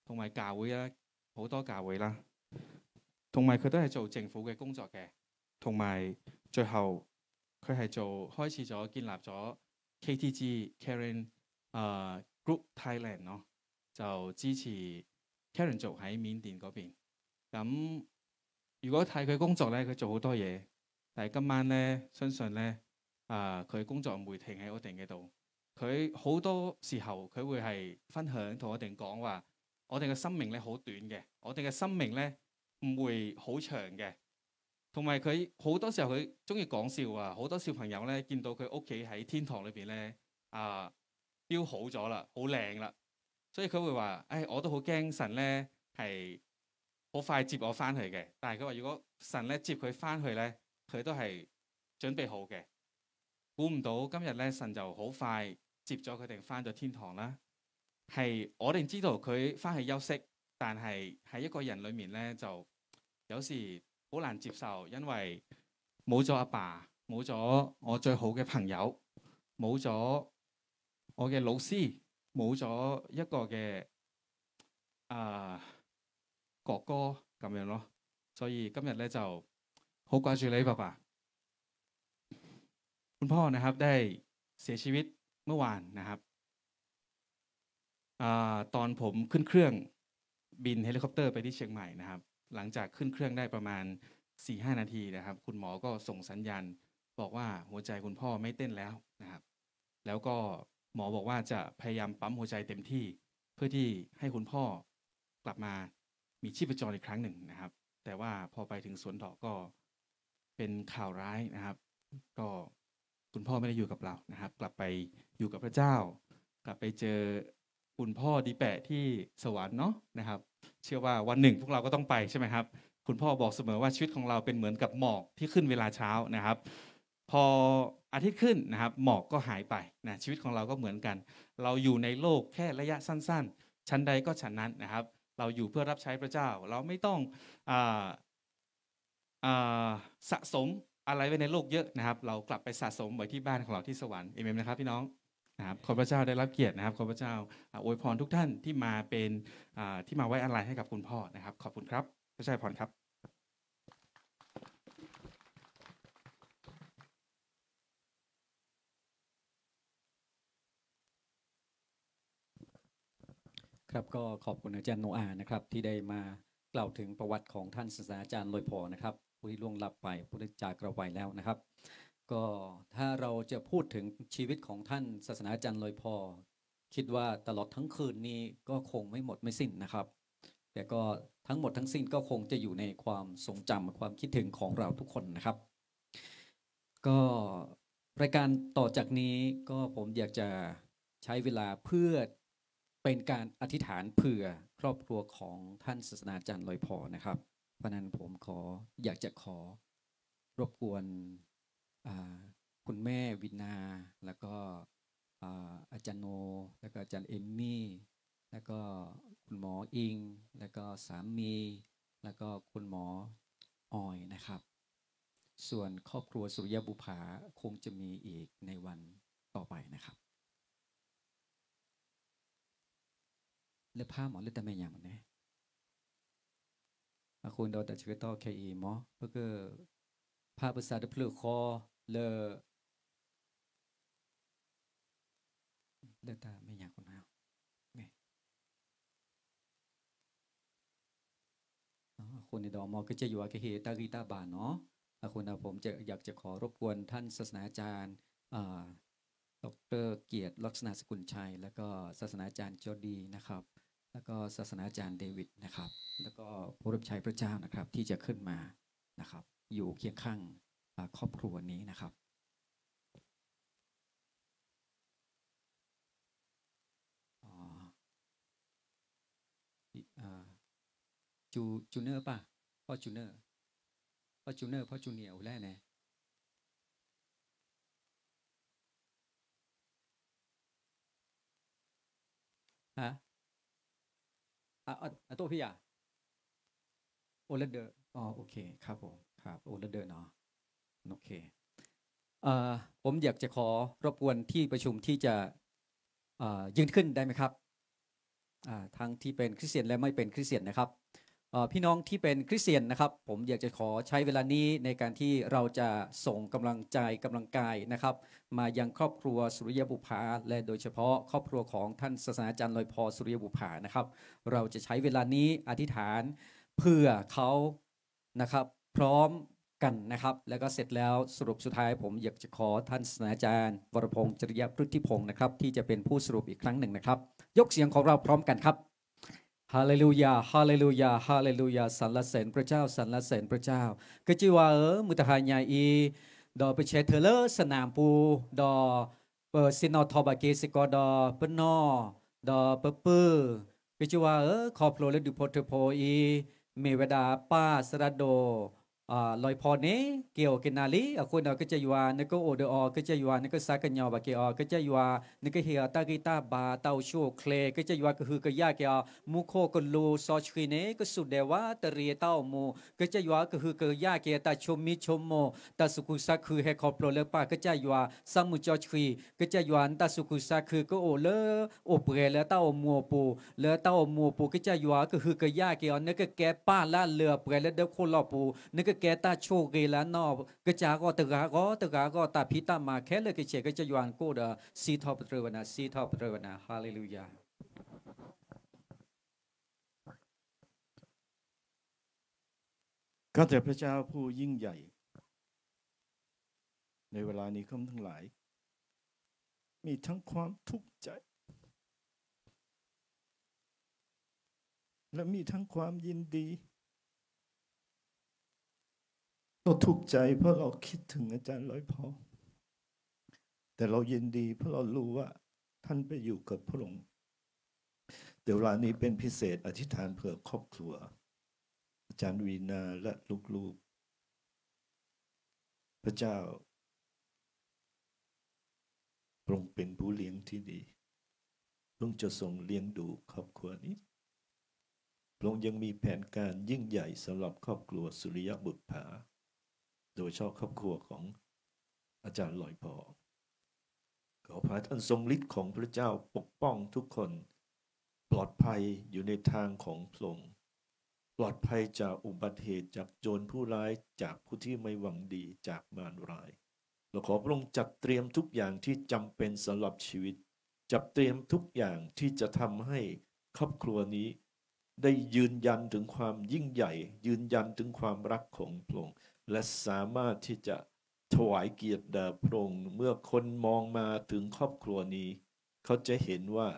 同埋教會啦，好多教會啦。同埋佢都係做政府嘅工作嘅，同埋最後佢係開始咗建立咗 KTG Karen Group Thailand 咯，就支持 Karen 族喺緬甸嗰邊。咁如果睇佢工作咧，佢做好多嘢，但係今晚咧，相信咧佢工作唔會停喺我哋嘅度。佢好多時候佢會係分享同我哋講話，我哋嘅生命咧好短嘅，我哋嘅生命咧唔會好長嘅，同埋佢好多時候佢中意講笑啊！好多小朋友咧見到佢屋企喺天堂裏邊咧標好咗啦，好靚啦，所以佢會話：我都好驚神咧係好快接我翻去嘅。但係佢話如果神咧接佢翻去咧，佢都係準備好嘅。估唔到今日咧神就好快接咗佢哋翻咗天堂啦。係我哋知道佢翻去休息，但係喺一個人裏面咧就有時好難接受，因為冇咗阿爸，冇咗我最好嘅朋友，冇咗我嘅老師，冇咗一個嘅哥哥咁樣咯。所以今日咧就好掛住你爸爸。คุณพ่อนะครับได้เสียชีวิตเมื่อวานนะครับตอนผมขึ้นเครื่องบินเฮลิคอปเตอร์ไปที่เชียงใหม่นะครับหลังจากขึ้นเครื่องได้ประมาณ 4-5 นาทีนะครับคุณหมอก็ส่งสัญญาณบอกว่าหัวใจคุณพ่อไม่เต้นแล้วนะครับแล้วก็หมอบอกว่าจะพยายามปั๊มหัวใจเต็มที่เพื่อที่ให้คุณพ่อกลับมามีชีพจรอีกครั้งหนึ่งนะครับแต่ว่าพอไปถึงสวนดอกก็เป็นข่าวร้ายนะครับก็คุณพ่อไม่ได้อยู่กับเรานะครับกลับไปอยู่กับพระเจ้ากลับไปเจอคุณพ่อดีแปะที่สวรรค์เนาะนะครับเชื่อว่าวันหนึ่งพวกเราก็ต้องไปใช่ไหมครับคุณพ่อบอกเสมอว่าชีวิตของเราเป็นเหมือนกับหมอกที่ขึ้นเวลาเช้านะครับพออาทิตย์ขึ้นนะครับหมอกก็หายไปนะชีวิตของเราก็เหมือนกันเราอยู่ในโลกแค่ระยะสั้นๆชั้นใดก็ชั้นนั้นนะครับเราอยู่เพื่อรับใช้พระเจ้าเราไม่ต้องสะสมอะไรไว้ในโลกเยอะนะครับเรากลับไปสะสมไว้ที่บ้านของเราที่สวรรค์เอเมนนะครับพี่น้องนะครับขอพระเจ้าได้รับเกียรตินะครับขอพระเจ้าอวยพรทุกท่านที่มาเป็นที่มาไว้อาลัยให้กับคุณพ่อนะครับขอบคุณครับพระเจ้าอวยพรครับครับก็ขอบคุณอาจารย์โนอานะครับที่ได้มากล่าวถึงประวัติของท่านศาสตราจารย์ลอยพอนะครับผู้ที่ล่วงลับไปผู้ที่จากเราไปแล้วนะครับก็ถ้าเราจะพูดถึงชีวิตของท่านศาสนาจารย์ลอยพอคิดว่าตลอดทั้งคืนนี้ก็คงไม่หมดไม่สิ้นนะครับแต่ก็ทั้งหมดทั้งสิ้นก็คงจะอยู่ในความทรงจำความคิดถึงของเราทุกคนนะครับก็รายการต่อจากนี้ก็ผมอยากจะใช้เวลาเพื่อเป็นการอธิษฐานเผื่อครอบครัวของท่านศาสนาจารย์ลอยพอนะครับเพราะนั้นผมอยากจะขอรบกวนคุณแม่วินาแล้วก็อาจารย์โนแล้วก็อาจารย์เอมมี่แล้วก็คุณหมออิงแล้วก็สามีแล้วก็คุณหมอออยนะครับส่วนครอบครัวสุริยบุภาคงจะมีอีกในวันต่อไปนะครับ เลือผ้าหมอเลือแต่ไม่อย่างมันเนี่ยคุณโดนแต่เชื้อต่อเคอีหมอเพื่อผ้าภาษาเดือพลือคอเลือแต่ไม่อย่างคนเอาคุณในดอกมอก็จะอยู่กับเฮตากีตาบานเนาะคุณผมจะอยากจะขอรบกวนท่านศาสนาจารย์ดร.เกียรติลักษณะสกุลชัยแล้วก็ศาสนาจารย์จอดีนะครับแล้วก็ศาสนาจารย์เดวิดนะครับแล้วก็ผู้รับใช้พระเจ้านะครับที่จะขึ้นมานะครับอยู่เคียงข้างครอบครัวนี้นะครับจูเนอร์ป่ะพ่อจูเนอร์พ่อจูเนอร์พ่อจูเนียร์แล้วเนี่ยฮะตัวพี่อะโอเลเดอร์โอเคครับผมครับโอเลเดอร์เนาะโอเคผมอยากจะขอรบกวนที่ประชุมที่จะยืนขึ้นได้ไหมครับทั้งที่เป็นคริสเตียนและไม่เป็นคริสเตียนนะครับพี่น้องที่เป็นคริสเตียนนะครับผมอยากจะขอใช้เวลานี้ในการที่เราจะส่งกำลังใจกำลังกายนะครับมายังครอบครัวสุริยบุภาและโดยเฉพาะครอบครัวของท่านศาสนาจารย์ลอยพอสุริยบุภานะครับเราจะใช้เวลานี้อธิษฐานเพื่อเขานะครับพร้อมกันนะครับแล้วก็เสร็จแล้วสรุปสุดท้ายผมอยากจะขอท่านศาสนาจารย์วรพงษ์จริยพฤทธิพงศ์นะครับที่จะเป็นผู้สรุปอีกครั้งหนึ่งนะครับยกเสียงของเราพร้อมกันครับฮาเลลูยาฮาเลลูยาฮาเลลูยาสรรเสริญพระเจ้าสรรเสริญพระเจ้าก็จีว่ามุตหายาอีดอไปเชเทเลสนามปูดอเปซินอทอบาเกสิกอดอเปนอดอเปปื้อก็จีว่าขอโปรเลดูโพเทโพอีเมวดาป้าสระโดลอยพอเนเกี่ยวกันนาลีคนเราก็จะอยู่ว่านึกโอเดอก็จะอยู่ว่านึกสักกันยาวบาเกี่ยวก็จะอยู่ว่านึกเฮียตากีตาบาเตาโชเคลก็จะอยู่ว่าก็คือกยาเกี่ยวมุโคก็ลูซอชคีเนก็สุดเดว่าตรีเต้าโมก็จะอยู่ว่าก็คือกยาเกี่ยวตาชมมิชมโมตาสุกุสักคือให้ขอบโปรเลป้าก็จะอยู่ว่าสมุจอชคีก็จะอยู่ว่าตาสุกุสักคือก็โอเลโอเปรเลเต้าโมปูเลเต้าโมปูก็จะอยู่ว่าก็คือกยาเกี่ยวนึกแกป้าละเลือเปรเลเดโคลอปูนึกแกตาโชเกลานอก็จาก็ตกาก็ตาพิตามาแค่เลยก็เชก็จะยวนกูดซีทอปเทวนาซีทอปเทวนาฮาเลลูยาข้าแต่พระเจ้าผู้ยิ่งใหญ่ในเวลานี้ข้าทั้งหลายมีทั้งความทุกข์ใจและมีทั้งความยินดีเราทุกข์ใจเพราะเราคิดถึงอาจารย์ลอยพอแต่เรายินดีเพราะเรารู้ว่าท่านไปอยู่กับพระองค์เดี๋ยวเวลานี้เป็นพิเศษอธิษฐานเผื่อครอบครัวอาจารย์วีนาและลูกๆพระเจ้าพระองค์เป็นผู้เลี้ยงที่ดีพระองค์จะทรงเลี้ยงดูครอบครัวนี้พระองค์ยังมีแผนการยิ่งใหญ่สำหรับครอบครัวสุริยบุตรผาโดยเฉพาะครอบครัวของอาจารย์ลอยพอขอพระท่านทรงฤทธิ์ของพระเจ้าปกป้องทุกคนปลอดภัยอยู่ในทางของพระองค์ปลอดภัยจากอุบัติเหตุจากโจรผู้ร้ายจากผู้ที่ไม่หวังดีจากมารร้ายเราขอพระองค์จัดเตรียมทุกอย่างที่จำเป็นสำหรับชีวิตจัดเตรียมทุกอย่างที่จะทำให้ครอบครัวนี้ได้ยืนยันถึงความยิ่งใหญ่ยืนยันถึงความรักของพระองค์และสามารถที่จะถวายเกียรติแด่พระองค์เมื่อคนมองมาถึงครอบครัวนี้เขาจะเห็นว่า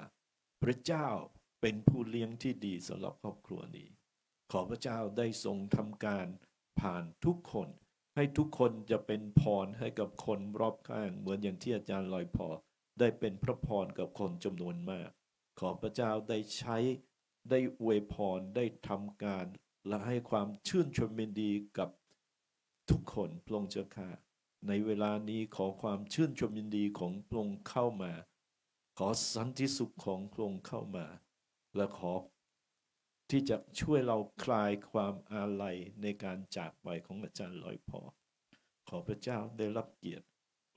พระเจ้าเป็นผู้เลี้ยงที่ดีสำหรับครอบครัวนี้ขอพระเจ้าได้ทรงทำการผ่านทุกคนให้ทุกคนจะเป็นพรให้กับคนรอบข้างเหมือนอย่างที่อาจารย์ลอยพอได้เป็นพระพรกับคนจำนวนมากขอพระเจ้าได้ใช้ได้อวยพรได้ทำการและให้ความชื่นชมยินดีกับทุกคนพระองค์เจ้าข้าในเวลานี้ขอความชื่นชมยินดีของพระองค์เข้ามาขอสันติสุขของพระองค์เข้ามาและขอที่จะช่วยเราคลายความอาลัยในการจากไปของอาจารย์ลอยพอขอพระเจ้าได้รับเกียรติ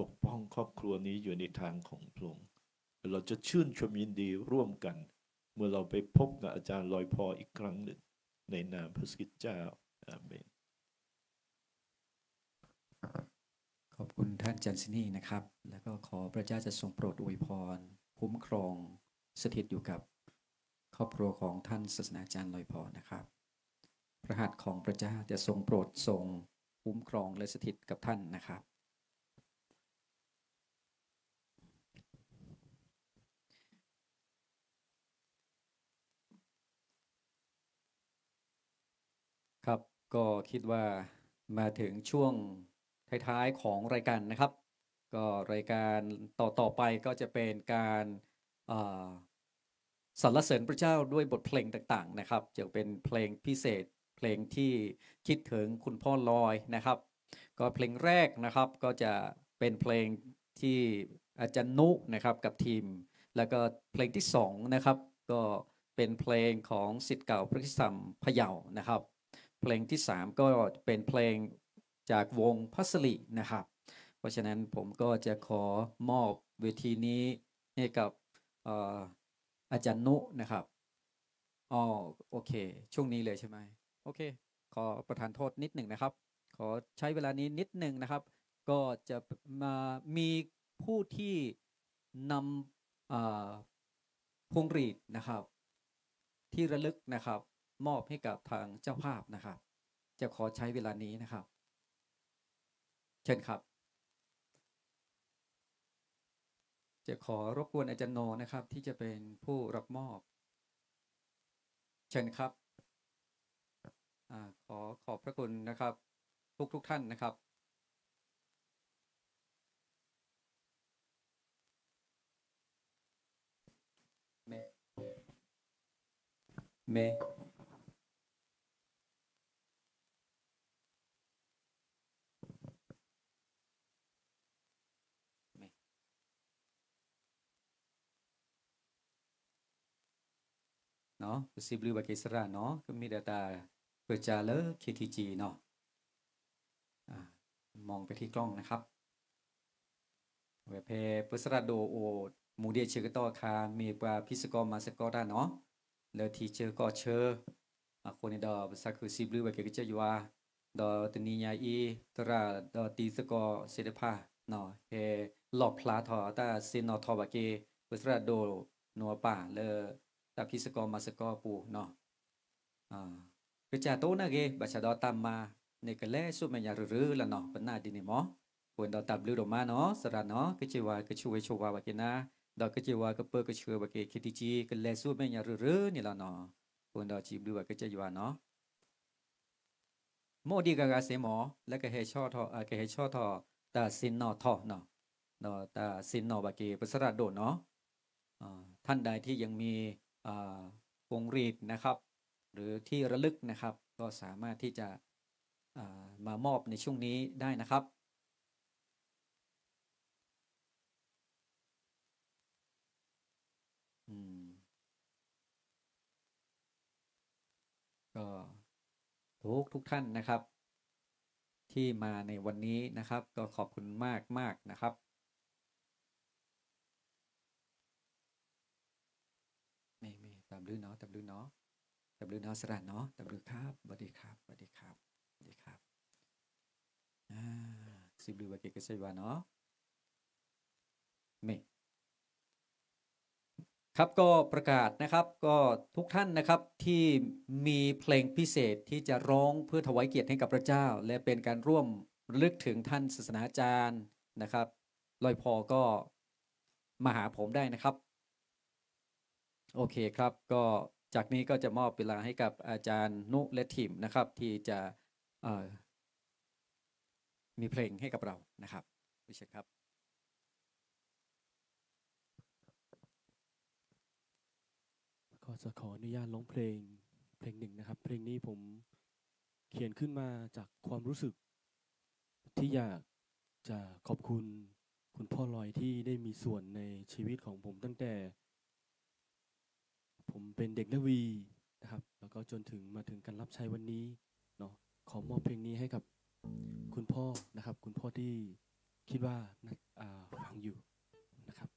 ปกป้องครอบครัวนี้อยู่ในทางของพระองค์เราจะชื่นชมยินดีร่วมกัน เมื่อเราไปพบกับอาจารย์ลอยพออีกครั้งหนึ่งในนามพระคริสต์เจ้าอาเมนขอบคุณท่านจันซินีนะครับแล้วก็ขอพระเจ้าจะทรงโปรดอวยพรคุ้มครองสถิตอยู่กับครอบครัวของท่านศาสนาจารย์ลอยพอนะครับพระหัตถ์ของพระเจ้าจะทรงโปรดทรงคุ้มครองและสถิตกับท่านนะครับครับก็คิดว่ามาถึงช่วงท้ายๆของรายการนะครับก็รายการต่อไปก็จะเป็นการสรรเสริญพระเจ้าด้วยบทเพลงต่างๆนะครับจะเป็นเพลงพิเศษเพลงที่คิดถึงคุณพ่อลอยนะครับก็เพลงแรกนะครับก็จะเป็นเพลงที่อาจารย์นุนะครับกับทีมแล้วก็เพลงที่2นะครับก็เป็นเพลงของศิษย์เก่าพระคริสตธรรมพะเยานะครับเพลงที่3ก็เป็นเพลงจากวงพัสลินะครับเพราะฉะนั้นผมก็จะขอมอบเวทีนี้ให้กับอาจารย์นุนะครับอ๋อโอเคช่วงนี้เลยใช่ไหมโอเคขอประทานโทษนิดหนึ่งนะครับขอใช้เวลานี้นิดหนึ่งนะครับก็จะมามีผู้ที่นำพวงหรีดนะครับที่ระลึกนะครับมอบให้กับทางเจ้าภาพนะครับจะขอใช้เวลานี้นะครับเชิญครับจะขอรบกวนอาจารย์โนนะครับที่จะเป็นผู้รับมอบเชิญครับขอบพระคุณนะครับทุกท่านนะครับเมเนาะสิบลือบากิสระเนาะก็มีดาตาเปิดจาเลอ KTG เนาะมองไปที่กล้องนะครับเวเพปสระโดโอมูเดียเชอร์ก็คามีปลาพิสกอมาสกอได้เนาะแล้วทีเชอร์ก็เชอร์คนในดอภาษาคือสิบลือบากิกจะอยู่ว่าดอตนียาอีตราดอตีสกอเสดพาเนาะเฮหลอกพลาทอตาซินนอทอบาเกปสระโดนัวป่าเลตาพิสกอมาสกอปูเนาะก็จะโตนะเกบัชดอตามมาในกะแลสุดมันยารือละเนาะปนาดินิมอควรดอตับลือดมาเนาะสระเนาะก็จะว่าก็ช่วยช่วยว่ากินนะดอกก็จะว่าก็เปิดก็เชื่อว่าเกคิดจีกะแลสุดมันยารือนี่ละเนาะควรดอจีบดูว่าก็จะอยู่เนาะโมดีกากาเสมอแล้วก็เฮชอทอก็เฮชอทอตาซินนอทอเนาะเนาะตาซินนอบาเกปสระโดเนาะท่านใดที่ยังมีพวงหรีดนะครับหรือที่ระลึกนะครับก็สามารถที่จะมามอบในช่วงนี้ได้นะครับก็ทุกท่านนะครับที่มาในวันนี้นะครับก็ขอบคุณมากนะครับไม่ตามลื่นเนาะตามลื่นเนาะตามลื่นเนาะสระเนาะตามลื่นครับสวัสดีครับสวัสดีครับสวัสดีครับสิบลือบาเกก็ใช่ว่าเนาะไม่ครับก็ประกาศนะครับก็ทุกท่านนะครับที่มีเพลงพิเศษที่จะร้องเพื่อถวายเกียรติให้กับพระเจ้าและเป็นการร่วมระลึกถึงท่านศาสนาจารย์นะครับลอยพอก็มาหาผมได้นะครับโอเคครับก็จากนี้ก็จะมอบเวลาให้กับอาจารย์นุและทีมนะครับที่จะมีเพลงให้กับเรานะครับดิฉันครับก็จะขออนุญาตร้องเพลงหนึ่งนะครับเพลงนี้ผมเขียนขึ้นมาจากความรู้สึกที่อยากจะขอบคุณคุณพ่อลอยที่ได้มีส่วนในชีวิตของผมตั้งแต่ผมเป็นเด็กนักวีนะครับแล้วก็จนถึงมาถึงการรับใช้วันนี้เนาะขอมอบเพลงนี้ให้กับคุณพ่อนะครับคุณพ่อที่คิดว่าฟังอยู่นะครับ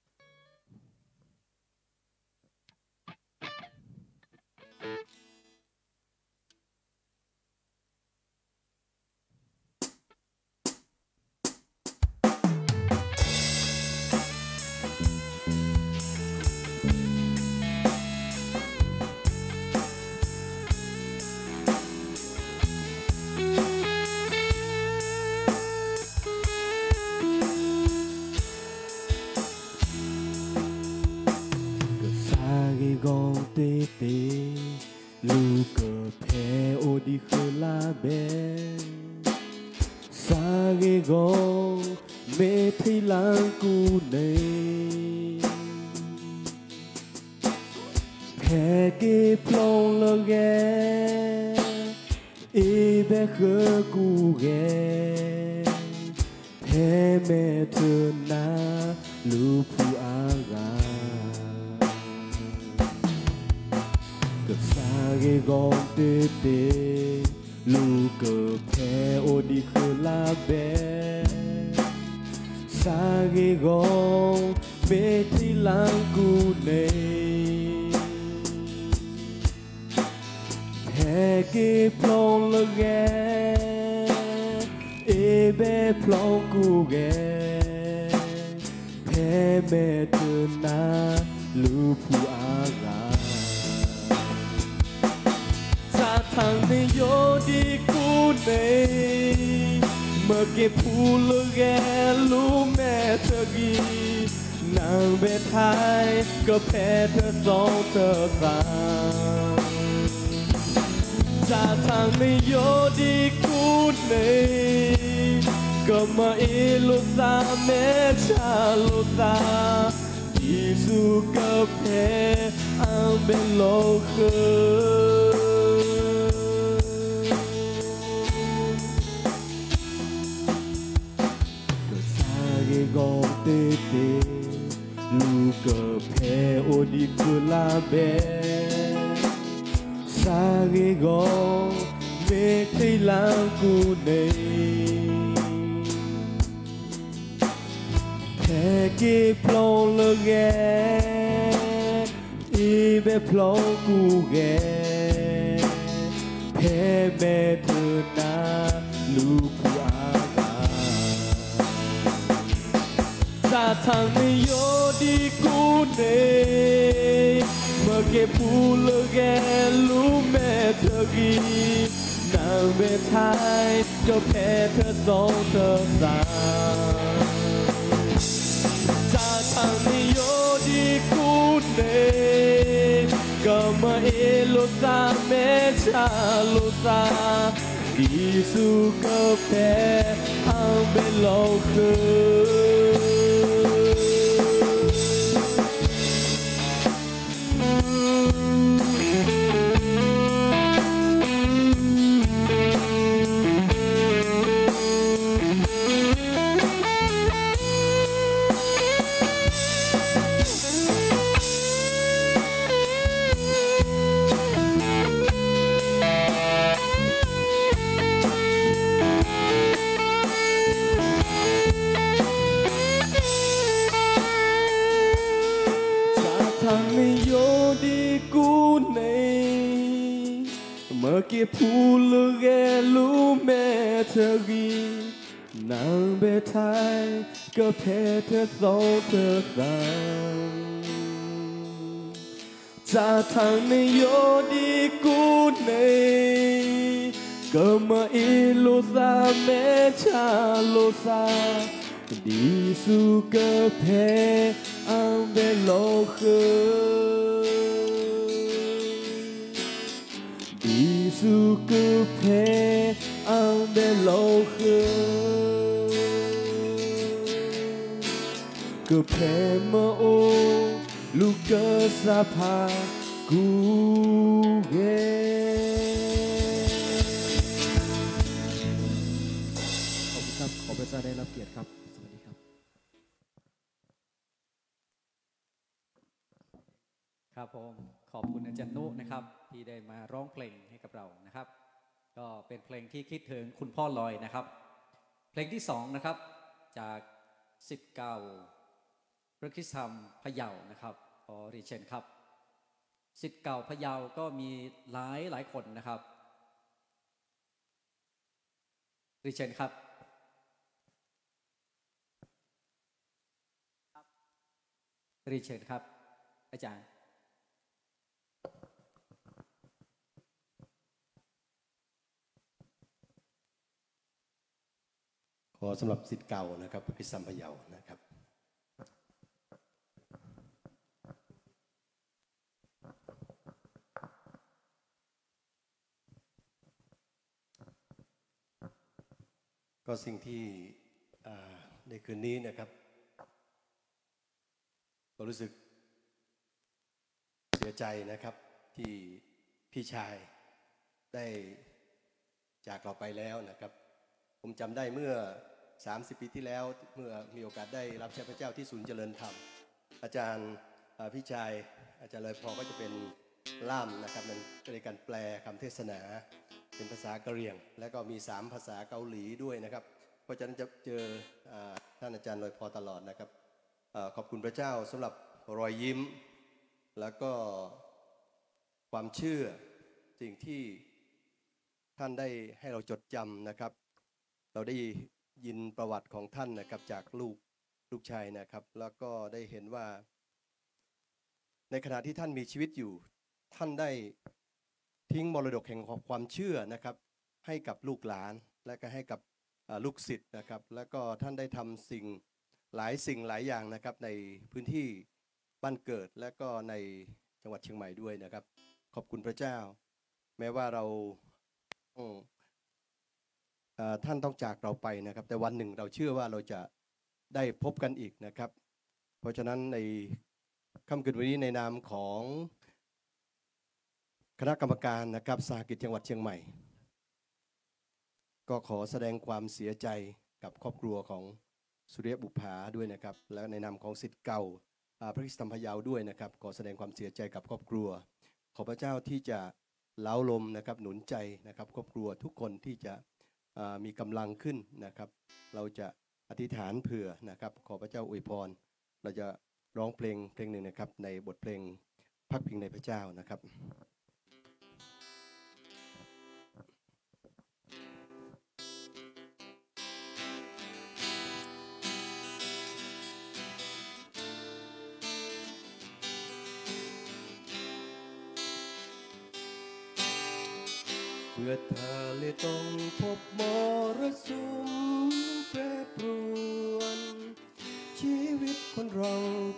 thấy lãng cu này khe kê plong lơ ghé ý bé khơ cu ghé thế mẹ thương na lu phu a ga cờ xa ghê gom tê tê lu cờ phe ô đi khơ la bé xa ghê gom mẹ thấy lãng cu này thế kê plong lơ ghé ê bé plong cu ghé thế mẹ thương na lu phu a ga ta thằng này yo đi cu này mà cái phu lơ ghé lu mẹ thơ ghi nàng bé thái có phe thơ song thơ xa ta thằng này yo đi cu này có mà ý lúc xa mẹ cha lúc xa Giêsu có phe ăn bên lô khơi gom tê tê lu cờ phe ô đi cờ la bé xa ghê gom mê thấy lãng cu này phe kê plong lơ ghé y bé plong cu ghé phe mẹ thơ na lu phu a ta thằng này yo đi cu này mà cái phu lơ ghé lu mẹ thơ ghi nàng bé thái có phe thơ song thơ xa ta thằng này yo đi cu này có mà ê lô xa mẹ cha lô xa Giêsu có phe ăn bên lô khơi kia phu lơ ghé lu mẹ thơ ghi nàng bé thái có phe thơ song thơ sang ta thằng này yo đi cu này cơ mà ý lô xa mẹ cha lô xa đi su cơ phe ăn bé lô khơi Giêsu cứ phe ăn bé lô khơi cứ phe mơ ô lu cơ sa pha cu ghé ขอบคุณครับขอพระเจ้าได้รับเกียรติครับสวัสดีครับครับผมขอบคุณอาจารย์นุนะครับที่ได้มาร้องเพลงให้กับเรานะครับก็เป็นเพลงที่คิดถึงคุณพ่อลอยนะครับเพลงที่2นะครับจากศิษย์เก่าพระคริสตธรรมพะเยานะครับขอเรียนเชิญครับศิษย์เก่าพะเยาก็มีหลายคนนะครับเรียนเชิญครับเรียนเชิญครับอาจารย์ ขอสำหรับศิษย์เก่านะครับพระคริสตธรรมพะเยานะครับก็สิ่งที่ ในคืนนี้นะครับก็รู้สึกเสียใจนะครับที่พี่ชายได้จากเราไปแล้วนะครับผมจำได้เมื่อ30 ปีที่แล้วเมื่อมีโอกาสได้รับใช้พระเจ้าที่ศูนย์เจริญธรรมอาจารย์พี่ชายอาจารย์เลยพอก็จะเป็นล่ามนะครับมันในการแปลคำเทศนาเป็นภาษากะเหรี่ยงและก็มี3 ภาษาเกาหลีด้วยนะครับเพราะฉะนั้นจะเจอท่านอาจารย์ลอยพอตลอดนะครับขอบคุณพระเจ้าสำหรับรอยยิ้มแล้วก็ความเชื่อสิ่งที่ท่านได้ให้เราจดจำนะครับเราได้ยินประวัติของท่านนะครับจากลูกชายนะครับแล้วก็ได้เห็นว่าในขณะที่ท่านมีชีวิตอยู่ท่านได้ทิ้งมรดกแห่งความเชื่อนะครับให้กับลูกหลานและก็ให้กับลูกศิษย์นะครับแล้วก็ท่านได้ทำสิ่งหลายอย่างนะครับในพื้นที่บ้านเกิดและก็ในจังหวัดเชียงใหม่ด้วยนะครับขอบคุณพระเจ้าแม้ว่าเราท่านต้องจากเราไปนะครับแต่วันหนึ่งเราเชื่อว่าเราจะได้พบกันอีกนะครับเพราะฉะนั้นในค่ำคืนวันนี้ในนามของคณะกรรมการนะครับสหกิจจังหวัดเชียงใหม่ก็ขอแสดงความเสียใจกับครอบครัวของสุริยบุภาด้วยนะครับและในนามของศิษย์เก่าพระคริสตธรรมพะเยาด้วยนะครับขอแสดงความเสียใจกับครอบครัวขอพระเจ้าที่จะเล้าลมนะครับหนุนใจนะครับครอบครัวทุกคนที่จะมีกำลังขึ้นนะครับเราจะอธิษฐานเผื่อนะครับขอพระเจ้าอวยพรเราจะร้องเพลงหนึ่งนะครับในบทเพลงพักพิงในพระเจ้านะครับเมื่อทะเลต้องพบมรสุมแปรปรวนชีวิตคนเรา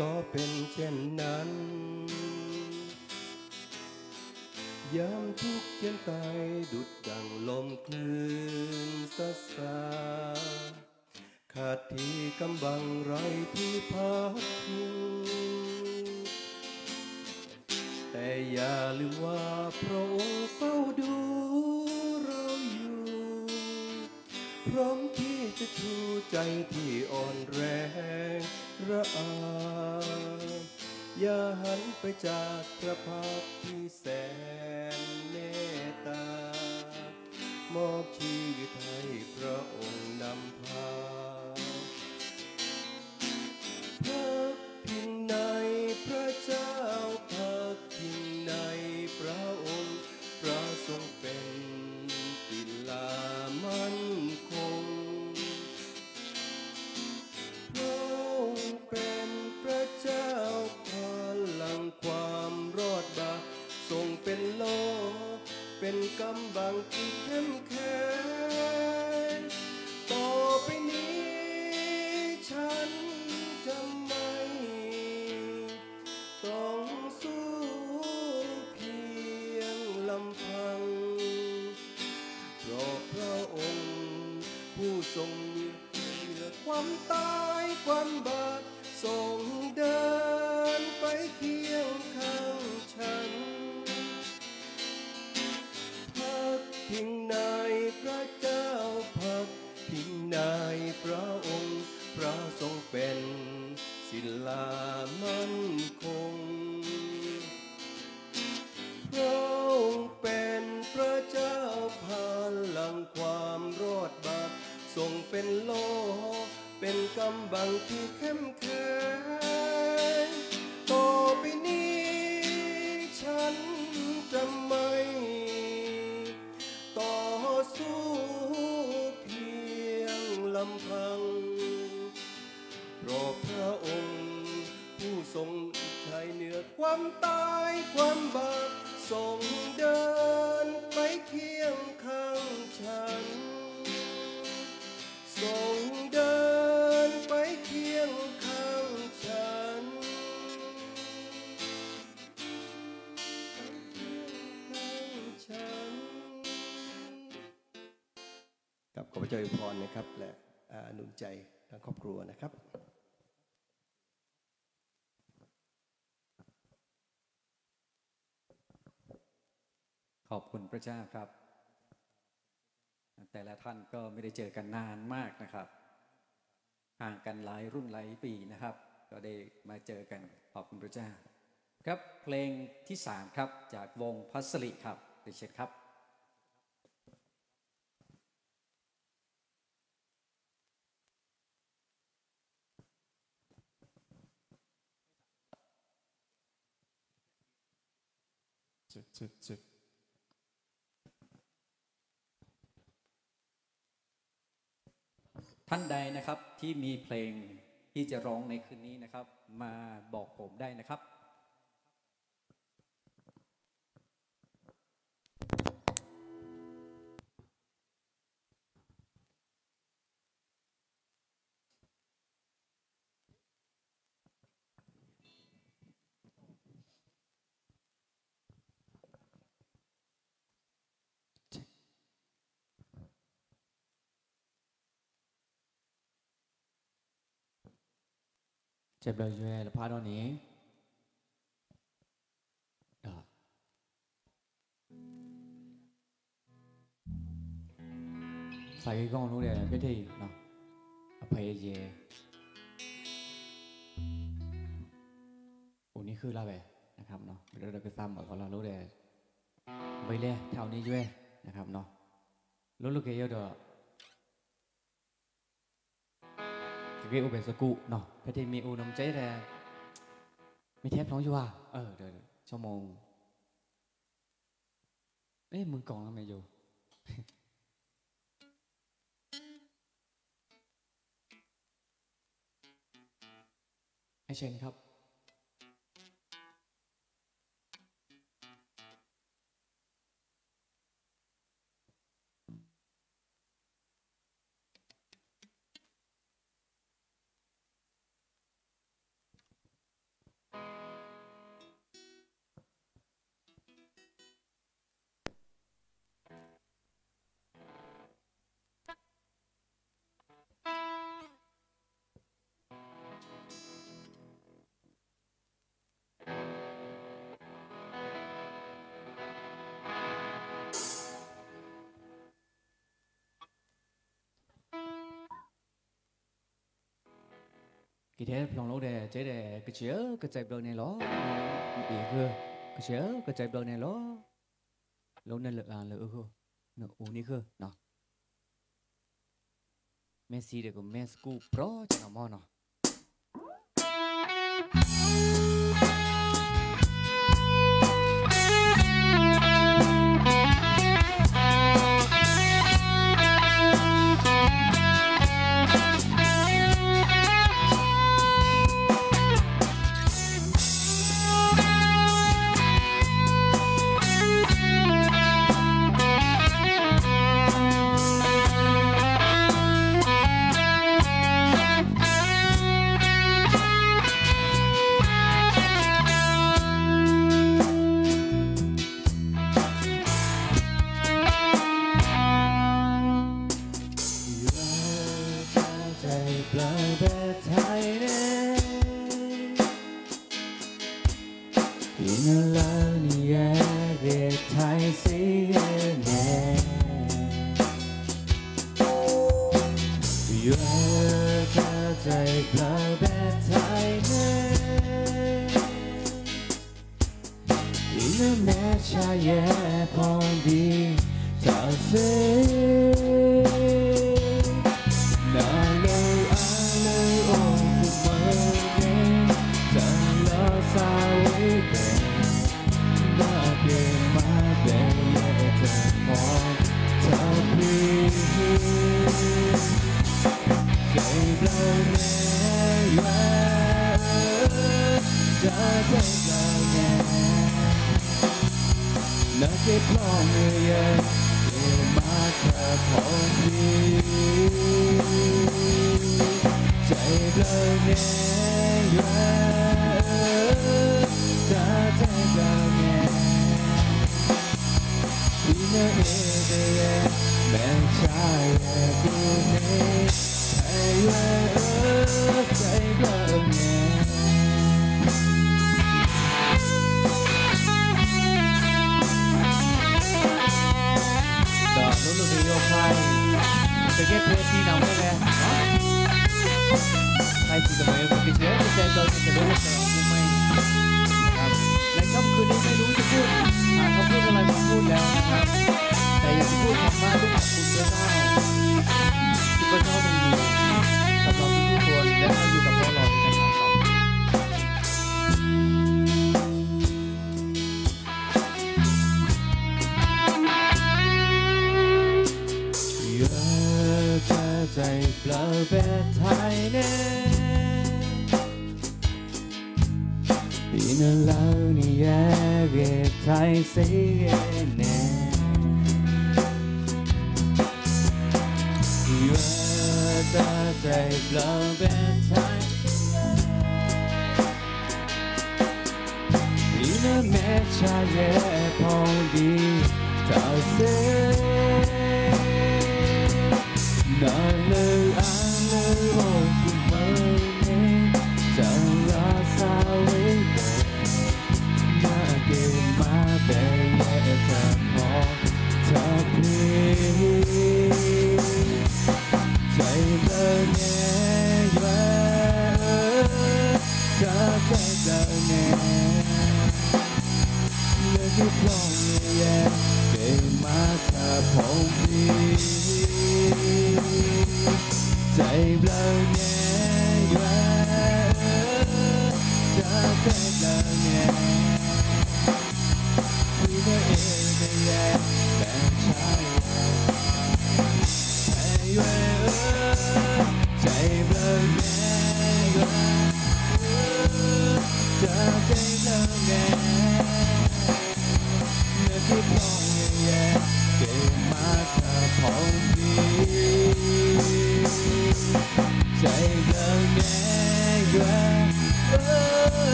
ก็เป็นเช่นนั้นยามทุกข์เย็นตายดุจดังลมคลื่นซาซาขาดที่กำบังไรที่พักพิงแต่อย่าลืมว่าพระองค์เฝ้าดูเราอยู่พร้อมที่จะชูใจที่อ่อนแรงระอาอย่าหันไปจากพระพักตร์ที่แสนเมตตามอบชีวิตให้พระองค์นำพาพักพิงในพระเจ้าพักพิงในพระองค์พระทรงเป็นศิลามั่นคงพระองค์เป็นพระเจ้าพลังความรอดบาทรงเป็นโลเป็นกำบังที่เข้มแข็งต่อไปนี้ฉันจะไม่ต้องสู้เพียงลำพังเพราะพระองค์ผู้ทรงเหนือความตายความบาปทรงเดินไปเคียงข้างฉันพักพิงในพระเจ้าพักพิงในพระองค์พระทรงเป็นศิลามั่นคงพระองค์เป็นพระเจ้าพลังความรอดบาปทรงเป็นโลเป็นกำบังที่เข้มแข็งต่อไปนี้ฉันจะไม่ต่อสู้เพียงลำพังเพราะพระองค์ผู้ทรงชัยเหนือความตายความบาปทรงเดินไปเคียงข้างฉันทรงเดินไปเคียงข้างฉันกับขอพระเจ้าอวยพรนะครับและ หนุนใจทางครอบครัวนะครับขอบคุณพระเจ้าครับแต่ละท่านก็ไม่ได้เจอกันนานมากนะครับห่างกันหลายรุ่นหลายปีนะครับก็ได้มาเจอกันขอบคุณพระเจ้าครับเพลงที่3ครับจากวงพัสลิครับเดชเชตครับท่านใดนะครับที่มีเพลงที่จะร้องในคืนนี้นะครับมาบอกผมได้นะครับเจ็บเลยช่วยละพาตอนนี้ใส่กล้องรู้เลยไม่ได้เนาะอภัยเยโอ้นี่คือละแบบนะครับเนาะเราไปซ้ำกับเรารู้เลยไปเลยแถวนี้ช่วยนะครับเนาะรู้ลูกเกย์เยอะcái u bên sơ cụ nọ cái thì mi u nấm cháy ra mi thép nói chưa đời cho mồm ấy mừng còn là mày dùไอ้เชนครับcái thế lòng lâu đề chế đề cái chĩa cái chạy đời này nó bị hư cái chĩa cái chạy đời này nó lâu nên lỡ hư nợ u ní hư nọ Messi để của Messi Pro cho nó mò nọ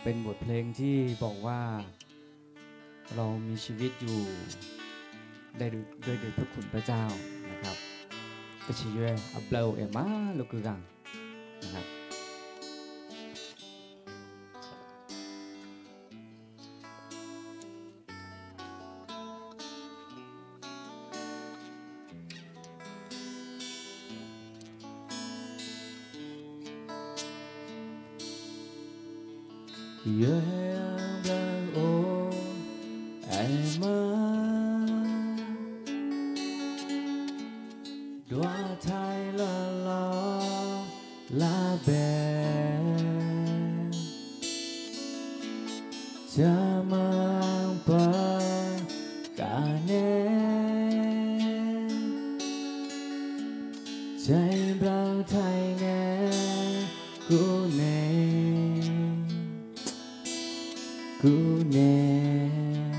เป็นบทเพลงที่บอกว่าเรามีชีวิตอยู่ได้ด้วยพระคุณพระเจ้านะครับก็ชื่อว่าอัปเลวเอมาลูกกังนะครับ Hãy subscribe cho kênh Ghiền Mì Gõ để không bỏ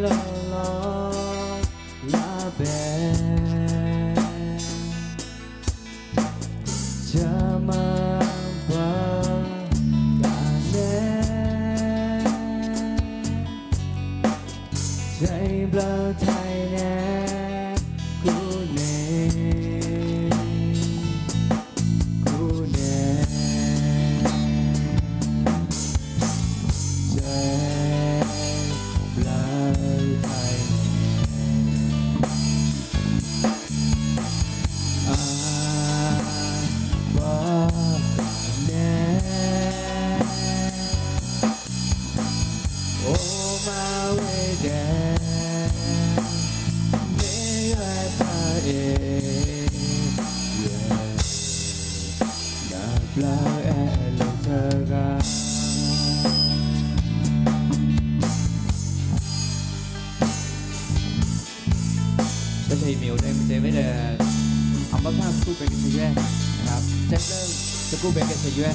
lỡ ก็จะมีได้ไม่ได้ไม่ได้อัมพาตกู้เป็นกันเยอะนะครับเจ็บแล้วจะกู้เป็นกันเยอะ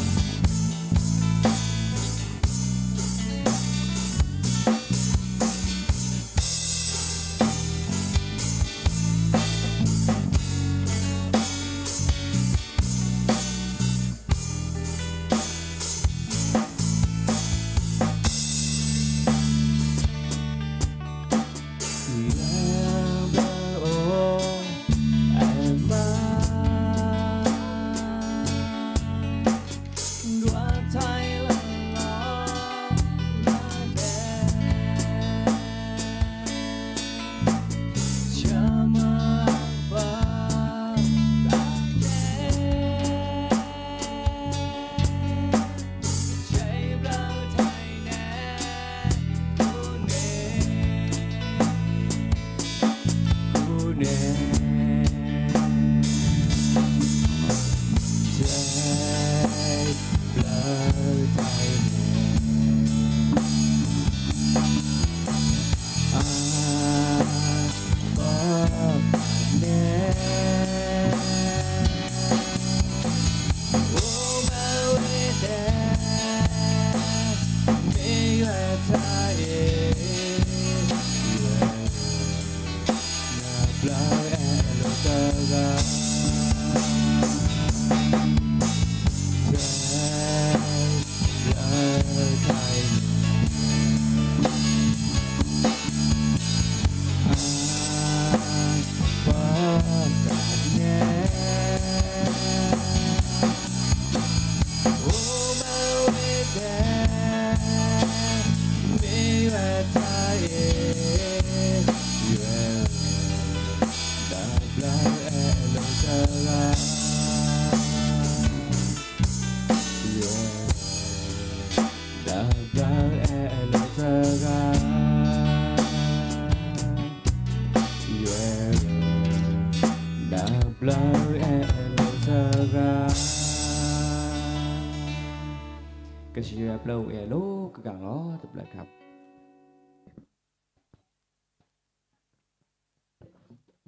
ก็เชียร์เปล่าเอโลก็กังล้อจบเลยครับ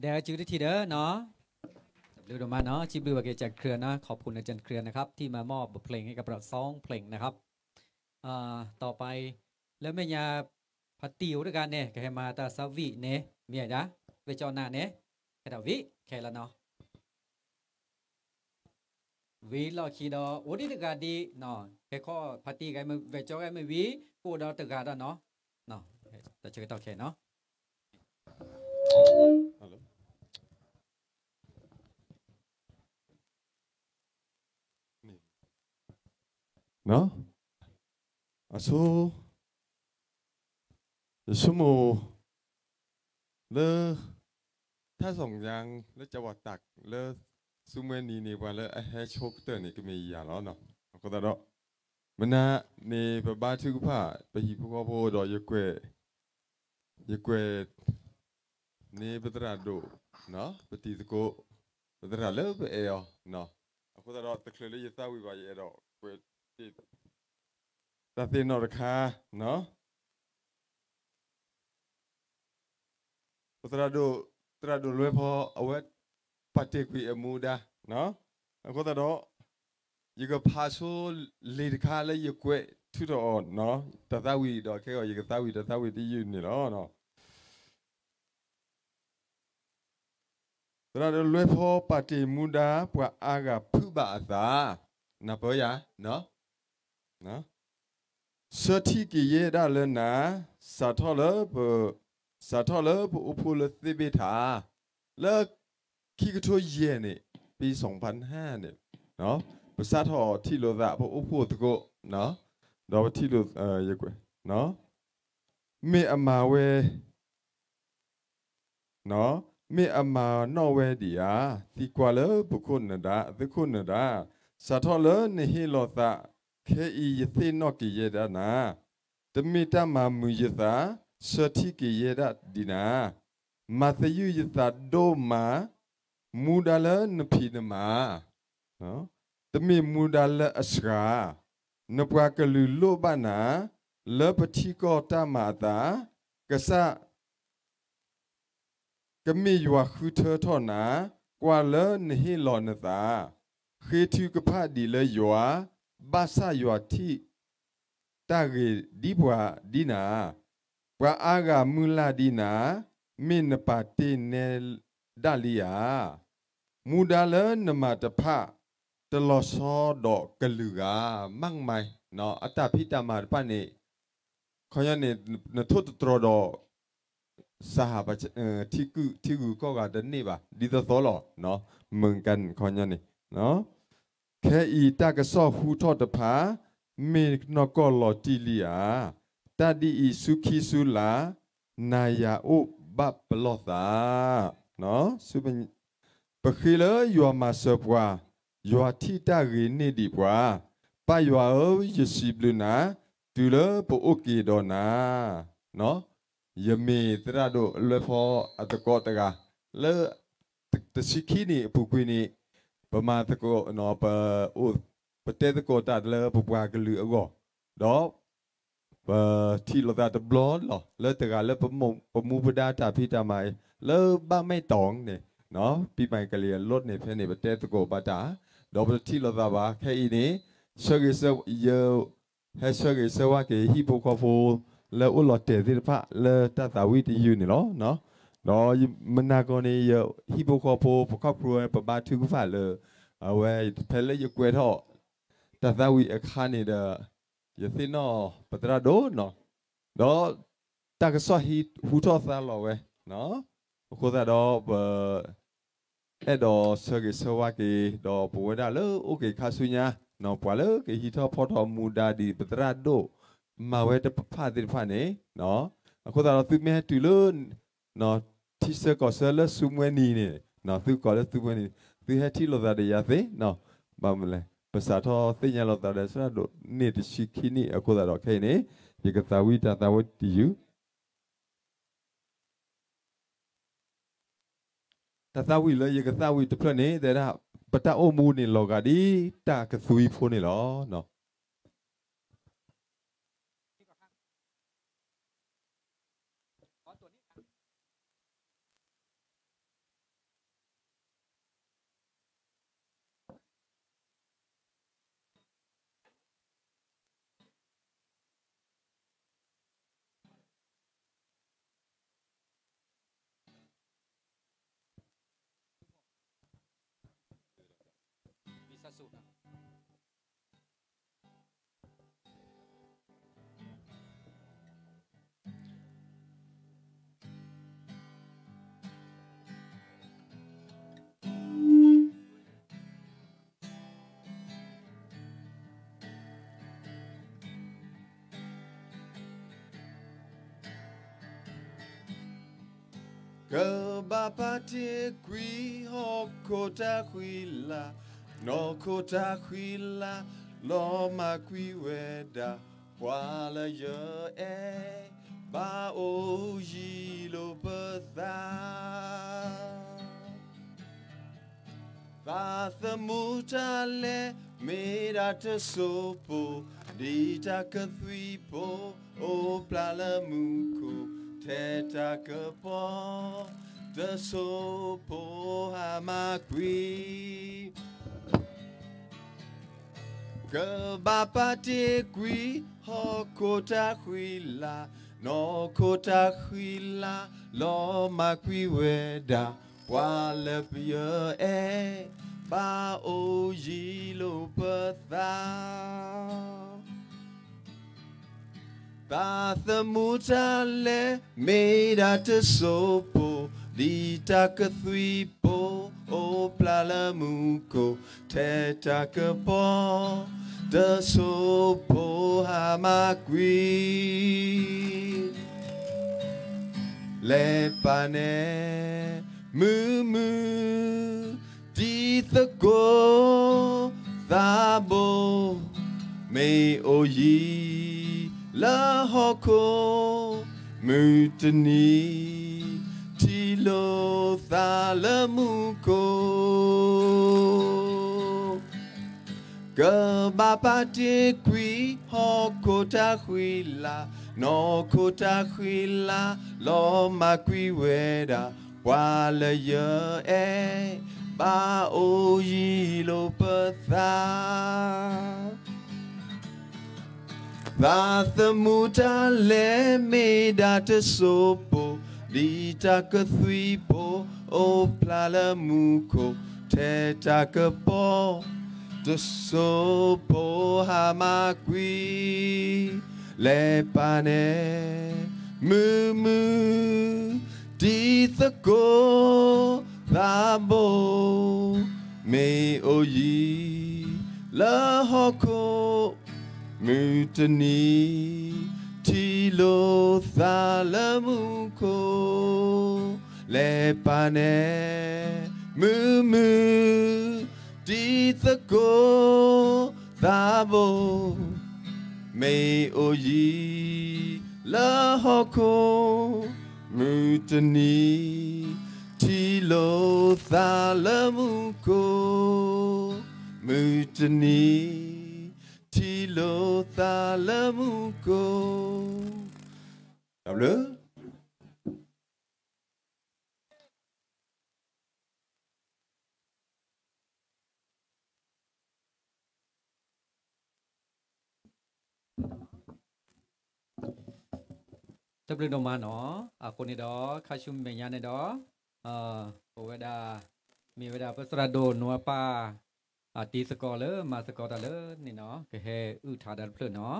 เดี๋ยวจืดทีเด้อเนาะดูดมาเนาะชิบดูบาเกจันเครือนนะขอบคุณอาจารย์เครือนนะครับที่มามอบบทเพลงให้กับเรา2เพลงนะครับต่อไปแล้วแม่ยาพัตติวด้วยกันเนี่ยแกมาตาซาวิเนี่ยเมียจ้ะไปจอหน้าเนี่ยแค่ดาวิแค่ละเนาะวีลอคีดอโอ้ดิตกาดีเนาะแค่ข้อพัตติกันมาไปจอกันไม่วีกูดอตกาดเนาะแต่เจอต่อแค่เนาะเนาะชั่วโมงเลอถ้าส่งยังแล้วจะวัดตักเลอซูเมนีนี่ว่าเลอให้โชคเตอร์นี่ก็มีอย่างแล้วเนาะก็ได้ดอกมันนะนี่ไปบ้านที่กุผ้าไปหิพก็พอดอกยกเวนี่ไปตราดูเนาะไปตีตะโกไปตราเลอไปเออเนาะก็ได้ดอกตะเคลียร์จะวิบายเออดอกเวทีตัดสินนอร์คาเนาะตราดูเลยพอเอาไว้ปฏิกิริยามูดาเนาะก็ตราดอยังก็พาโซลีดคาเลยยังเกวทุกตอนเนาะแต่ตาวีดอกแค่ยังก็ตาวีที่ยืนนี่เนาะตราดูเลยพอปฏิมูดาปว่าอากาผู้บาดานับไปยะเนาะสถิกิเยดาเลนะสะทอเลปอุปุลติบิธาเลิกคิกทัวเยนี่ปี2005เนี่ยเนาะภาษาทอที่โลดะปอุปุตโกเนาะเราที่โลยกเนาะเมอมาเวเนาะเมอมานอเวดิอาติกว่าเลบุคุนดาสะทอเลนี่ฮิโลตะเคอียตินอกิเยดานาตมิตามามุยตาสถิกิเยดาดินามาตยุยตาโดมามูดาลนพีนมาเนาะตมิมูดาลอัสกานปวากลุโลบานาเลปทิโกตามาตากษะ ก็มีอยู่ว่าคือเธอท่อหนากว่าเลนให้หลอนตาคือถือกระพาดีเลยอยู่ว่าบาซาอยู่ที่ตาเกดีบัวดีนาว่าอากามุลาดีนามินปาเตเนดาลียามูดาเลนมาตะพะตลอดซอดอกกะลือมั่งไหมเนาะอัตตาพิตามาปานี่เขาอย่างนี้นทุตตรดอสหประชาที่กูก็กาดันนี่ป่ะดีต่อตัวหรอเนาะเหมือนกันเขาอย่างนี้เนาะแค่อีตากระสอบหูทอดผาเมนกอลอติลียตาดีอีสุขีสุลานายาอุบับปลอตาเนาะสุเป็นปะคือเลยยัวมาเสพว่ายัวที่ตาเรนนี่ดีกว่าป้ายัวเยสิบลูนะตุเลปโอเคดอนาเนาะยมีตราดูเลพออัตโกตกาเลตสิกีนี่ปุกุนี่ประมาณตะโกเนาะปะอุปเตตะโกตาเลปุกวากลือก็ดอกที่เราตาบลอนหรอเลตกาเลประมูปดาตาพิตาไมเลบ้าไม่ตองเนี่ยเนาะปีใหม่กะเลียรถเนี่ยเพื่อนเนี่ยปเตตะโกปาตาดอกที่เราตาบ้าแค่อีนี้เชื่อกิเซเยอะให้เชื่อกิเซว่าเกี่ยฮิปโปคาโฟแล้วอุลอเตที่พระแล้วตาตาวิทยุนี่เนาะเนาะมันนากรณีเยอะฮิปโปคาโฟครอบครัวประบาทุกฝ่ายเลยเอาไว้เพลย์ยกเวทตาตาวิอาคารนี่เด้อยาสิเนาะปัตราโดเนาะดอตากสอฮีฮูทอซาลอเวเนาะโคตาดอดอเซกิสวากิดอปวดาเลโอเคคาสุญาเนาะปวาเลกิฮิทอพอทอมูดาดีปัตราโดมาเวตพาติพาเนเนาะโคตาดอตุเมตุลนเนาะที่เซกอเซลซุมเวนีเนี่ยเนาะตุกอเลซุมเวนีตุเฮติโลดาเดียเซเนาะบามเลภาษาทอติญาลตาเดสระโดนี่ติชิคินี่อโคดาดอกแค่นี้ยกตาวิตาตาวิติยูตาตาวิเลยยกตาวิตเพลนี่แต่ละปะตาโอมูนี่ลอกาดีตากะสุยโฟนี่หรอเนาะque bapate qui hokota quila no kota quila lo ma qui weda wala ye ba o yi lo patha va thamutale mera te sopo dita kathwipo o plalamuko Teta kepo de sopo hamakwi ke bapate kui hokota huila no kota huila lo makwi weda wale pye ba o yi lo patha Pathamutale made at a sopo, Litakathuipo, O Plalamuko, Tetakapo, the sopo hamakwi. Lepane, mumu, Dithako, Thabo, me oyi. La hoko mutani tilo thalamuko Gabapate qui hoko tahuila no kota huila lo makwi weda qua lời giờ e ba ô yi lô bơ tha và thầm mù ta lẽ mê đa tơ sô bồ đi ta cơ thuy bồ ô pla la mù cô te ta cơ bồ tơ sô bồ ha ma quy lẽ pa nè mư mư đi ta cô ta bồ mê ô yi la ho cô mư tần ni ti lo tha la mu ko le pa ne mư mư đi ta cô ta bo mê ô yi la ho ko mư tần ni ti lo tha la mu ko mư tần ni ti lo ta la mu ko đọc lớn chấp lên đầu mà nóคนนี้ดอข้าชุมเมียนดอโอเวดามีเวดาพัสราโดนัวป้าตีสกอเลอมาสกอตาเลอนี่เนาะก็ให้อื้อถาดันเพลินเนาะ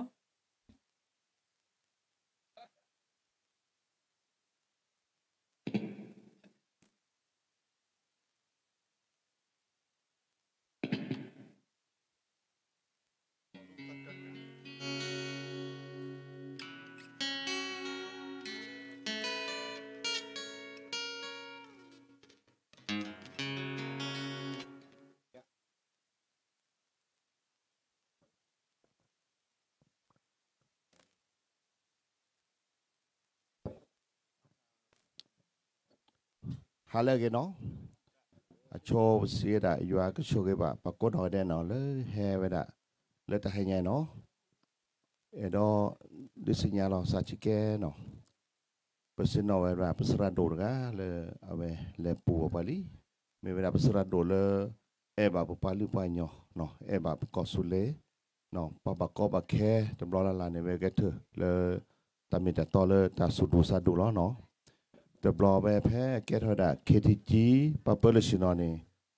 hả lẽ cái nó cho xí đã yêu cái số cái bà cốt hỏi đen nó lấy hè vậy đã lấy ta hay nhảy nó ở đó đi sinh nhà nó sa chỉ cái nó bữa sinh nó vậy là bữa sinh ra đồ ra le ave le pu bali mình vậy là bữa sinh ra đồ le bà bữa bali bali nhỏ nó bà có số lệ nó bà có bà khe tầm đó là này về cái thứ le ta mình đã to le ta sụt đủ sa đủ đó nóแต่บลอไปแพ้เกตระเคทีจีปะเปิลชินอนี่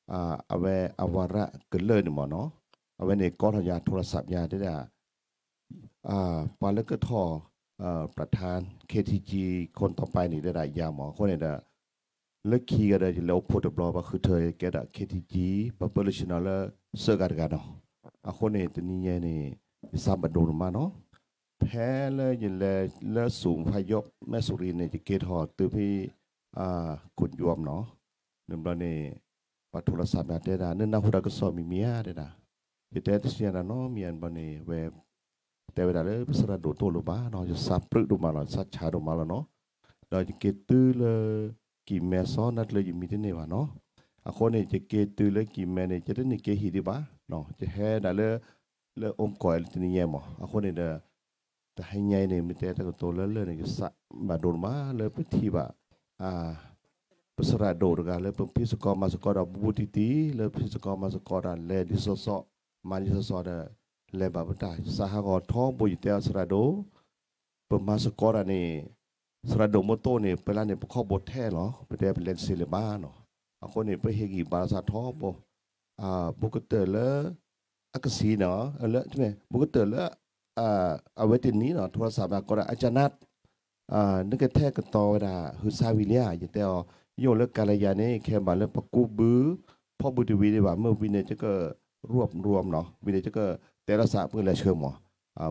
เอาไว้อวาระเกินเลยนี่หมอเนาะเอาไว้ในก้อนยาโทรศัพท์ยาได้ด่าปาเลก็ท่อประธานเคทีจีคนต่อไปนี่ได้ด่ายาหมอคนนี้ด่าเลิกขี่กันได้แล้วพูดบลอว่าคือเธอแกด่าเคทีจีปะเปิลชินอแล้วเสือกันเนาะคนนี้ตัวนี้นี่สามบัดโดนมาเนาะแพ้เลยยินเลยแล้วสูงพายกแม่สุรินเนี่ยจะเกตหอตัวพี่กุญยวมเนาะนึ่งตอนนี้ปัดโทรศัพท์มาได้ด่านึ่งนักหุ่นก็สอบมีเมียได้ด่าแต่ที่เสียนะเนาะเมียนตอนนี้เว็บแต่เวลาเลยพิสระดูตัวลูบ้าเนาะจะซับปรึกดูมาหรอซัดชาดูมาแล้วเนาะเราจะเกตตื้อเลยกี่แม่ซ้อนนัดเลยอยู่มีที่นี่วะเนาะคนนี้จะเกตตื้อเลยกี่แม่เนี่ยจะได้นี่เกหีดีบ้าเนาะจะแห่ด่าเลยอมก่อยที่นี่แย่หมอคนนี้เด้อแต่ให้ไงเนี่ยมีแต่ก็ตัวเลื่อนๆเนี่ยจะมาโดนมาเลยไปที่ว่าภาษาโดดกันเลยเป็นพิสกอมาสกอดบูติตีเลยพิสกอมาสกอดเลยดิสซอมาดิสซอดเลยแบบได้สหกรณ์ท้องบุยเตอสระโดเป็นมาสกอดนี่สระโดโมโตเนี่ยเวลาเนี่ยพวกเขาบดแท้เหรอไปแต่เป็นเลนซิเลบ้าเนาะคนนี้ไปเฮกิบาสาท้องบุกเตอร์เลยอากาศเนาะเลยใช่ไหมบุกเตอร์เลยเอาไว้ติดนี้เนาะโทรศัพท์ก็ได้อาจารย์นัดนึกแท้กันต่อได้ฮือซาวิเลียอย่างแต่โยเลิกกาลยานี่แค่บาเลิกปกูบื้อพ่อบุตรวีได้ว่าเมื่อวินเนี่ยจะก็รวมเนาะวินเนี่ยจะก็แต่ละสาเพื่ออะไรเชื่อหมอ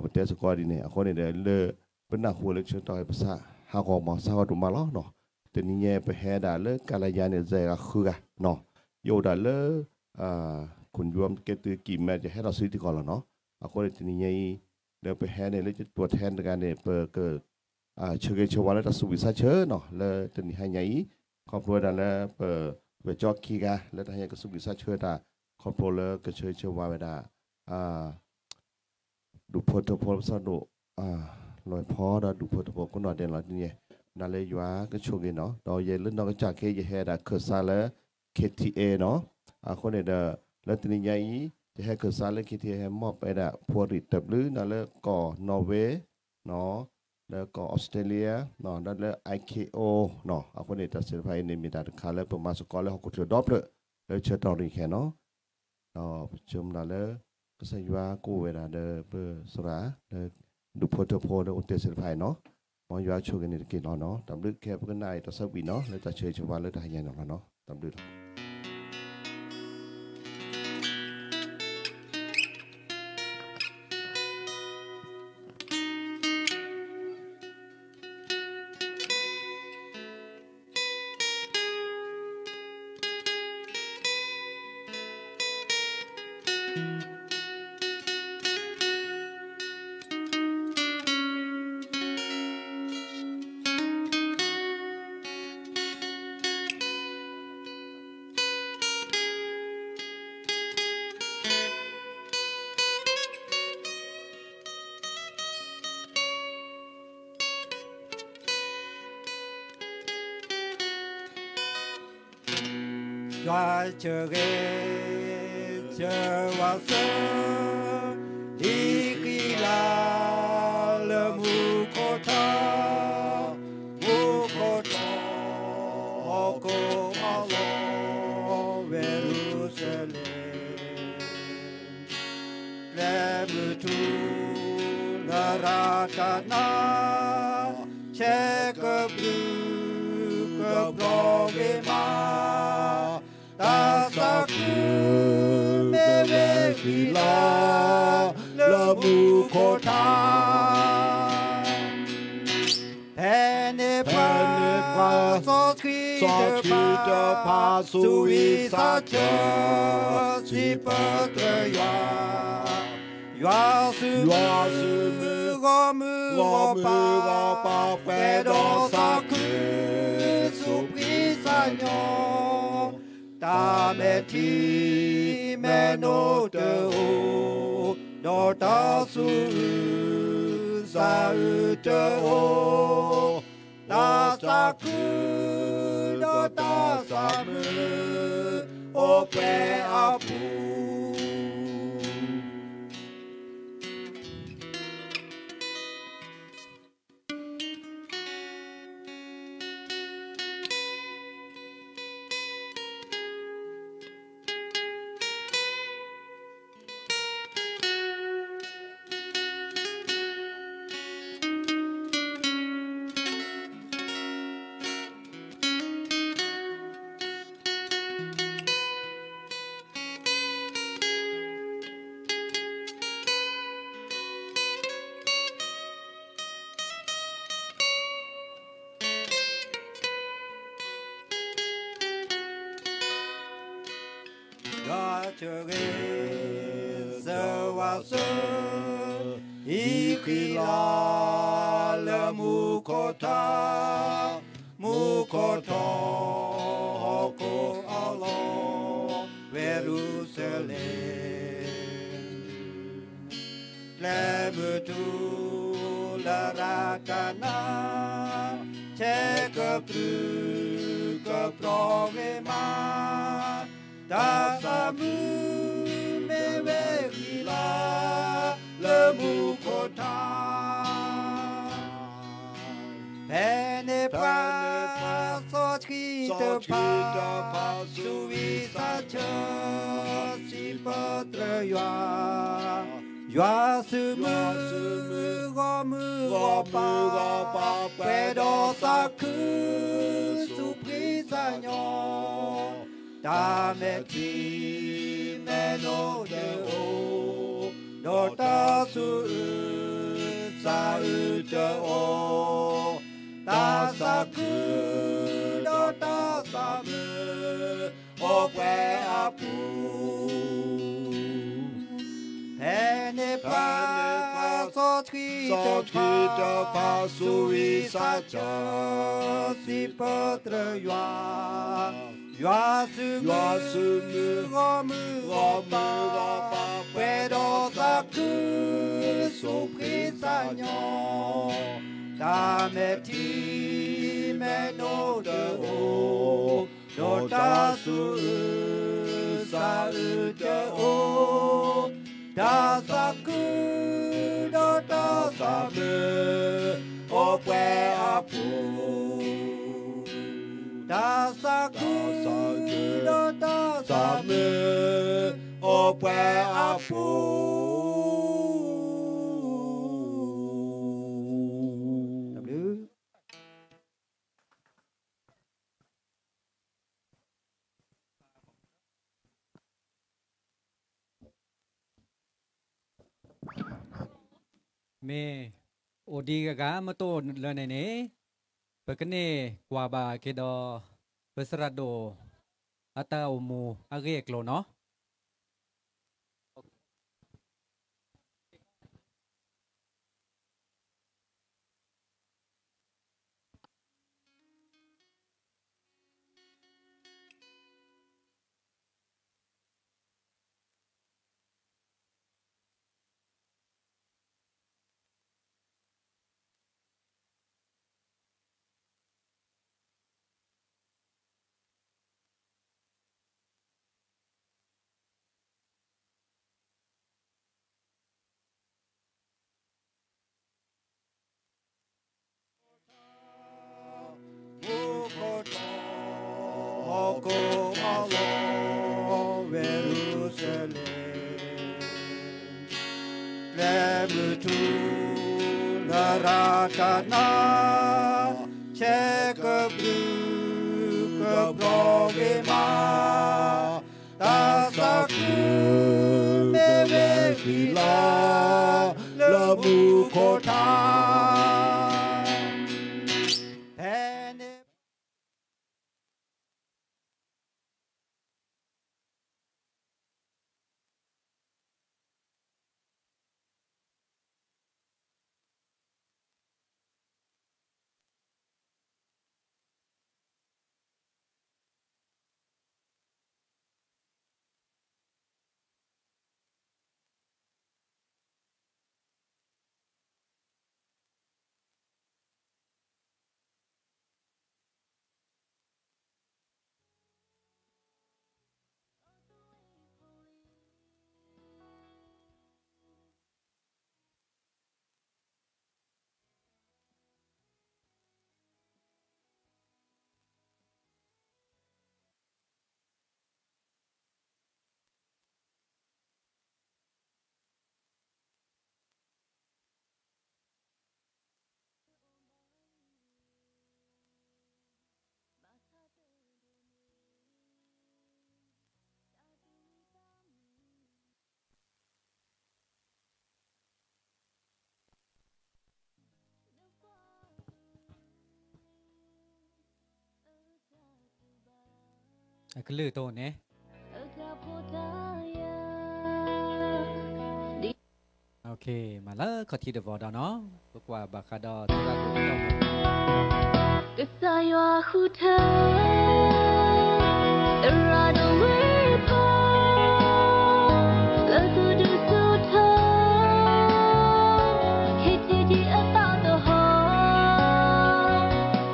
เป็นแต่สกอดีเนี่ยคนเนี่ยเลยเป็นนักหัวเล็กเชื่อต่อภาษาหาของหมอสาวดูมาล้อเนาะแต่นี่เนี่ยไปแห่ได้เลิกกาลยาเนี่ยใจก็คือกันเนาะโยได้เลิกคุณยวมเกตุกี่แม่จะให้เราซื้อที่ก่อนแล้วเนาะคนเนี่ยนี่เนี่ยเดี๋ยวไปแห่เนี่ยแล้วจะตัวแทนในการเนี่ยเกิดเชื่อเชื่อว่าแล้วจะสุวิสัชเชื่อเนาะแล้วจะนี่ให้ไงครอบครัวได้แล้วไปจอกขี้กันแล้วให้ก็สุวิสัชเชื่อได้ครอบครัวแล้วก็เชื่อว่าไม่ได้ดูพลทพลสนุลอยพอได้ดูพลทพลก็นอนเด่นหลังนี่ นั่นเลยอยู่ว่าก็ช่วงนี้เนาะเราเย็นรุ่นน้องก็จากเคยเฮดาเคอร์ซาเล KTA เนาะคนเนี่ยแล้วทีนี้ยังจะให้เคอร์ซาเล KTA ให้มอบไปได้พวริตตับลื้อนั่นเลยก็นอร์เวย์เนาะแล้วก็ออสเตรเลียเนาะนั่นเลย IKO เนาะคนเนี่ยตัดสินใจในมีการคาเลยประมาณสกอร์แล้วเขาก็จะดรอปเลยแล้วเชิญต่อรีแค่เนาะประชุมนั่นเลยก็ใส่ว่ากู้เวลาเดอเบอร์สระเดอดูโพธิ์โพธิ์อุตเตสินใจเนาะมองอยู่ว่าช่วยกันนี่กินเนาะตามลึกแค่เพื่อนนายต่อสักวีเนาะแล้วจะเชิญชาวเลยจะให้ยันเนาะตามลึกchờ ghé chờ vào sớm đi khi là lơ mù cô thơ cô alo về Jerusalem le mù tu la ra ta na che cơ bru về ma ta sa cứ mê về khi la lơ mù cô ta Pene pa so khi de pa sui sa chơ si patre ya su mu go pa pe do sa cứ su pri sa nyo ta me ti me no te o do ta su sa te o ta sa ku do ta sa mu o pe a pu chờ ghé giờ vào sớm ý khi là mù cô ta cô alo về Jerusalem le mù tu la ra ta na che cơ pro về ma ta sa mu me ve la le mu ko ta pene pa so chi te pa su vi sa che si patre ya su mu go pa pe do sa ku su pri sa nyo ta me ti me no de o do ta su sa te o ta sa ku do ta sa me o pe a pu pene pa so tri te pa su vi sa cha si patre ya su mu pa pe do sa ku so pri sa nyo ตาเมทีเมโนเดโอโนตาสุสาเจโอดาสักุโดตาสาเมโอเปอาปูดาสักุโดตาสาเมโอเปอาปูเมโอดีกะกะมาโตเลนเนเปกเนกว่าบาเกดอเปสระโดอัตาอุมูอาเกกโลเนาะRatana Chekabru Kaprogema Tasaku Meveshila Labukota ก็ลือโตเนี่ยโอเคมาแล้วขอทีเดวอดเนาะพวกว่าบาคาดอตระดุดอกก็สายว่าคู่เธอตระดุดวิพาแล้วก็ดูสุดเธอคิดที่ดีอัตตาตัวหอ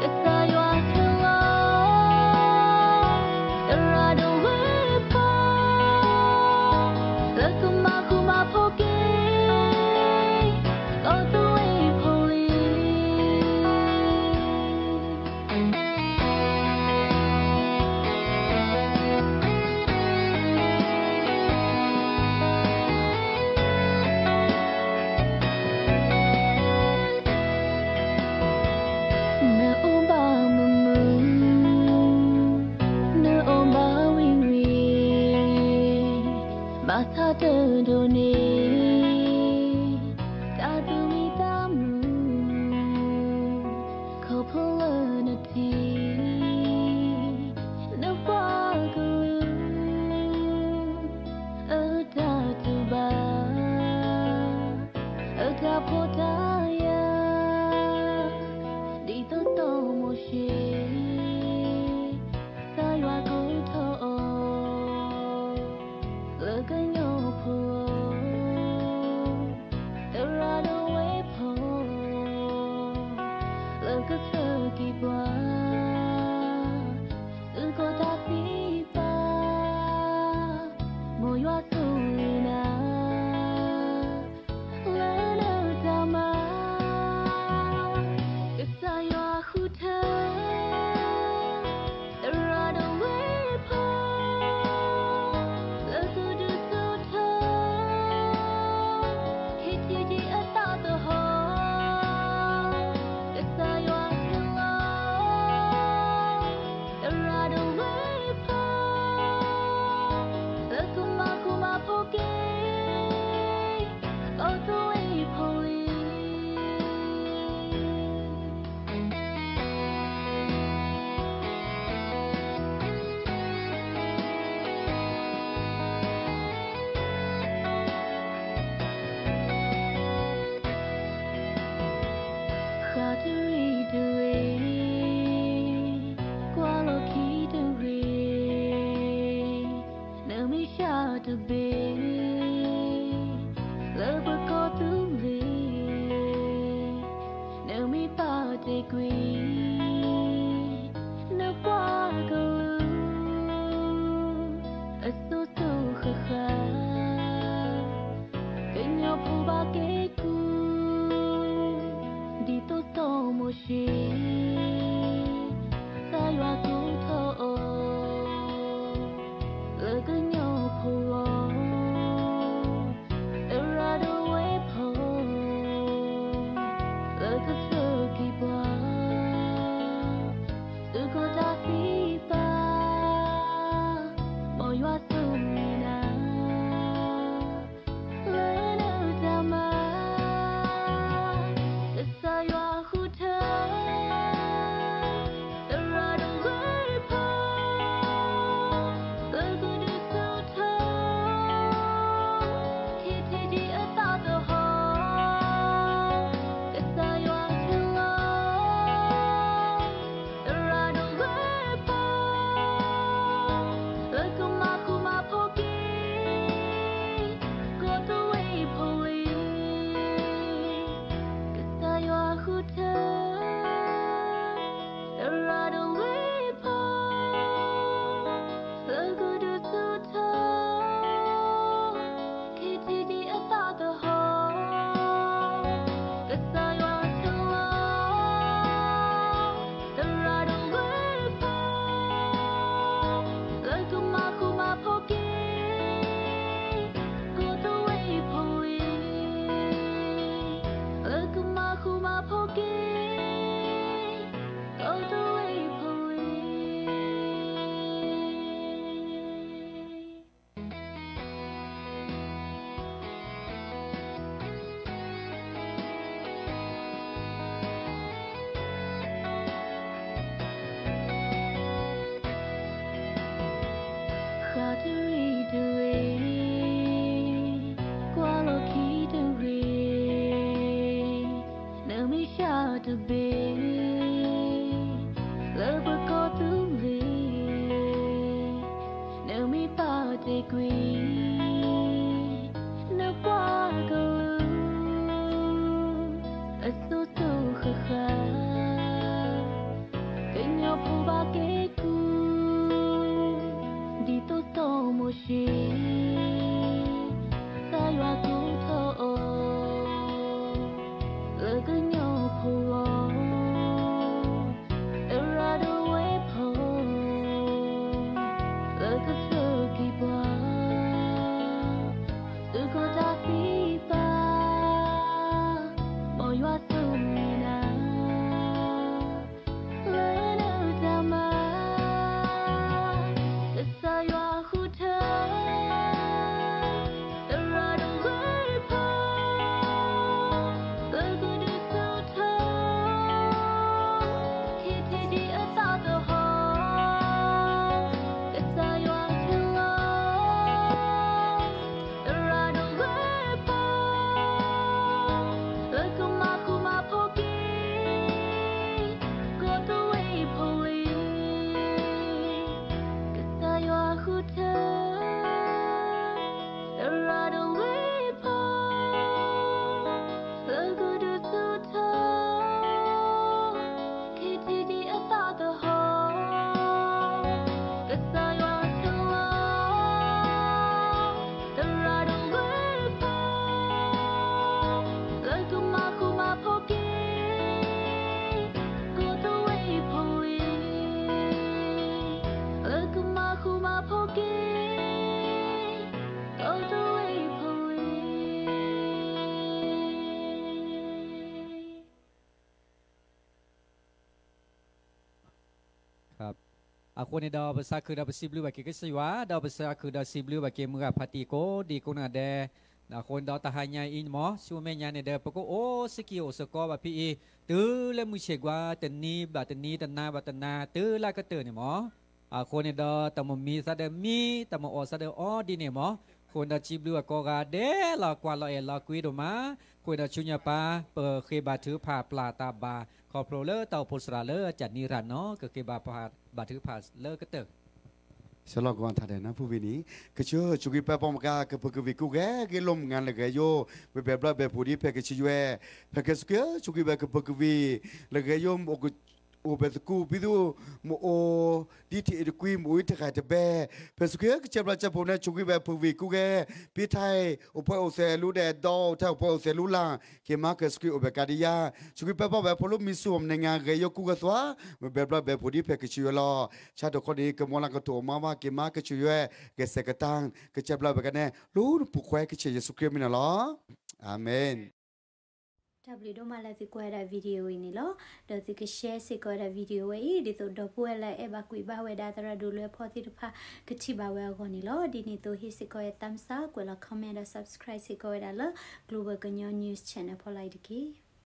ก็สายว่าเธอตระดุดวิพาแล้วก็มาคู่มาพบกัน to be love go to me no me party queen no go a so so kha can you pull back it di to so mo shi sa ywa ku tho look at your pull era the way pull look at so keep on so go da fi pa mo ywa so me na to be love go to me no me party queen no go a so so kha can you pull back it di to so mo shi sa ywa ku tho look at your pull era the way pull look at so keep on so go da fi pa mo ywa so me na la na da ma sa ywa hu tha era the way pull look at aku ni dah besar ke dah bersih belu bagi kesihwa dah besar ke dah si belu bagi murah pati ko di ko na de aku dah tahannya in mo sumenya ni de poko oh sikio seko ba pi tu le mu chegwa tani ba tani tana ba tana tu la ka tu ni mo aku ni dah tamu mi sa de mi tamu o sa de o di ni moคนดาจิบลูกก็กาเดลากว่าเราเอลาคุยดูมาคนดาชุญญาปาเปิดเคบาถือผ่าปลาตาบาคอโปรเลอร์เต่าโพสราเลอร์จัดนิรันเนาะก็เคบาผ่าบาถือผ่าเลอร์ก็เตอ สลอกวันทัดนะผู้วินี้ก็เชื่อชุกิเปปอมกาก็พกวิกุแกก็ลมงานเลยก็โยแบบแบบผู้ดีเพกชิวเอเพกสเกชุกิเปก็พกวิเลยก็โยมโอเปสกูพิดูโมโอดีที่เอ็ดกุยมุ้ยที่ขายจะแบเพสเกก็จะประจับผมเนี่ยชุกิเปผู้วิกุแกพี่ไทยโอเปโอเซลูเดดอถ้าโอเปโอเซลูล่าเขมาเกสกุโอเปกาดิยาชุกิเปปอแบบพลุมิสุมในงานเกยกุกตัวแบบผู้ดีเพกชิวลอชาติคนนี้ก็มองลังกตัวมาเกมาเกชิวเกษกตังก็จะแบบกันแน่รู้ผู้แควกเชื่อเยซูคริสต์มินะล้ออาเมนดับลิโดมาลาซิกวาดาวิดีโอนี่ล้อเดี๋ยวจะแชร์สิกวาดาวิดีโออีดิตัวดอปัวละเอบากุยบาเวดาตระดูเลยพอที่ทุกพากระชิบาเวลก่อนนี่ล้อดีนี่ตัวฮิสิกวาตัมซากวละคอมเมนต์และ subscribe สิกวาดาละ Global Ganyo News Channel พอไลด์กี้